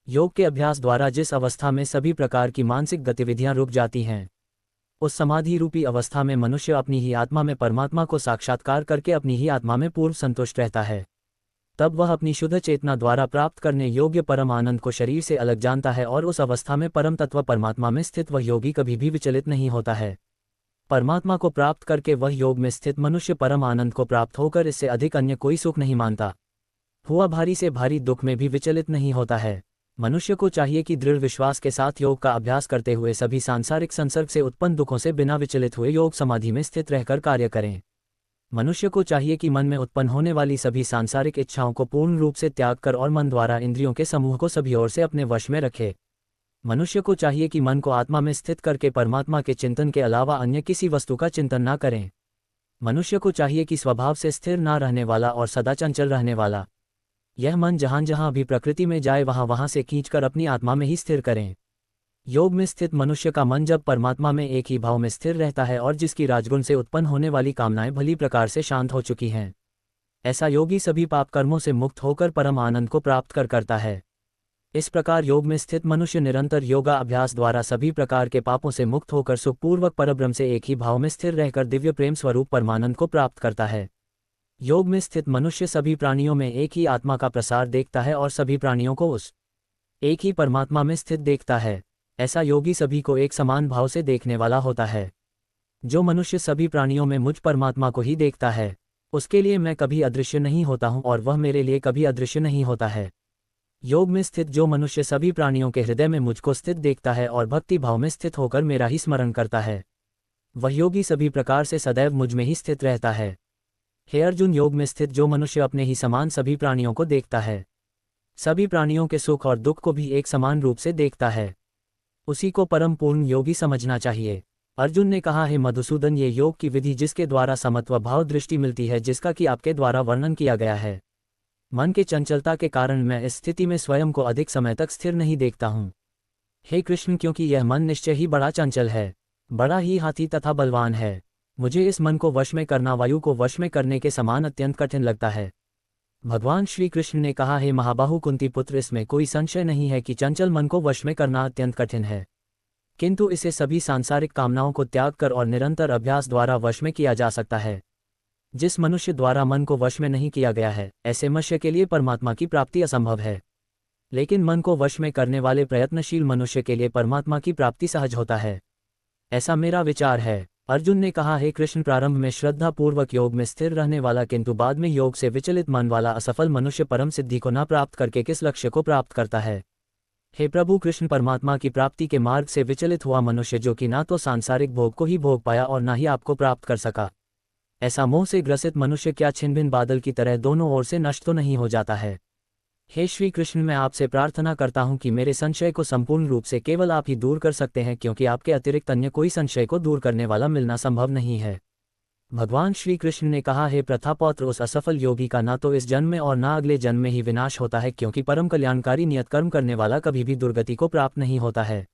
योग के अभ्यास द्वारा जिस अवस्था में सभी प्रकार की मानसिक गतिविधियां रुक जाती हैं, उस समाधि रूपी अवस्था में मनुष्य अपनी ही आत्मा में परमात्मा को साक्षात्कार करके अपनी ही आत्मा में पूर्ण संतुष्ट रहता है। तब वह अपनी शुद्ध चेतना द्वारा प्राप्त करने योग्य परम आनंद को शरीर से अलग जानता है और उस अवस्था में परम तत्व परमात्मा में स्थित वह योगी कभी भी विचलित नहीं होता है। परमात्मा को प्राप्त करके वह योग में स्थित मनुष्य परम आनंद को प्राप्त होकर इससे अधिक अन्य कोई सुख नहीं मानता। हुआ भारी से भारी दुख में भी विचलित नहीं होता है। मनुष्य को चाहिए कि दृढ़ विश्वास के साथ योग का अभ्यास करते हुए सभी सांसारिक संसर्ग से उत्पन्न दुखों से बिना विचलित हुए योग समाधि में स्थित रहकर कार्य करें। मनुष्य को चाहिए कि मन में उत्पन्न होने वाली सभी सांसारिक इच्छाओं को पूर्ण रूप से त्याग कर और मन द्वारा इंद्रियों के समूह को सभी ओर से अपने वश में रखे। मनुष्य को चाहिए कि मन को आत्मा में स्थित करके परमात्मा के चिंतन के अलावा अन्य किसी वस्तु का चिंतन ना करें। मनुष्य को चाहिए कि स्वभाव से स्थिर ना रहने वाला और सदा चंचल रहने वाला यह मन जहां जहां भी प्रकृति में जाए वहां वहां से खींचकर अपनी आत्मा में ही स्थिर करें। योग में स्थित मनुष्य का मन जब परमात्मा में एक ही भाव में स्थिर रहता है और जिसकी राजगुण से उत्पन्न होने वाली कामनाएं भली प्रकार से शांत हो चुकी हैं, ऐसा योगी सभी पाप कर्मों से मुक्त होकर परम आनंद को प्राप्त करता है। इस प्रकार योग में स्थित मनुष्य निरंतर योगा अभ्यास द्वारा सभी प्रकार के पापों से मुक्त होकर सुखपूर्वक परब्रह्म से एक ही भाव में स्थिर रहकर दिव्य प्रेम स्वरूप परमानंद को प्राप्त करता है। योग में स्थित मनुष्य सभी प्राणियों में एक ही आत्मा का प्रसार देखता है और सभी प्राणियों को उस एक ही परमात्मा में स्थित देखता है। ऐसा योगी सभी को एक समान भाव से देखने वाला होता है। जो मनुष्य सभी प्राणियों में मुझ परमात्मा को ही देखता है, उसके लिए मैं कभी अदृश्य नहीं होता हूँ और वह मेरे लिए कभी अदृश्य नहीं होता है। योग में स्थित जो मनुष्य सभी प्राणियों के हृदय में मुझको स्थित देखता है और भक्ति भाव में स्थित होकर मेरा ही स्मरण करता है, वह योगी सभी प्रकार से सदैव मुझ में ही स्थित रहता है। हे अर्जुन, योग में स्थित जो मनुष्य अपने ही समान सभी प्राणियों को देखता है, सभी प्राणियों के सुख और दुख को भी एक समान रूप से देखता है, उसी को परम पूर्ण योगी समझना चाहिए। अर्जुन ने कहा, हे मधुसूदन, ये योग की विधि जिसके द्वारा समत्व भाव दृष्टि मिलती है, जिसका कि आपके द्वारा वर्णन किया गया है। मन के चंचलता के कारण मैं इस स्थिति में स्वयं को अधिक समय तक स्थिर नहीं देखता हूँ। हे कृष्ण, क्योंकि यह मन निश्चय ही बड़ा चंचल है, बड़ा ही हाथी तथा बलवान है। मुझे इस मन को वश में करना वायु को वश में करने के समान अत्यंत कठिन लगता है। भगवान श्री कृष्ण ने कहा, हे महाबाहु कुंती पुत्र, इसमें कोई संशय नहीं है कि चंचल मन को वश में करना अत्यंत कठिन है, किंतु इसे सभी सांसारिक कामनाओं को त्याग कर और निरंतर अभ्यास द्वारा वश में किया जा सकता है। जिस मनुष्य द्वारा मन को वश में नहीं किया गया है, ऐसे मनुष्य के लिए परमात्मा की प्राप्ति असंभव है। लेकिन मन को वश में करने वाले प्रयत्नशील मनुष्य के लिए परमात्मा की प्राप्ति सहज होता है, ऐसा मेरा विचार है। अर्जुन ने कहा, हे कृष्ण, प्रारंभ में श्रद्धा पूर्वक योग में स्थिर रहने वाला किंतु बाद में योग से विचलित मन वाला असफल मनुष्य परम सिद्धि को न प्राप्त करके किस लक्ष्य को प्राप्त करता है? हे प्रभु कृष्ण, परमात्मा की प्राप्ति के मार्ग से विचलित हुआ मनुष्य जो कि ना तो सांसारिक भोग को ही भोग पाया और ना ही आपको प्राप्त कर सका, ऐसा मोह से ग्रसित मनुष्य क्या छिन्न बादल की तरह दोनों ओर से नष्ट तो नहीं हो जाता है? हे श्री कृष्ण, मैं आपसे प्रार्थना करता हूं कि मेरे संशय को संपूर्ण रूप से केवल आप ही दूर कर सकते हैं, क्योंकि आपके अतिरिक्त अन्य कोई संशय को दूर करने वाला मिलना संभव नहीं है। भगवान श्री कृष्ण ने कहा, हे प्रथापौत्र, उस असफल योगी का ना तो इस जन्म में और ना अगले जन्म में ही विनाश होता है, क्योंकि परम कल्याणकारी नियत कर्म करने वाला कभी भी दुर्गति को प्राप्त नहीं होता है।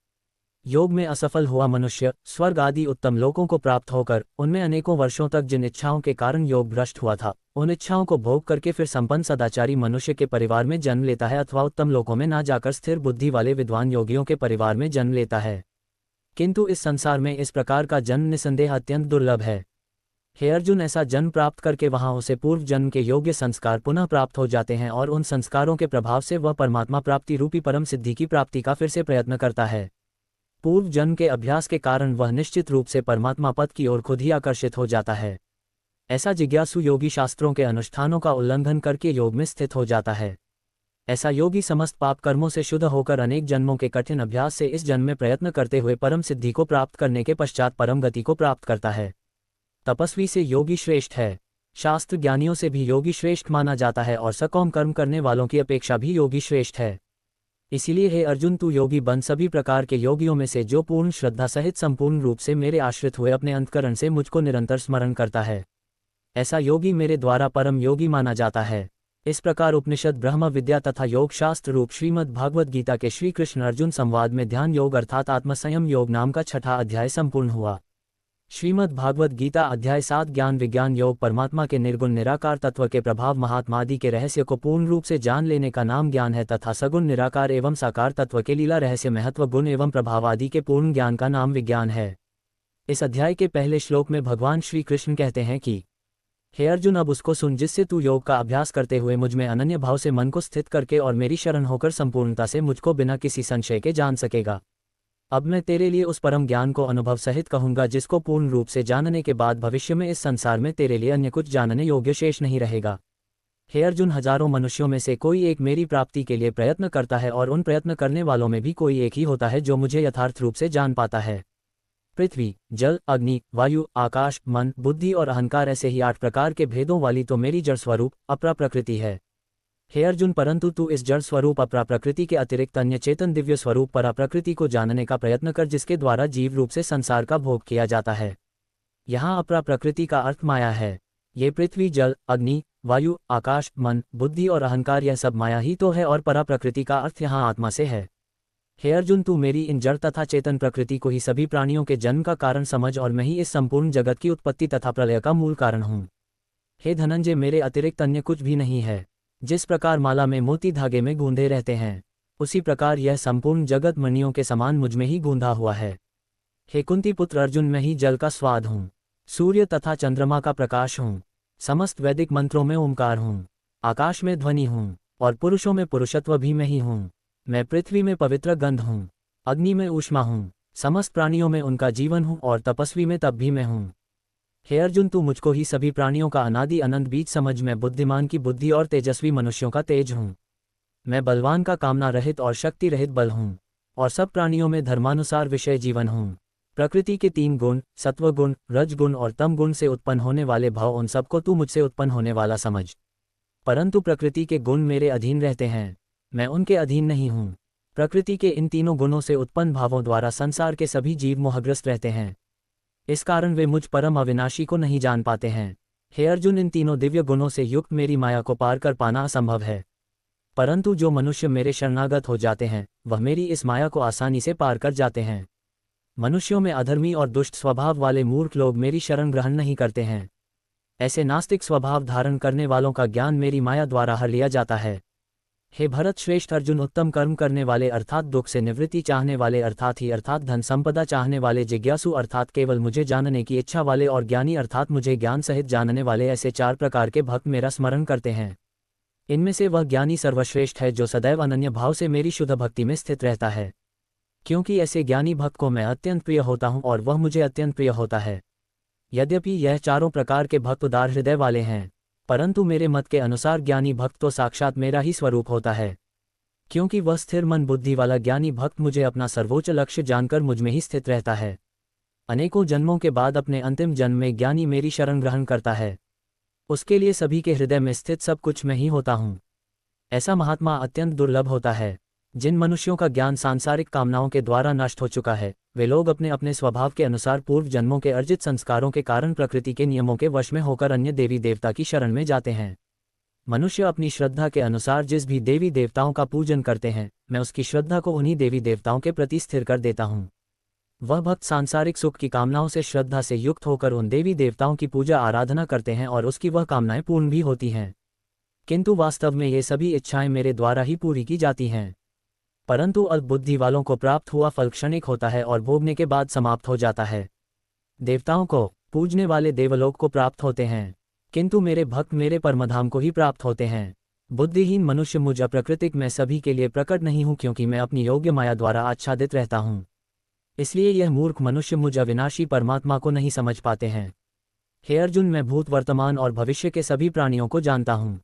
योग में असफल हुआ मनुष्य स्वर्ग आदि उत्तम लोकों को प्राप्त होकर उनमें अनेकों वर्षों तक जिन इच्छाओं के कारण योग भ्रष्ट हुआ था, उन इच्छाओं को भोग करके फिर संपन्न सदाचारी मनुष्य के परिवार में जन्म लेता है, अथवा उत्तम लोकों में ना जाकर स्थिर बुद्धि वाले विद्वान योगियों के परिवार में जन्म लेता है। किंतु इस संसार में इस प्रकार का जन्म निसंदेह अत्यंत दुर्लभ है। हे अर्जुन, ऐसा जन्म प्राप्त करके वहां उसे पूर्व जन्म के योग्य संस्कार पुनः प्राप्त हो जाते हैं और उन संस्कारों के प्रभाव से वह परमात्मा प्राप्ति रूपी परम सिद्धि की प्राप्ति का फिर से प्रयत्न करता है। पूर्व जन्म के अभ्यास के कारण वह निश्चित रूप से परमात्मा पद की ओर खुद ही आकर्षित हो जाता है। ऐसा जिज्ञासु योगी शास्त्रों के अनुष्ठानों का उल्लंघन करके योग में स्थित हो जाता है। ऐसा योगी समस्त पाप कर्मों से शुद्ध होकर अनेक जन्मों के कठिन अभ्यास से इस जन्म में प्रयत्न करते हुए परम सिद्धि को प्राप्त करने के पश्चात परम गति को प्राप्त करता है। तपस्वी से योगी श्रेष्ठ है। शास्त्र ज्ञानियों से भी योगी श्रेष्ठ माना जाता है और सकौम कर्म करने वालों की अपेक्षा भी योगी श्रेष्ठ है। इसीलिए हे अर्जुन, तू योगी बन सभी प्रकार के योगियों में से जो पूर्ण श्रद्धा सहित संपूर्ण रूप से मेरे आश्रित हुए अपने अंतकरण से मुझको निरंतर स्मरण करता है, ऐसा योगी मेरे द्वारा परम योगी माना जाता है। इस प्रकार उपनिषद, ब्रह्म विद्या तथा योग शास्त्र रूप श्रीमद् भागवत गीता के श्री कृष्ण अर्जुन संवाद में ध्यान योग अर्थात आत्मसंयम योग नाम का 6ठा अध्याय संपूर्ण हुआ। श्रीमद् भागवत गीता अध्याय 7 ज्ञान विज्ञान योग परमात्मा के निर्गुण निराकार तत्व के प्रभाव महात्मादि के रहस्य को पूर्ण रूप से जान लेने का नाम ज्ञान है तथा सगुण निराकार एवं साकार तत्व के लीला रहस्य महत्व गुण एवं प्रभाव आदि के पूर्ण ज्ञान का नाम विज्ञान है। इस अध्याय के पहले श्लोक में भगवान श्री कृष्ण कहते हैं कि हे अर्जुन, अब उसको सुन जिससे तू योग का अभ्यास करते हुए मुझ में अनन्य भाव से मन को स्थित करके और मेरी शरण होकर संपूर्णता से मुझको बिना किसी संशय के जान सकेगा। अब मैं तेरे लिए उस परम ज्ञान को अनुभव सहित कहूंगा जिसको पूर्ण रूप से जानने के बाद भविष्य में इस संसार में तेरे लिए अन्य कुछ जानने योग्य शेष नहीं रहेगा। हे अर्जुन, हजारों मनुष्यों में से कोई एक मेरी प्राप्ति के लिए प्रयत्न करता है और उन प्रयत्न करने वालों में भी कोई एक ही होता है जो मुझे यथार्थ रूप से जान पाता है। पृथ्वी, जल, अग्नि, वायु, आकाश, मन, बुद्धि और अहंकार ऐसे ही 8 प्रकार के भेदों वाली तो मेरी जड़ स्वरूप अपरा प्रकृति है। हे अर्जुन, परंतु तू इस जड़ स्वरूप अपरा प्रकृति के अतिरिक्त अन्य चेतन दिव्य स्वरूप परा प्रकृति को जानने का प्रयत्न कर जिसके द्वारा जीव रूप से संसार का भोग किया जाता है। यहाँ अपरा प्रकृति का अर्थ माया है। ये पृथ्वी, जल, अग्नि, वायु, आकाश, मन, बुद्धि और अहंकार यह सब माया ही तो है और परा प्रकृति का अर्थ यहाँ आत्मा से है। हे अर्जुन, तू मेरी इन जड़ तथा चेतन प्रकृति को ही सभी प्राणियों के जन्म का कारण समझ और मैं ही इस संपूर्ण जगत की उत्पत्ति तथा प्रलय का मूल कारण हूँ। हे धनंजय, मेरे अतिरिक्त अन्य कुछ भी नहीं है। जिस प्रकार माला में मोती धागे में गूंधे रहते हैं, उसी प्रकार यह संपूर्ण जगत मणियों के समान मुझ में ही गूंधा हुआ है। हे कुंती पुत्र अर्जुन, मैं ही जल का स्वाद हूँ, सूर्य तथा चंद्रमा का प्रकाश हूँ, समस्त वैदिक मंत्रों में ओंकार हूँ, आकाश में ध्वनि हूँ और पुरुषों में पुरुषत्व भी मैं ही हूँ। मैं पृथ्वी में पवित्र गंध हूँ, अग्नि में ऊष्मा हूँ, समस्त प्राणियों में उनका जीवन हूँ और तपस्वी में तप भी मैं हूँ। हे अर्जुन, तू मुझको ही सभी प्राणियों का अनादि अनंत बीज समझ। मैं बुद्धिमान की बुद्धि और तेजस्वी मनुष्यों का तेज हूँ। मैं बलवान का कामना रहित और शक्ति रहित बल हूँ और सब प्राणियों में धर्मानुसार विषय जीवन हूँ। प्रकृति के 3 गुण, सत्व गुण, रज गुण और तम गुण से उत्पन्न होने वाले भाव, उन सबको तू मुझसे उत्पन्न होने वाला समझ। परंतु प्रकृति के गुण मेरे अधीन रहते हैं, मैं उनके अधीन नहीं हूँ। प्रकृति के इन तीनों गुणों से उत्पन्न भावों द्वारा संसार के सभी जीव मोहग्रस्त रहते हैं। इस कारण वे मुझ परम अविनाशी को नहीं जान पाते हैं। हे अर्जुन, इन तीनों दिव्य गुणों से युक्त मेरी माया को पार कर पाना असंभव है। परंतु जो मनुष्य मेरे शरणागत हो जाते हैं वह मेरी इस माया को आसानी से पार कर जाते हैं। मनुष्यों में अधर्मी और दुष्ट स्वभाव वाले मूर्ख लोग मेरी शरण ग्रहण नहीं करते हैं। ऐसे नास्तिक स्वभाव धारण करने वालों का ज्ञान मेरी माया द्वारा हर लिया जाता है। हे भरत श्रेष्ठ अर्जुन, उत्तम कर्म करने वाले अर्थात दुख से निवृत्ति चाहने वाले अर्थात धन संपदा चाहने वाले, जिज्ञासु अर्थात केवल मुझे जानने की इच्छा वाले और ज्ञानी अर्थात मुझे ज्ञान सहित जानने वाले, ऐसे 4 प्रकार के भक्त मेरा स्मरण करते हैं। इनमें से वह ज्ञानी सर्वश्रेष्ठ है जो सदैव अनन्य भाव से मेरी शुद्ध भक्ति में स्थित रहता है, क्योंकि ऐसे ज्ञानी भक्त को मैं अत्यंत प्रिय होता हूँ और वह मुझे अत्यंत प्रिय होता है। यद्यपि यह चारों प्रकार के भक्त उदार हृदय वाले हैं, परंतु मेरे मत के अनुसार ज्ञानी भक्त तो साक्षात मेरा ही स्वरूप होता है, क्योंकि वह स्थिर मन बुद्धि वाला ज्ञानी भक्त मुझे अपना सर्वोच्च लक्ष्य जानकर मुझ में ही स्थित रहता है। अनेकों जन्मों के बाद अपने अंतिम जन्म में ज्ञानी मेरी शरण ग्रहण करता है। उसके लिए सभी के हृदय में स्थित सब कुछ मैं ही होता हूँ। ऐसा महात्मा अत्यंत दुर्लभ होता है। जिन मनुष्यों का ज्ञान सांसारिक कामनाओं के द्वारा नष्ट हो चुका है, वे लोग अपने अपने स्वभाव के अनुसार पूर्व जन्मों के अर्जित संस्कारों के कारण प्रकृति के नियमों के वश में होकर अन्य देवी देवता की शरण में जाते हैं। मनुष्य अपनी श्रद्धा के अनुसार जिस भी देवी देवताओं का पूजन करते हैं, मैं उसकी श्रद्धा को उन्हीं देवी देवताओं के प्रति स्थिर कर देता हूँ। वह भक्त सांसारिक सुख की कामनाओं से श्रद्धा से युक्त होकर उन देवी देवताओं की पूजा आराधना करते हैं और उसकी वह कामनाएं पूर्ण भी होती हैं, किंतु वास्तव में ये सभी इच्छाएं मेरे द्वारा ही पूरी की जाती हैं। परंतु अल्पबुद्धि वालों को प्राप्त हुआ फल क्षणिक होता है और भोगने के बाद समाप्त हो जाता है। देवताओं को पूजने वाले देवलोक को प्राप्त होते हैं, किंतु मेरे भक्त मेरे परमधाम को ही प्राप्त होते हैं। बुद्धिहीन मनुष्य मुझ अप्राकृतिक मैं सभी के लिए प्रकट नहीं हूँ, क्योंकि मैं अपनी योग्य माया द्वारा आच्छादित रहता हूँ। इसलिए यह मूर्ख मनुष्य मुझ अविनाशी परमात्मा को नहीं समझ पाते हैं। हे अर्जुन, मैं भूत, वर्तमान और भविष्य के सभी प्राणियों को जानता हूँ,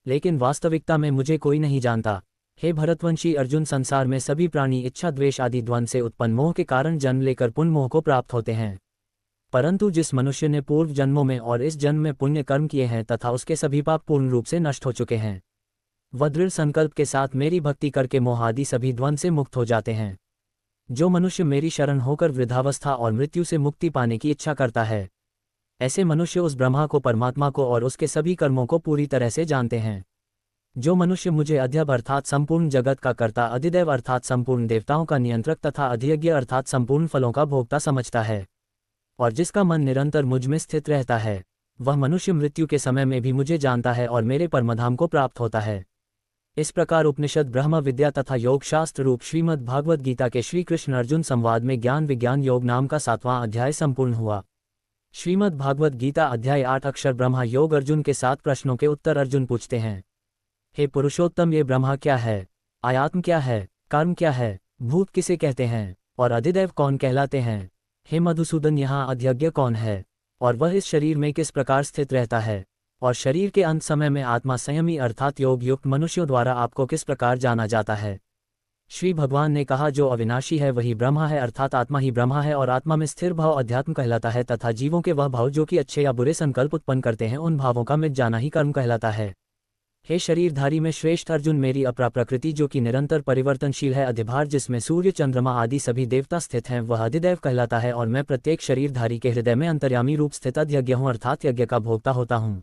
लेकिन वास्तविकता में मुझे कोई नहीं जानता। हे भरतवंशी अर्जुन, संसार में सभी प्राणी इच्छा, द्वेष आदि द्वंद्व से उत्पन्न मोह के कारण जन्म लेकर पुण्य मोह को प्राप्त होते हैं। परंतु जिस मनुष्य ने पूर्व जन्मों में और इस जन्म में पुण्य कर्म किए हैं तथा उसके सभी पाप पूर्ण रूप से नष्ट हो चुके हैं, वह दृढ़ संकल्प के साथ मेरी भक्ति करके मोह आदि सभी द्वंद्व से मुक्त हो जाते हैं। जो मनुष्य मेरी शरण होकर वृद्धावस्था और मृत्यु से मुक्ति पाने की इच्छा करता है, ऐसे मनुष्य उस ब्रह्मा को, परमात्मा को और उसके सभी कर्मों को पूरी तरह से जानते हैं। जो मनुष्य मुझे अध्यब अर्थात संपूर्ण जगत का कर्ता, अधिदेव अर्थात संपूर्ण देवताओं का नियंत्रक तथा अधियज्ञ अर्थात संपूर्ण फलों का भोक्ता समझता है, और जिसका मन निरंतर मुझ में स्थित रहता है, वह मनुष्य मृत्यु के समय में भी मुझे जानता है और मेरे परमधाम को प्राप्त होता है। इस प्रकार उपनिषद, ब्रह्म विद्या तथा योग शास्त्र रूप श्रीमद् भागवत गीता के श्री कृष्ण अर्जुन संवाद में ज्ञान विज्ञान योग नाम का 7वां अध्याय संपूर्ण हुआ। श्रीमद् भागवत गीता अध्याय 8 अक्षर ब्रह्मा योग। अर्जुन के 7 प्रश्नों के उत्तर। अर्जुन पूछते हैं, हे पुरुषोत्तम, ये ब्रह्मा क्या है, आयात्म क्या है, कर्म क्या है, भूत किसे कहते हैं और अधिदैव कौन कहलाते हैं? हे मधुसूदन, यहाँ अधियज्ञ कौन है और वह इस शरीर में किस प्रकार स्थित रहता है, और शरीर के अंत समय में आत्मा संयमी अर्थात योग युक्त मनुष्यों द्वारा आपको किस प्रकार जाना जाता है? श्री भगवान ने कहा, जो अविनाशी है वही ब्रह्मा है, अर्थात आत्मा ही ब्रह्मा है, और आत्मा में स्थिर भाव अध्यात्म कहलाता है तथा जीवों के वह भाव जो कि अच्छे या बुरे संकल्प उत्पन्न करते हैं, उन भावों का मिट जाना ही कर्म कहलाता है। हे शरीरधारी में श्रेष्ठ अर्जुन, मेरी अपरा प्रकृति जो कि निरंतर परिवर्तनशील है, अधिभार जिसमें सूर्य, चंद्रमा आदि सभी देवता स्थित हैं, वह अधिदैव कहलाता है, और मैं प्रत्येक शरीरधारी के हृदय में अंतर्यामी रूप स्थित अधियज्ञ हूँ अर्थात यज्ञ का भोक्ता होता हूँ।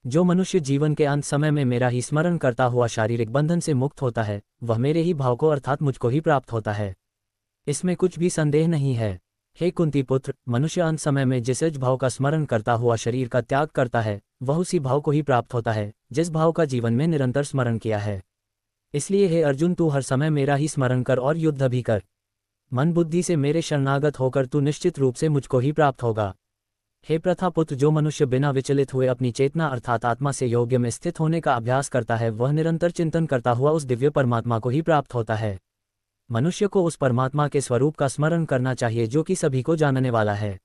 जो मनुष्य जीवन के अंत समय में मेरा ही स्मरण करता हुआ शारीरिक बंधन से मुक्त होता है, वह मेरे ही भाव को अर्थात मुझको ही प्राप्त होता है, इसमें कुछ भी संदेह नहीं है। हे कुंती पुत्र, मनुष्य अंत समय में जिस भाव का स्मरण करता हुआ शरीर का त्याग करता है, वह उसी भाव को ही प्राप्त होता है जिस भाव का जीवन में निरंतर स्मरण किया है। इसलिए हे अर्जुन, तू हर समय मेरा ही स्मरण कर और युद्ध भी कर। मन बुद्धि से मेरे शरणागत होकर तू निश्चित रूप से मुझको ही प्राप्त होगा। हे प्रथापुत्र, जो मनुष्य बिना विचलित हुए अपनी चेतना अर्थात आत्मा से योग्य में स्थित होने का अभ्यास करता है, वह निरंतर चिंतन करता हुआ उस दिव्य परमात्मा को ही प्राप्त होता है। मनुष्य को उस परमात्मा के स्वरूप का स्मरण करना चाहिए जो कि सभी को जानने वाला है,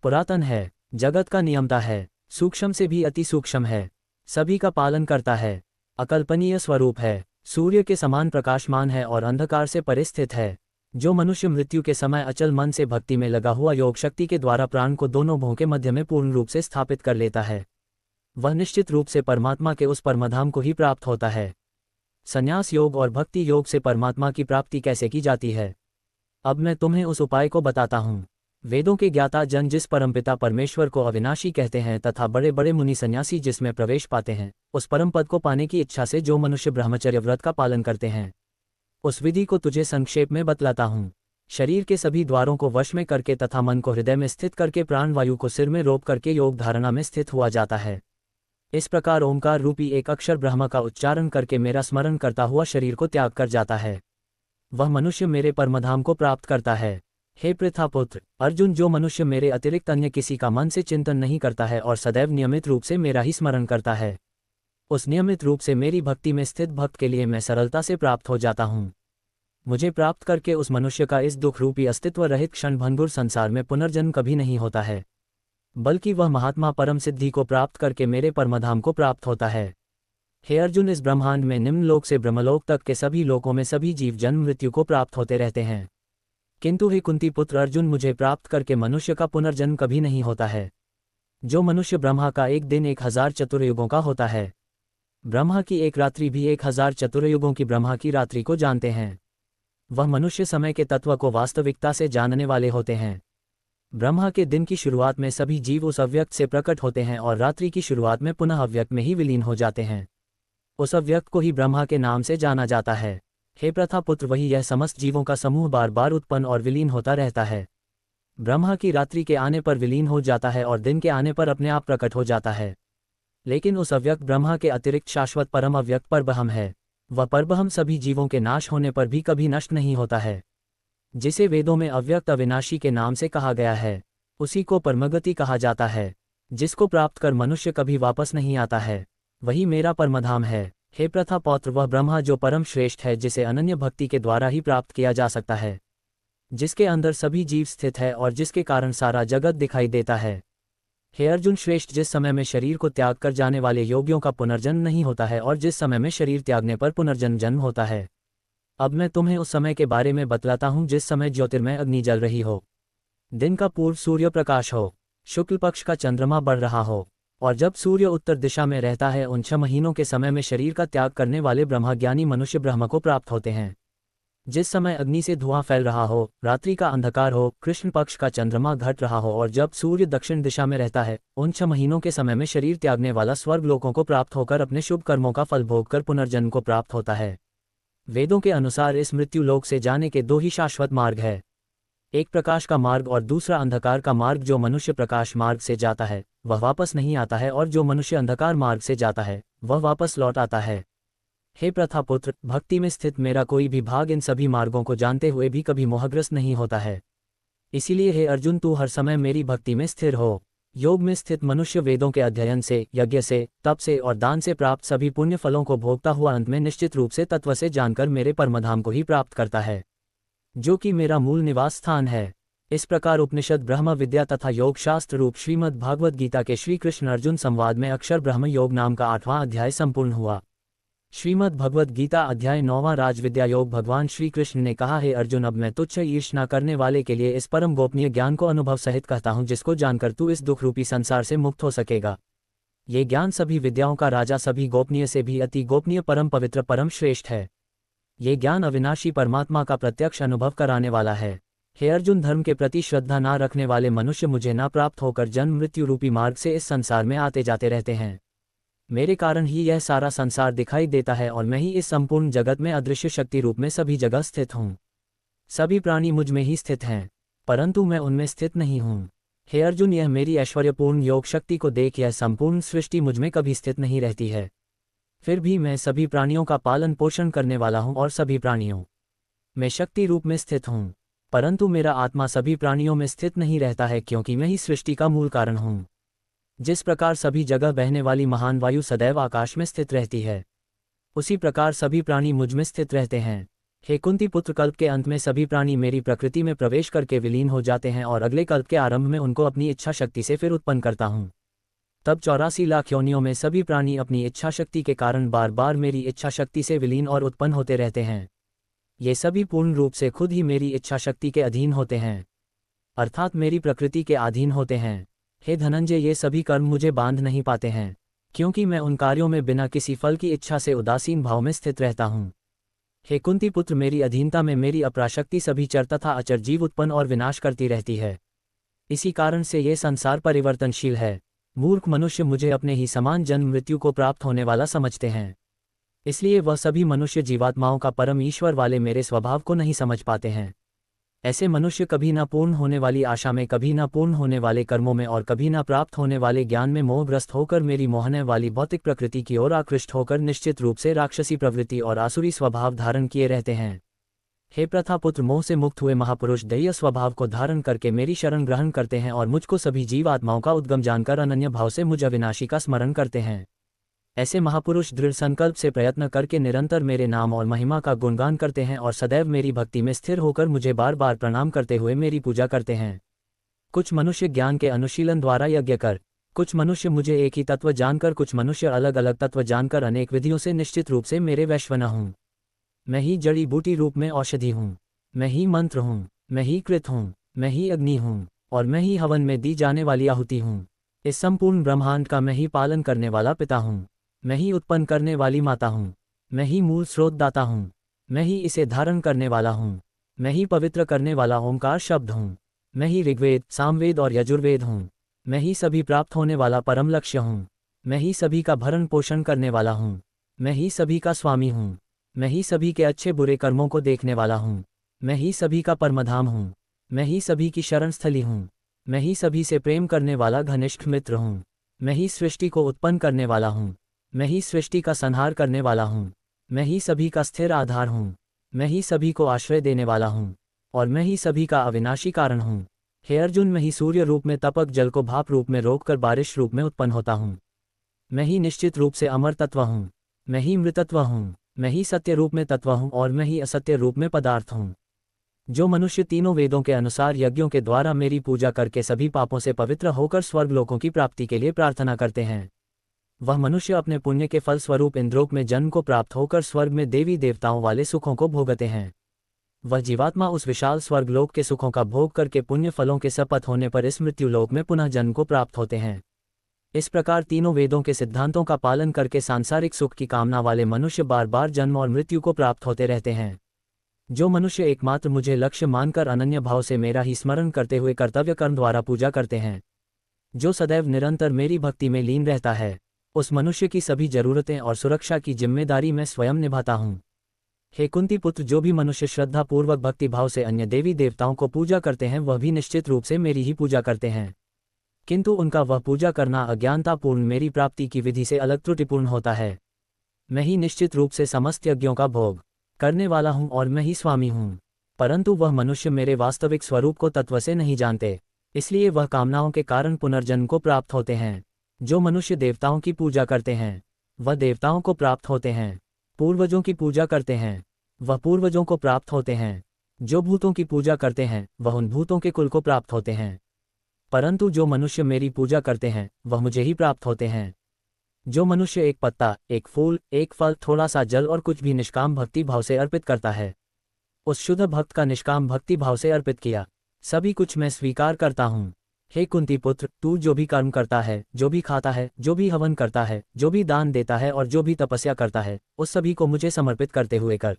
पुरातन है, जगत का नियमता है, सूक्ष्म से भी अति सूक्ष्म है, सभी का पालन करता है, अकल्पनीय स्वरूप है, सूर्य के समान प्रकाशमान है और अंधकार से परे स्थित है। जो मनुष्य मृत्यु के समय अचल मन से भक्ति में लगा हुआ योग शक्ति के द्वारा प्राण को दोनों भों के मध्य में पूर्ण रूप से स्थापित कर लेता है, वह निश्चित रूप से परमात्मा के उस परमधाम को ही प्राप्त होता है। संन्यास योग और भक्ति योग से परमात्मा की प्राप्ति कैसे की जाती है, अब मैं तुम्हें उस उपाय को बताता हूँ। वेदों के ज्ञाता जन जिस परमपिता परमेश्वर को अविनाशी कहते हैं तथा बड़े बड़े मुनि सन्यासी जिसमें प्रवेश पाते हैं, उस परम पद को पाने की इच्छा से जो मनुष्य ब्रह्मचर्य व्रत का पालन करते हैं, उस विधि को तुझे संक्षेप में बतलाता हूँ। शरीर के सभी द्वारों को वश में करके तथा मन को हृदय में स्थित करके प्राण वायु को सिर में रोप करके योग धारणा में स्थित हुआ जाता है। इस प्रकार ओंकार रूपी एक अक्षर ब्रह्म का उच्चारण करके मेरा स्मरण करता हुआ शरीर को त्याग कर जाता है, वह मनुष्य मेरे परमधाम को प्राप्त करता है। हे पृथापुत्र अर्जुन, जो मनुष्य मेरे अतिरिक्त अन्य किसी का मन से चिंतन नहीं करता है और सदैव नियमित रूप से मेरा ही स्मरण करता है, उस नियमित रूप से मेरी भक्ति में स्थित भक्त के लिए मैं सरलता से प्राप्त हो जाता हूँ। मुझे प्राप्त करके उस मनुष्य का इस दुख रूपी अस्तित्व रहित क्षणभंगुर संसार में पुनर्जन्म कभी नहीं होता है, बल्कि वह महात्मा परम सिद्धि को प्राप्त करके मेरे परमधाम को प्राप्त होता है। हे अर्जुन, इस ब्रह्मांड में निम्न लोक से ब्रह्मलोक तक के सभी लोकों में सभी जीव जन्म मृत्यु को प्राप्त होते रहते हैं, किंतु हे कुंती पुत्र अर्जुन, मुझे प्राप्त करके मनुष्य का पुनर्जन्म कभी नहीं होता है। जो मनुष्य ब्रह्मा का एक दिन 1000 चतुर्युगों का होता है, ब्रह्मा की एक रात्रि भी 1000 चतुर्युगों की ब्रह्मा की रात्रि को जानते हैं, वह मनुष्य समय के तत्व को वास्तविकता से जानने वाले होते हैं। ब्रह्मा के दिन की शुरुआत में सभी जीव उस अव्यक्त से प्रकट होते हैं और रात्रि की शुरुआत में पुनः अव्यक्त में ही विलीन हो जाते हैं। उस अव्यक्त को ही ब्रह्मा के नाम से जाना जाता है। हे प्रथापुत्र, वही यह समस्त जीवों का समूह बार बार उत्पन्न और विलीन होता रहता है। ब्रह्मा की रात्रि के आने पर विलीन हो जाता है और दिन के आने पर अपने आप प्रकट हो जाता है, लेकिन उस अव्यक्त ब्रह्मा के अतिरिक्त शाश्वत परम अव्यक्त परब्रह्म है। वह परब्रह्म सभी जीवों के नाश होने पर भी कभी नष्ट नहीं होता है, जिसे वेदों में अव्यक्त अविनाशी के नाम से कहा गया है, उसी को परमगति कहा जाता है। जिसको प्राप्त कर मनुष्य कभी वापस नहीं आता है, वही मेरा परमधाम है। हे प्रथापौत्र, वह ब्रह्मा जो परम श्रेष्ठ है, जिसे अनन्य भक्ति के द्वारा ही प्राप्त किया जा सकता है, जिसके अंदर सभी जीव स्थित है और जिसके कारण सारा जगत दिखाई देता है। हे अर्जुन श्रेष्ठ, जिस समय में शरीर को त्याग कर जाने वाले योगियों का पुनर्जन्म नहीं होता है और जिस समय में शरीर त्यागने पर पुनर्जन्म जन्म होता है, अब मैं तुम्हें उस समय के बारे में बतलाता हूँ जिस समय ज्योतिर्मय अग्नि जल रही हो, दिन का पूर्व सूर्य प्रकाश हो, शुक्ल पक्ष का चंद्रमा बढ़ रहा हो, और जब सूर्य उत्तर दिशा में रहता है, उन 6 महीनों के समय में शरीर का त्याग करने वाले ब्रह्मज्ञानी मनुष्य ब्रह्म को प्राप्त होते हैं। जिस समय अग्नि से धुआं फैल रहा हो, रात्रि का अंधकार हो, कृष्ण पक्ष का चंद्रमा घट रहा हो और जब सूर्य दक्षिण दिशा में रहता है, उन 6 महीनों के समय में शरीर त्यागने वाला स्वर्ग लोकों को प्राप्त होकर अपने शुभ कर्मों का फल भोग कर पुनर्जन्म को प्राप्त होता है। वेदों के अनुसार इस मृत्यु लोक से जाने के 2 ही शाश्वत मार्ग है, एक प्रकाश का मार्ग और दूसरा अंधकार का मार्ग। जो मनुष्य प्रकाश मार्ग से जाता है वह वापस नहीं आता है और जो मनुष्य अंधकार मार्ग से जाता है वह वापस लौट आता है। हे प्रथापुत्र, भक्ति में स्थित मेरा कोई भी भाग इन सभी मार्गों को जानते हुए भी कभी मोहग्रस्त नहीं होता है। इसीलिए हे अर्जुन, तू हर समय मेरी भक्ति में स्थिर हो। योग में स्थित मनुष्य वेदों के अध्ययन से, यज्ञ से, तप से और दान से प्राप्त सभी पुण्य फलों को भोगता हुआ अंत में निश्चित रूप से तत्व से जानकर मेरे परमधाम को ही प्राप्त करता है, जो कि मेरा मूल निवास स्थान है। इस प्रकार उपनिषद, ब्रह्म विद्या तथा योग शास्त्र रूप श्रीमद् भागवत गीता के श्री कृष्ण अर्जुन संवाद में अक्षर ब्रह्म योग नाम का 8वां अध्याय संपूर्ण हुआ। श्रीमद् भगवत गीता अध्याय 9वां राजविद्या योग। भगवान श्री कृष्ण ने कहा, हे अर्जुन, अब मैं तुच्छ ईर्ष्या करने वाले के लिए इस परम गोपनीय ज्ञान को अनुभव सहित कहता हूँ, जिसको जानकर तू इस दुख रूपी संसार से मुक्त हो सकेगा। ये ज्ञान सभी विद्याओं का राजा, सभी गोपनीय से भी अति गोपनीय, परम पवित्र, परम श्रेष्ठ है। ये ज्ञान अविनाशी परमात्मा का प्रत्यक्ष अनुभव कराने वाला है। हे अर्जुन, धर्म के प्रति श्रद्धा ना रखने वाले मनुष्य मुझे ना प्राप्त होकर जन्म मृत्यु रूपी मार्ग से इस संसार में आते जाते रहते हैं। मेरे कारण ही यह सारा संसार दिखाई देता है और मैं ही इस संपूर्ण जगत में अदृश्य शक्ति रूप में सभी जगह स्थित हूँ। सभी प्राणी मुझ में ही स्थित हैं, परंतु मैं उनमें स्थित नहीं हूँ। हे अर्जुन, यह मेरी ऐश्वर्यपूर्ण योग शक्ति को देख, यह संपूर्ण सृष्टि मुझ में कभी स्थित नहीं रहती है। फिर भी मैं सभी प्राणियों का पालन पोषण करने वाला हूँ और सभी प्राणियों में शक्ति रूप में स्थित हूँ, परंतु मेरा आत्मा सभी प्राणियों में स्थित नहीं रहता है, क्योंकि मैं ही सृष्टि का मूल कारण हूँ। जिस प्रकार सभी जगह बहने वाली महान वायु सदैव आकाश में स्थित रहती है, उसी प्रकार सभी प्राणी मुझ में स्थित रहते हैं। हे कुंती पुत्र, कल्प के अंत में सभी प्राणी मेरी प्रकृति में प्रवेश करके विलीन हो जाते हैं और अगले कल्प के आरंभ में उनको अपनी इच्छा शक्ति से फिर उत्पन्न करता हूँ। तब 84 लाख योनियों में सभी प्राणी अपनी इच्छा शक्ति के कारण बार बार मेरी इच्छा शक्ति से विलीन और उत्पन्न होते रहते हैं। ये सभी पूर्ण रूप से खुद ही मेरी इच्छा शक्ति के अधीन होते हैं, अर्थात मेरी प्रकृति के अधीन होते हैं। हे धनंजय, ये सभी कर्म मुझे बांध नहीं पाते हैं, क्योंकि मैं उन कार्यों में बिना किसी फल की इच्छा से उदासीन भाव में स्थित रहता हूँ। हे कुंती पुत्र, मेरी अधीनता में मेरी अपराशक्ति सभी चर तथा अचर जीव उत्पन्न और विनाश करती रहती है। इसी कारण से ये संसार परिवर्तनशील है। मूर्ख मनुष्य मुझे अपने ही समान जन्म मृत्यु को प्राप्त होने वाला समझते हैं, इसलिए वह सभी मनुष्य जीवात्माओं का परम ईश्वर वाले मेरे स्वभाव को नहीं समझ पाते हैं। ऐसे मनुष्य कभी न पूर्ण होने वाली आशा में, कभी न पूर्ण होने वाले कर्मों में और कभी न प्राप्त होने वाले ज्ञान में मोहग्रस्त होकर मेरी मोहने वाली भौतिक प्रकृति की ओर आकृष्ट होकर निश्चित रूप से राक्षसी प्रवृत्ति और आसुरी स्वभाव धारण किए रहते हैं। हे प्रथापुत्र, मोह से मुक्त हुए महापुरुष दैय स्वभाव को धारण करके मेरी शरण ग्रहण करते हैं और मुझको सभी जीव आत्माओं का उद्गम जानकर अनन्य भाव से मुझ अविनाशी का स्मरण करते हैं। ऐसे महापुरुष दृढ़ संकल्प से प्रयत्न करके निरंतर मेरे नाम और महिमा का गुणगान करते हैं और सदैव मेरी भक्ति में स्थिर होकर मुझे बार बार प्रणाम करते हुए मेरी पूजा करते हैं। कुछ मनुष्य ज्ञान के अनुशीलन द्वारा यज्ञ कर, कुछ मनुष्य मुझे एक ही तत्व जानकर, कुछ मनुष्य अलग अलग तत्व जानकर अनेक विधियों से निश्चित रूप से मेरे वैश्वना हूँ। मैं ही जड़ी बूटी रूप में औषधि हूँ, मैं ही मंत्र हूँ, मैं ही कृत हूँ, मैं ही अग्नि हूँ और मैं ही हवन में दी जाने वाली आहुति हूँ। इस संपूर्ण ब्रह्मांड का मैं ही पालन करने वाला पिता हूँ, मैं ही उत्पन्न करने वाली माता हूँ, मैं ही मूल स्रोत दाता हूँ, मैं ही इसे धारण करने वाला हूँ, मैं ही पवित्र करने वाला ओंकार शब्द हूँ, मैं ही ऋग्वेद, सामवेद और यजुर्वेद हूँ, मैं ही सभी प्राप्त होने वाला परम लक्ष्य हूँ, मैं ही सभी का भरण पोषण करने वाला हूँ, मैं ही सभी का स्वामी हूँ, मैं ही सभी के अच्छे बुरे कर्मों को देखने वाला हूँ, मैं ही सभी का परमधाम हूँ, मैं ही सभी की शरण स्थली हूँ, मैं ही सभी से प्रेम करने वाला घनिष्ठ मित्र हूँ, मैं ही सृष्टि को उत्पन्न करने वाला हूँ, मैं ही सृष्टि का संहार करने वाला हूँ, मैं ही सभी का स्थिर आधार हूँ, मैं ही सभी को आश्रय देने वाला हूँ और मैं ही सभी का अविनाशी कारण हूँ। हे अर्जुन, मैं ही सूर्य रूप में तपक जल को भाप रूप में रोककर बारिश रूप में उत्पन्न होता हूँ। मैं ही निश्चित रूप से अमर तत्व हूँ, मैं ही मृतत्व हूँ, मैं ही सत्य रूप में तत्व हूँ और मैं ही असत्य रूप में पदार्थ हूँ। जो मनुष्य तीनों वेदों के अनुसार यज्ञों के द्वारा मेरी पूजा करके सभी पापों से पवित्र होकर स्वर्गलोकों की प्राप्ति के लिए प्रार्थना करते हैं, वह मनुष्य अपने पुण्य के फल स्वरूप इंद्रोक में जन्म को प्राप्त होकर स्वर्ग में देवी देवताओं वाले सुखों को भोगते हैं। वह जीवात्मा उस विशाल स्वर्गलोक के सुखों का भोग करके पुण्य फलों के शपथ होने पर इस मृत्युलोक में पुनः जन्म को प्राप्त होते हैं। इस प्रकार तीनों वेदों के सिद्धांतों का पालन करके सांसारिक सुख की कामना वाले मनुष्य बार बार जन्म और मृत्यु को प्राप्त होते रहते हैं। जो मनुष्य एकमात्र मुझे लक्ष्य मानकर अनन्य भाव से मेरा ही स्मरण करते हुए कर्तव्य कर्म द्वारा पूजा करते हैं, जो सदैव निरंतर मेरी भक्ति में लीन रहता है, उस मनुष्य की सभी जरूरतें और सुरक्षा की जिम्मेदारी मैं स्वयं निभाता हूँ। हे कुंती पुत्र, जो भी मनुष्य श्रद्धापूर्वक भक्तिभाव से अन्य देवी देवताओं को पूजा करते हैं वह भी निश्चित रूप से मेरी ही पूजा करते हैं, किंतु उनका वह पूजा करना अज्ञानतापूर्ण मेरी प्राप्ति की विधि से अलग त्रुटिपूर्ण होता है। मैं ही निश्चित रूप से समस्त यज्ञों का भोग करने वाला हूँ और मैं ही स्वामी हूँ, परंतु वह मनुष्य मेरे वास्तविक स्वरूप को तत्व से नहीं जानते, इसलिए वह कामनाओं के कारण पुनर्जन्म को प्राप्त होते हैं। जो मनुष्य देवताओं की पूजा करते हैं वह देवताओं को प्राप्त होते हैं, पूर्वजों की पूजा करते हैं वह पूर्वजों को प्राप्त होते हैं, जो भूतों की पूजा करते हैं वह उन भूतों के कुल को प्राप्त होते हैं, परंतु जो मनुष्य मेरी पूजा करते हैं वह मुझे ही प्राप्त होते हैं। जो मनुष्य एक पत्ता, एक फूल, एक फल, थोड़ा सा जल और कुछ भी निष्काम भक्ति भाव से अर्पित करता है, उस शुद्ध भक्त का निष्काम भक्ति भाव से अर्पित किया सभी कुछ मैं स्वीकार करता हूँ। हे कुंती पुत्र, तू जो भी कर्म करता है, जो भी खाता है, जो भी हवन करता है, जो भी दान देता है और जो भी तपस्या करता है, उस सभी को मुझे समर्पित करते हुए कर।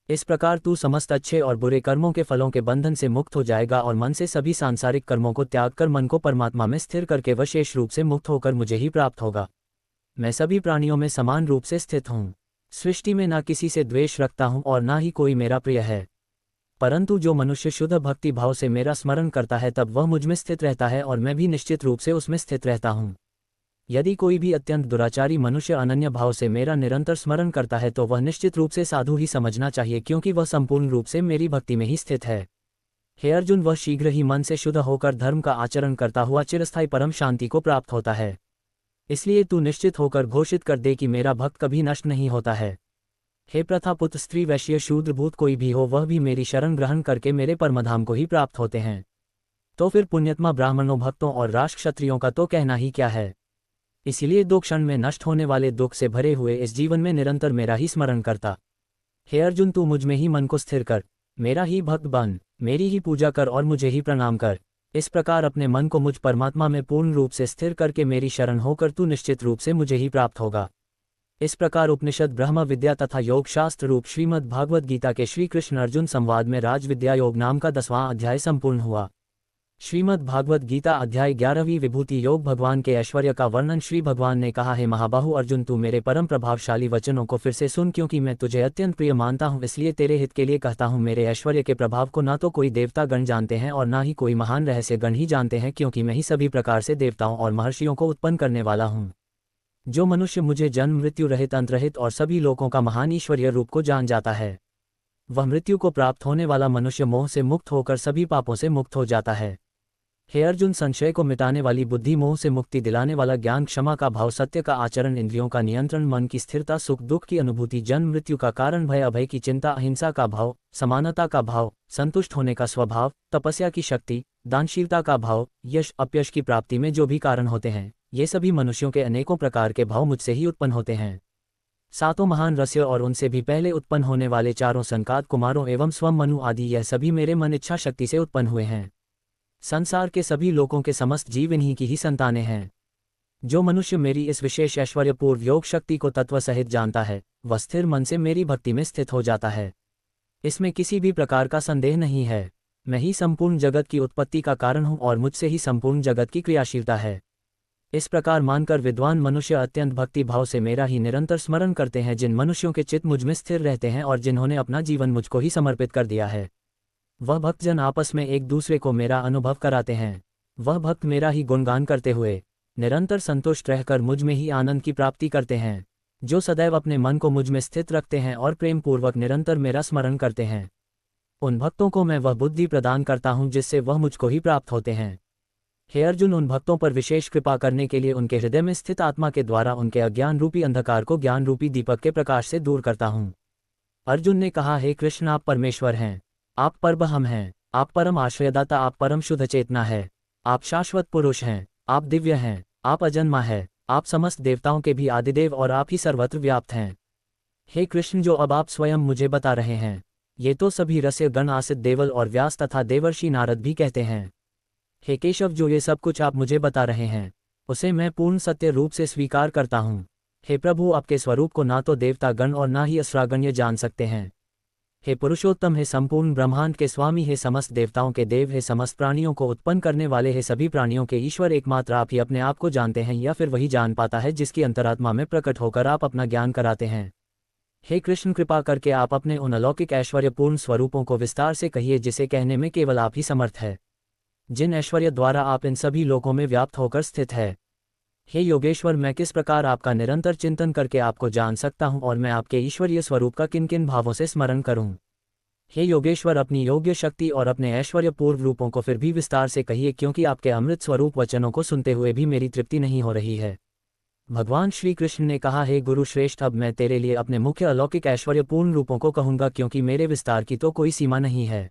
इस प्रकार तू समस्त अच्छे और बुरे कर्मों के फलों के बंधन से मुक्त हो जाएगा और मन से सभी सांसारिक कर्मों को त्याग कर मन को परमात्मा में स्थिर करके विशेष रूप से मुक्त होकर मुझे ही प्राप्त होगा। मैं सभी प्राणियों में समान रूप से स्थित हूँ, सृष्टि में ना किसी से द्वेष रखता हूँ और ना ही कोई मेरा प्रिय है, परंतु जो मनुष्य शुद्ध भक्ति भाव से मेरा स्मरण करता है तब वह मुझ में स्थित रहता है और मैं भी निश्चित रूप से उसमें स्थित रहता हूँ। यदि कोई भी अत्यंत दुराचारी मनुष्य अनन्य भाव से मेरा निरंतर स्मरण करता है तो वह निश्चित रूप से साधु ही समझना चाहिए, क्योंकि वह संपूर्ण रूप से मेरी भक्ति में ही स्थित है। हे अर्जुन, वह शीघ्र ही मन से शुद्ध होकर धर्म का आचरण करता हुआ चिरस्थायी परम शांति को प्राप्त होता है। इसलिए तू निश्चित होकर घोषित कर दे कि मेरा भक्त कभी नष्ट नहीं होता है। हे प्रथापुत्र, स्त्री, वैश्य, शूद्र, भूत कोई भी हो वह भी मेरी शरण ग्रहण करके मेरे परमधाम को ही प्राप्त होते हैं। तो फिर पुण्यत्मा ब्राह्मणों, भक्तों और राष्ट्र क्षत्रियों का तो कहना ही क्या है। इसीलिए 2 क्षण में नष्ट होने वाले दुख से भरे हुए इस जीवन में निरंतर मेरा ही स्मरण करता। हे अर्जुन, तू मुझ में ही मन को स्थिर कर, मेरा ही भक्त बन, मेरी ही पूजा कर और मुझे ही प्रणाम कर। इस प्रकार अपने मन को मुझ परमात्मा में पूर्ण रूप से स्थिर करके मेरी शरण होकर तू निश्चित रूप से मुझे ही प्राप्त होगा। इस प्रकार उपनिषद, ब्रह्म विद्या तथा योग शास्त्र रूप श्रीमद् भागवत गीता के श्री कृष्ण अर्जुन संवाद में राज विद्या योग नाम का 10वां अध्याय संपूर्ण हुआ। श्रीमद् भागवत गीता अध्याय 11वीं विभूति योग। भगवान के ऐश्वर्य का वर्णन। श्री भगवान ने कहा, हे महाबाहु अर्जुन, तू मेरे परम प्रभावशाली वचनों को फिर से सुन, क्योंकि मैं तुझे अत्यंत प्रिय मानता हूँ, इसलिए तेरे हित के लिए कहता हूँ। मेरे ऐश्वर्य के प्रभाव को ना तो कोई देवता गण जानते हैं और ना ही कोई महान रहस्य गण ही जानते हैं, क्योंकि मैं ही सभी प्रकार से देवताओं और महर्षियों को उत्पन्न करने वाला हूँ। जो मनुष्य मुझे जन्म मृत्यु रहित, अंतरहित और सभी लोकों का महान ईश्वरीय रूप को जान जाता है, वह मृत्यु को प्राप्त होने वाला मनुष्य मोह से मुक्त होकर सभी पापों से मुक्त हो जाता है। हे अर्जुन, संशय को मिटाने वाली बुद्धि, मोह से मुक्ति दिलाने वाला ज्ञान, क्षमा का भाव, सत्य का आचरण, इंद्रियों का नियंत्रण, मन की स्थिरता, सुख दुख की अनुभूति, जन्म मृत्यु का कारण, भय अभय की चिंता, अहिंसा का भाव, समानता का भाव, संतुष्ट होने का स्वभाव, तपस्या की शक्ति, दानशीलता का भाव, यश अपयश की प्राप्ति में जो भी कारण होते हैं, ये सभी मनुष्यों के अनेकों प्रकार के भाव मुझसे ही उत्पन्न होते हैं। 7 महान रस्य और उनसे भी पहले उत्पन्न होने वाले 4 संकात कुमारों एवं स्वम मनु आदि, यह सभी मेरे मन इच्छा शक्ति से उत्पन्न हुए हैं। संसार के सभी लोकों के समस्त जीव इन्हीं की ही संतानें हैं। जो मनुष्य मेरी इस विशेष ऐश्वर्यपूर्ण योग शक्ति को तत्व सहित जानता है, वह स्थिर मन से मेरी भक्ति में स्थित हो जाता है। इसमें किसी भी प्रकार का संदेह नहीं है। मैं ही संपूर्ण जगत की उत्पत्ति का कारण हूँ और मुझसे ही संपूर्ण जगत की क्रियाशीलता है। इस प्रकार मानकर विद्वान मनुष्य अत्यंत भक्ति भाव से मेरा ही निरंतर स्मरण करते हैं। जिन मनुष्यों के चित्त मुझ में स्थिर रहते हैं और जिन्होंने अपना जीवन मुझको ही समर्पित कर दिया है, वह भक्तजन आपस में एक दूसरे को मेरा अनुभव कराते हैं। वह भक्त मेरा ही गुणगान करते हुए निरंतर संतुष्ट रहकर मुझ में ही आनंद की प्राप्ति करते हैं। जो सदैव अपने मन को मुझ में स्थित रखते हैं और प्रेम पूर्वक निरंतर मेरा स्मरण करते हैं, उन भक्तों को मैं वह बुद्धि प्रदान करता हूँ जिससे वह मुझको ही प्राप्त होते हैं। हे अर्जुन, उन भक्तों पर विशेष कृपा करने के लिए उनके हृदय में स्थित आत्मा के द्वारा उनके अज्ञान रूपी अंधकार को ज्ञान रूपी दीपक के प्रकाश से दूर करता हूँ। अर्जुन ने कहा, हे कृष्ण, आप परमेश्वर हैं, आप परब्रह्म हैं, आप परम आश्रयदाता, आप परम शुद्ध चेतना है, आप शाश्वत पुरुष हैं, आप दिव्य हैं, आप अजन्मा है, आप समस्त देवताओं के भी आदिदेव और आप ही सर्वत्र व्याप्त हैं। हे कृष्ण, जो अब आप स्वयं मुझे बता रहे हैं, ये तो सभी रस्य गण आसित देवल और व्यास तथा देवर्षि नारद भी कहते हैं। हे केशव, जो ये सब कुछ आप मुझे बता रहे हैं, उसे मैं पूर्ण सत्य रूप से स्वीकार करता हूँ। हे प्रभु, आपके स्वरूप को ना तो देवता गण और ना ही असुरागण्य जान सकते हैं। हे पुरुषोत्तम, हे संपूर्ण ब्रह्मांड के स्वामी, हे समस्त देवताओं के देव, हे समस्त प्राणियों को उत्पन्न करने वाले, हे सभी प्राणियों के ईश्वर, एकमात्र आप ही अपने आप को जानते हैं, या फिर वही जान पाता है जिसकी अंतरात्मा में प्रकट होकर आप अपना ज्ञान कराते हैं। हे कृष्ण, कृपा करके आप अपने उन अलौकिक ऐश्वर्यपूर्ण स्वरूपों को विस्तार से कहिए जिसे कहने में केवल आप ही समर्थ है, जिन ऐश्वर्य द्वारा आप इन सभी लोकों में व्याप्त होकर स्थित है। हे योगेश्वर, मैं किस प्रकार आपका निरंतर चिंतन करके आपको जान सकता हूँ और मैं आपके ईश्वरीय स्वरूप का किन किन भावों से स्मरण करूँ। हे योगेश्वर, अपनी योग्य शक्ति और अपने ऐश्वर्यपूर्ण रूपों को फिर भी विस्तार से कहिए, क्योंकि आपके अमृत स्वरूप वचनों को सुनते हुए भी मेरी तृप्ति नहीं हो रही है। भगवान श्री कृष्ण ने कहा, हे गुरु श्रेष्ठ, अब मैं तेरे लिए अपने मुख्य अलौकिक ऐश्वर्यपूर्ण रूपों को कहूँगा, क्योंकि मेरे विस्तार की तो कोई सीमा नहीं है।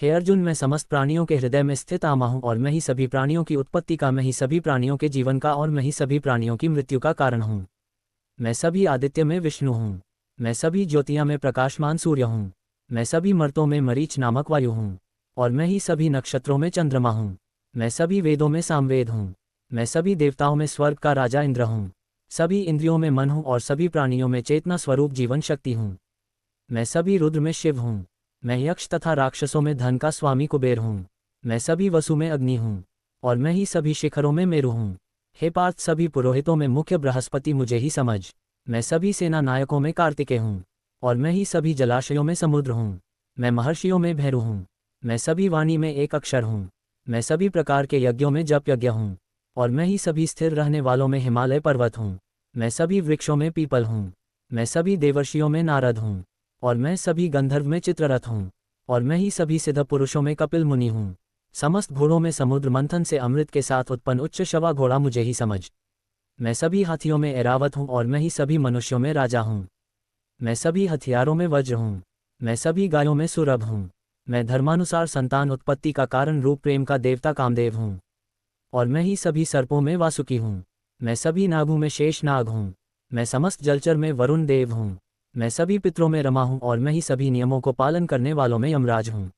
हे अर्जुन, मैं समस्त प्राणियों के हृदय में स्थित आमा हूँ और मैं ही सभी प्राणियों की उत्पत्ति का, मैं ही सभी प्राणियों के जीवन का और मैं ही सभी प्राणियों की मृत्यु का कारण हूँ। मैं सभी आदित्य में विष्णु हूँ, मैं सभी ज्योतियाँ में प्रकाशमान सूर्य हूँ, मैं सभी मर्तों में मरीच नामक वायु हूँ, और मैं ही सभी नक्षत्रों में चंद्रमा हूँ। मैं सभी वेदों में सामवेद हूँ, मैं सभी देवताओं में स्वर्ग का राजा इंद्र हूँ, सभी इंद्रियों में मन हूँ और सभी प्राणियों में चेतना स्वरूप जीवन शक्ति हूँ। मैं सभी रुद्र में शिव हूँ, मैं यक्ष तथा राक्षसों में धन का स्वामी कुबेर हूँ, मैं सभी वसु में अग्नि हूँ, और मैं ही सभी शिखरों में मेरु हूँ। हे पार्थ, सभी पुरोहितों में मुख्य बृहस्पति मुझे ही समझ। मैं सभी सेना नायकों में कार्तिकेय हूँ, और मैं ही सभी जलाशयों में समुद्र हूँ। मैं महर्षियों में भैरु हूँ, मैं सभी वाणी में एक अक्षर हूँ, मैं सभी प्रकार के यज्ञों में जप यज्ञ हूँ, और मैं ही सभी स्थिर रहने वालों में हिमालय पर्वत हूँ। मैं सभी वृक्षों में पीपल हूँ, मैं सभी देवर्षियों में नारद हूँ, और मैं सभी गंधर्व में चित्ररथ हूँ, और मैं ही सभी सिद्ध पुरुषों में कपिल मुनि हूँ। समस्त घोड़ों में समुद्र मंथन से अमृत के साथ उत्पन्न उच्च शवा घोड़ा मुझे ही समझ। मैं सभी हाथियों में ऐरावत हूँ, और मैं ही सभी मनुष्यों में राजा हूँ। मैं सभी हथियारों में वज्र हूँ, मैं सभी गायों में सुरभ हूँ। मैं धर्मानुसार संतान उत्पत्ति का कारण रूप प्रेम का देवता कामदेव हूँ, और मैं ही सभी सर्पों में वासुकी हूँ। मैं सभी नागों में शेष नाग हूँ, मैं समस्त जलचर में वरुण देव हूँ। मैं सभी पितरों में रमा हूँ, और मैं ही सभी नियमों को पालन करने वालों में यमराज हूँ।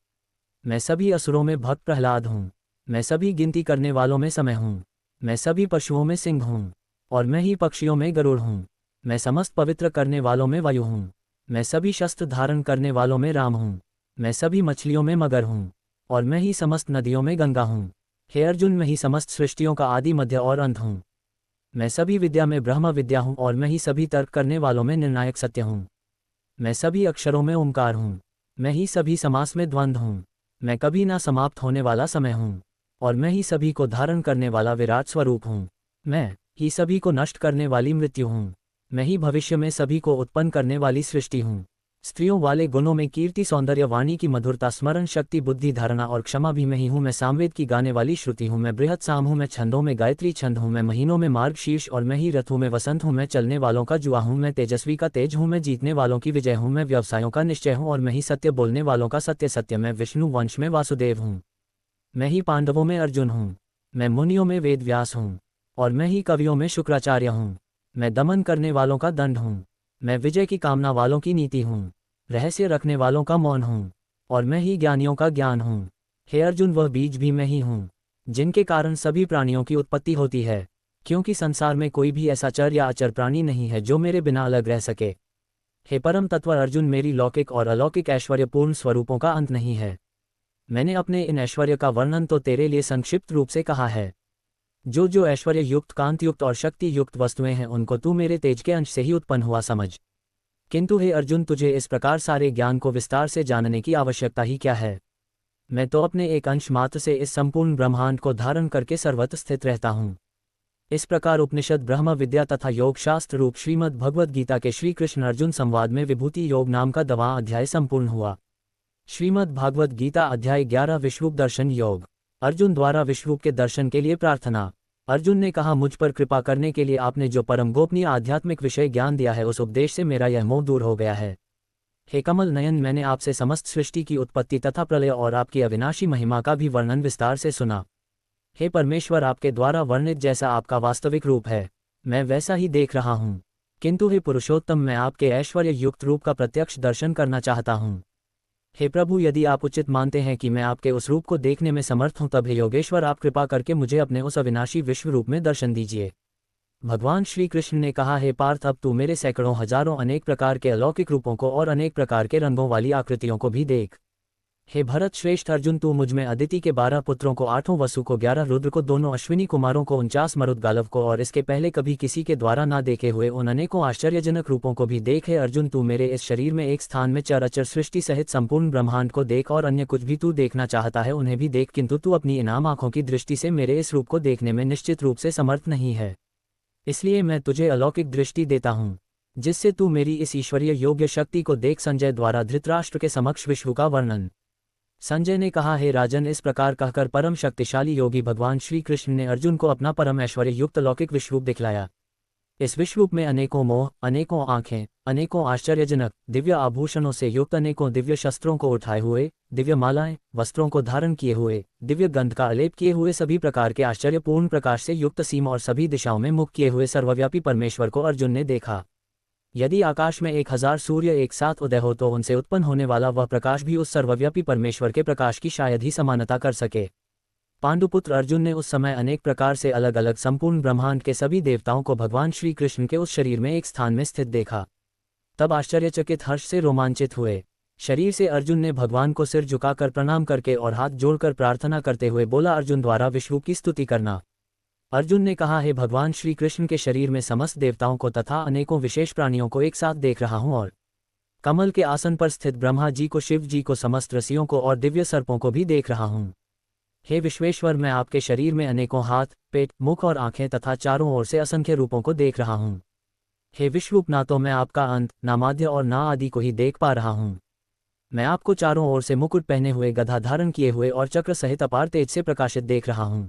मैं सभी असुरों में भक्त प्रहलाद हूँ, मैं सभी गिनती करने वालों में समय हूँ। मैं सभी पशुओं में सिंह हूँ, और मैं ही पक्षियों में गरुड़ हूँ। मैं समस्त पवित्र करने वालों में वायु हूँ, मैं सभी शस्त्र धारण करने वालों में राम हूँ। मैं सभी मछलियों में मगर हूँ, और मैं ही समस्त नदियों में गंगा हूँ। हे अर्जुन, मैं ही समस्त सृष्टियों का आदि मध्य और अंत हूँ। मैं सभी विद्या में ब्रह्म विद्या हूँ, और मैं ही सभी तर्क करने वालों में निर्णायक सत्य हूँ। मैं सभी अक्षरों में ओंकार हूँ, मैं ही सभी समास में द्वंद्व हूँ। मैं कभी ना समाप्त होने वाला समय हूँ, और मैं ही सभी को धारण करने वाला विराट स्वरूप हूँ। मैं ही सभी को नष्ट करने वाली मृत्यु हूँ, मैं ही भविष्य में सभी को उत्पन्न करने वाली सृष्टि हूँ। स्त्रियों वाले गुणों में कीर्ति, सौंदर्य, वाणी की मधुरता, स्मरण शक्ति, बुद्धि, धारणा और क्षमा भी मैं ही हूँ। मैं सामवेद की गाने वाली श्रुति हूँ, मैं बृहत साम हूँ, मैं छंदों में गायत्री छंद हूँ, मैं महीनों में मार्ग शीर्ष, और मैं ही रथों में वसंत हूँ। मैं चलने वालों का जुआ हूँ, मैं तेजस्वी का तेज हूँ, मैं जीतने वालों की विजय हूँ, मैं व्यवसायों का निश्चय हूँ, और मैं ही सत्य बोलने वालों का सत्य सत्य। मैं विष्णु वंश में वासुदेव हूँ, मैं ही पांडवों में अर्जुन हूँ, मैं मुनियों में वेद व्यास हूँ, और मैं ही कवियों में शुक्राचार्य हूँ। मैं दमन करने वालों का दंड हूँ, मैं विजय की कामना वालों की नीति हूँ, रहस्य रखने वालों का मौन हूँ, और मैं ही ज्ञानियों का ज्ञान हूँ। हे अर्जुन, वह बीज भी मैं ही हूँ, जिनके कारण सभी प्राणियों की उत्पत्ति होती है, क्योंकि संसार में कोई भी ऐसा चर या अचर प्राणी नहीं है जो मेरे बिना अलग रह सके। हे परम तत्व अर्जुन, मेरी लौकिक और अलौकिक ऐश्वर्यपूर्ण स्वरूपों का अंत नहीं है। मैंने अपने इन ऐश्वर्य का वर्णन तो तेरे लिए संक्षिप्त रूप से कहा है। जो जो ऐश्वर्य युक्त, कांति युक्त और शक्ति युक्त वस्तुएं हैं, उनको तू मेरे तेज के अंश से ही उत्पन्न हुआ समझ। किंतु हे अर्जुन, तुझे इस प्रकार सारे ज्ञान को विस्तार से जानने की आवश्यकता ही क्या है? मैं तो अपने एक अंश मात्र से इस संपूर्ण ब्रह्मांड को धारण करके सर्वत्र स्थित रहता हूँ। इस प्रकार उपनिषद, ब्रह्म विद्या तथा योग शास्त्र रूप श्रीमद् भगवद गीता के श्री कृष्ण अर्जुन संवाद में विभूति योग नाम का 10वां अध्याय संपूर्ण हुआ। श्रीमद् भागवत गीता अध्याय 11 विश्वरूप दर्शन योग। अर्जुन द्वारा विश्वरूप के दर्शन के लिए प्रार्थना। अर्जुन ने कहा, मुझ पर कृपा करने के लिए आपने जो परम गोपनीय आध्यात्मिक विषय ज्ञान दिया है, उस उपदेश से मेरा यह मोह दूर हो गया है। हे कमल नयन, मैंने आपसे समस्त सृष्टि की उत्पत्ति तथा प्रलय और आपकी अविनाशी महिमा का भी वर्णन विस्तार से सुना। हे परमेश्वर, आपके द्वारा वर्णित जैसा आपका वास्तविक रूप है, मैं वैसा ही देख रहा हूँ। किंतु हे पुरुषोत्तम, मैं आपके ऐश्वर्य युक्त रूप का प्रत्यक्ष दर्शन करना चाहता हूँ। हे प्रभु, यदि आप उचित मानते हैं कि मैं आपके उस रूप को देखने में समर्थ हूँ, तब हे योगेश्वर, आप कृपा करके मुझे अपने उस अविनाशी विश्व रूप में दर्शन दीजिए। भगवान श्री कृष्ण ने कहा, हे पार्थ, अब तू मेरे सैकड़ों हजारों अनेक प्रकार के अलौकिक रूपों को और अनेक प्रकार के रंगों वाली आकृतियों को भी देख। हे भरत श्रेष्ठ अर्जुन, तू मुझमें अदिति के 12 पुत्रों को, 8 वसु को, 11 रुद्र को, दोनों अश्विनी कुमारों को, 49 मरुदगालव को और इसके पहले कभी किसी के द्वारा ना देखे हुए उन अनेकों आश्चर्यजनक रूपों को भी देख। हे अर्जुन, तू मेरे इस शरीर में एक स्थान में चराचर सृष्टि सहित संपूर्ण ब्रह्मांड को देख, और अन्य कुछ भी तू देखना चाहता है उन्हें भी देख, किंतु तू अपनी इनाम आंखों की दृष्टि से मेरे इस रूप को देखने में निश्चित रूप से समर्थ नहीं है। इसलिए मैं तुझे अलौकिक दृष्टि देता हूँ, जिससे तू मेरी इस ईश्वरीय योग्य शक्ति को देख। संजय द्वारा धृतराष्ट्र के समक्ष विश्व का वर्णन। संजय ने कहा, हे राजन, इस प्रकार कहकर परम शक्तिशाली योगी भगवान श्री कृष्ण ने अर्जुन को अपना परम ऐश्वर्य युक्त अलौकिक विश्वरूप दिखलाया। इस विश्वरूप में अनेकों मोह, अनेकों आंखें, अनेकों आश्चर्यजनक दिव्य आभूषणों से युक्त, अनेकों दिव्य शस्त्रों को उठाए हुए, दिव्य मालाएं, वस्त्रों को धारण किए हुए, दिव्य गंध का अलेप किए हुए, सभी प्रकार के आश्चर्यपूर्ण प्रकाश से युक्त, सीम और सभी दिशाओं में मुख किए हुए सर्वव्यापी परमेश्वर को अर्जुन ने देखा। यदि आकाश में 1000 सूर्य एक साथ उदय हो, तो उनसे उत्पन्न होने वाला वह प्रकाश भी उस सर्वव्यापी परमेश्वर के प्रकाश की शायद ही समानता कर सके। पांडुपुत्र अर्जुन ने उस समय अनेक प्रकार से अलग अलग संपूर्ण ब्रह्मांड के सभी देवताओं को भगवान श्री कृष्ण के उस शरीर में एक स्थान में स्थित देखा। तब आश्चर्यचकित हर्ष से रोमांचित हुए शरीर से अर्जुन ने भगवान को सिर झुकाकर प्रणाम करके और हाथ जोड़कर प्रार्थना करते हुए बोला, अर्जुन द्वारा विष्णु की स्तुति करना। अर्जुन ने कहा, हे भगवान श्री कृष्ण के शरीर में समस्त देवताओं को तथा अनेकों विशेष प्राणियों को एक साथ देख रहा हूं, और कमल के आसन पर स्थित ब्रह्मा जी को, शिव जी को, समस्त ऋषियों को और दिव्य सर्पों को भी देख रहा हूं। हे विश्वेश्वर, मैं आपके शरीर में अनेकों हाथ, पेट, मुख और आंखें तथा चारों ओर से असंख्य रूपों को देख रहा हूं। हे विश्वरूप, ना तो मैं आपका अंत, ना माध्य और ना आदि को ही देख पा रहा हूं। मैं आपको चारों ओर से मुकुट पहने हुए, गधा धारण किए हुए और चक्र सहित अपार तेज से प्रकाशित देख रहा हूं,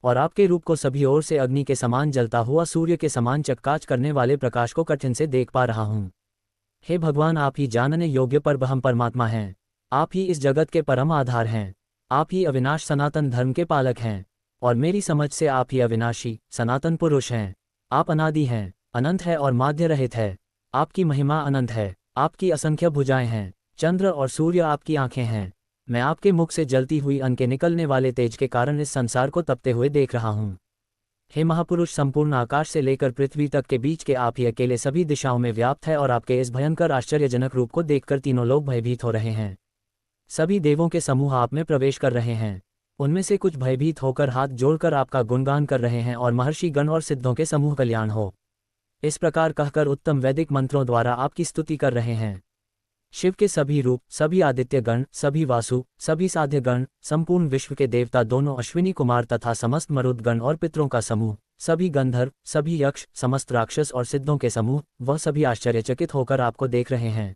और आपके रूप को सभी ओर से अग्नि के समान जलता हुआ, सूर्य के समान चककाच करने वाले प्रकाश को कठिन से देख पा रहा हूं। हे भगवान, आप ही जानने योग्य परब्रह्म परमात्मा हैं। आप ही इस जगत के परम आधार हैं। आप ही अविनाश सनातन धर्म के पालक हैं, और मेरी समझ से आप ही अविनाशी सनातन पुरुष हैं। आप अनादि हैं, अनंत है और माध्य रहित है। आपकी महिमा अनंत है। आपकी असंख्य भुजाएं हैं। चंद्र और सूर्य आपकी आंखें हैं। मैं आपके मुख से जलती हुई अन्न के निकलने वाले तेज के कारण इस संसार को तपते हुए देख रहा हूँ। हे महापुरुष, संपूर्ण आकाश से लेकर पृथ्वी तक के बीच के आप ही अकेले सभी दिशाओं में व्याप्त है, और आपके इस भयंकर आश्चर्यजनक रूप को देखकर तीनों लोग भयभीत हो रहे हैं। सभी देवों के समूह आप में प्रवेश कर रहे हैं। उनमें से कुछ भयभीत होकर हाथ जोड़कर आपका गुणगान कर रहे हैं, और महर्षि गण और सिद्धों के समूह कल्याण हो, इस प्रकार कहकर उत्तम वैदिक मंत्रों द्वारा आपकी स्तुति कर रहे हैं। शिव के सभी रूप, सभी आदित्य गण, सभी वासु, सभी साध्य गण, संपूर्ण विश्व के देवता, दोनों अश्विनी कुमार तथा समस्त मरुद गण और पितरों का समूह, सभी गंधर्व, सभी यक्ष, समस्त राक्षस और सिद्धों के समूह, वह सभी आश्चर्यचकित होकर आपको देख रहे हैं।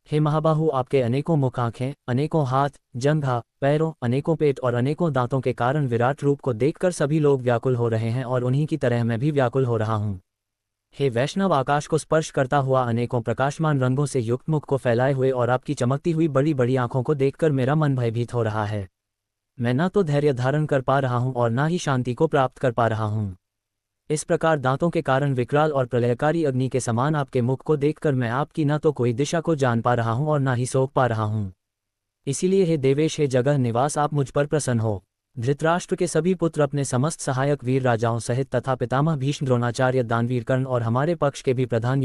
हे महाबाहु, आपके अनेकों मुख, आंखें, अनेकों हाथ, जंघा, पैरों, अनेकों पेट और अनेकों दांतों के कारण विराट रूप को देखकर सभी लोग व्याकुल हो रहे हैं, और उन्हीं की तरह मैं भी व्याकुल हो रहा हूँ। हे वैष्णव, आकाश को स्पर्श करता हुआ अनेकों प्रकाशमान रंगों से युक्त मुख को फैलाए हुए और आपकी चमकती हुई बड़ी बड़ी आंखों को देखकर मेरा मन भयभीत हो रहा है। मैं न तो धैर्य धारण कर पा रहा हूं और न ही शांति को प्राप्त कर पा रहा हूं। इस प्रकार दांतों के कारण विकराल और प्रलयकारी अग्नि के समान आपके मुख को देखकर मैं आपकी न तो कोई दिशा को जान पा रहा हूं और न ही सोच पा रहा हूं। इसीलिए हे देवेश, हे जगह निवास, आप मुझ पर प्रसन्न हो। धृतराष्ट्र के सभी पुत्र अपने समस्त सहायक वीर राजाओं सहित तथा पितामह भीष्म, द्रोणाचार्य, दानवीर कर्ण और हमारे पक्ष के भी प्रधान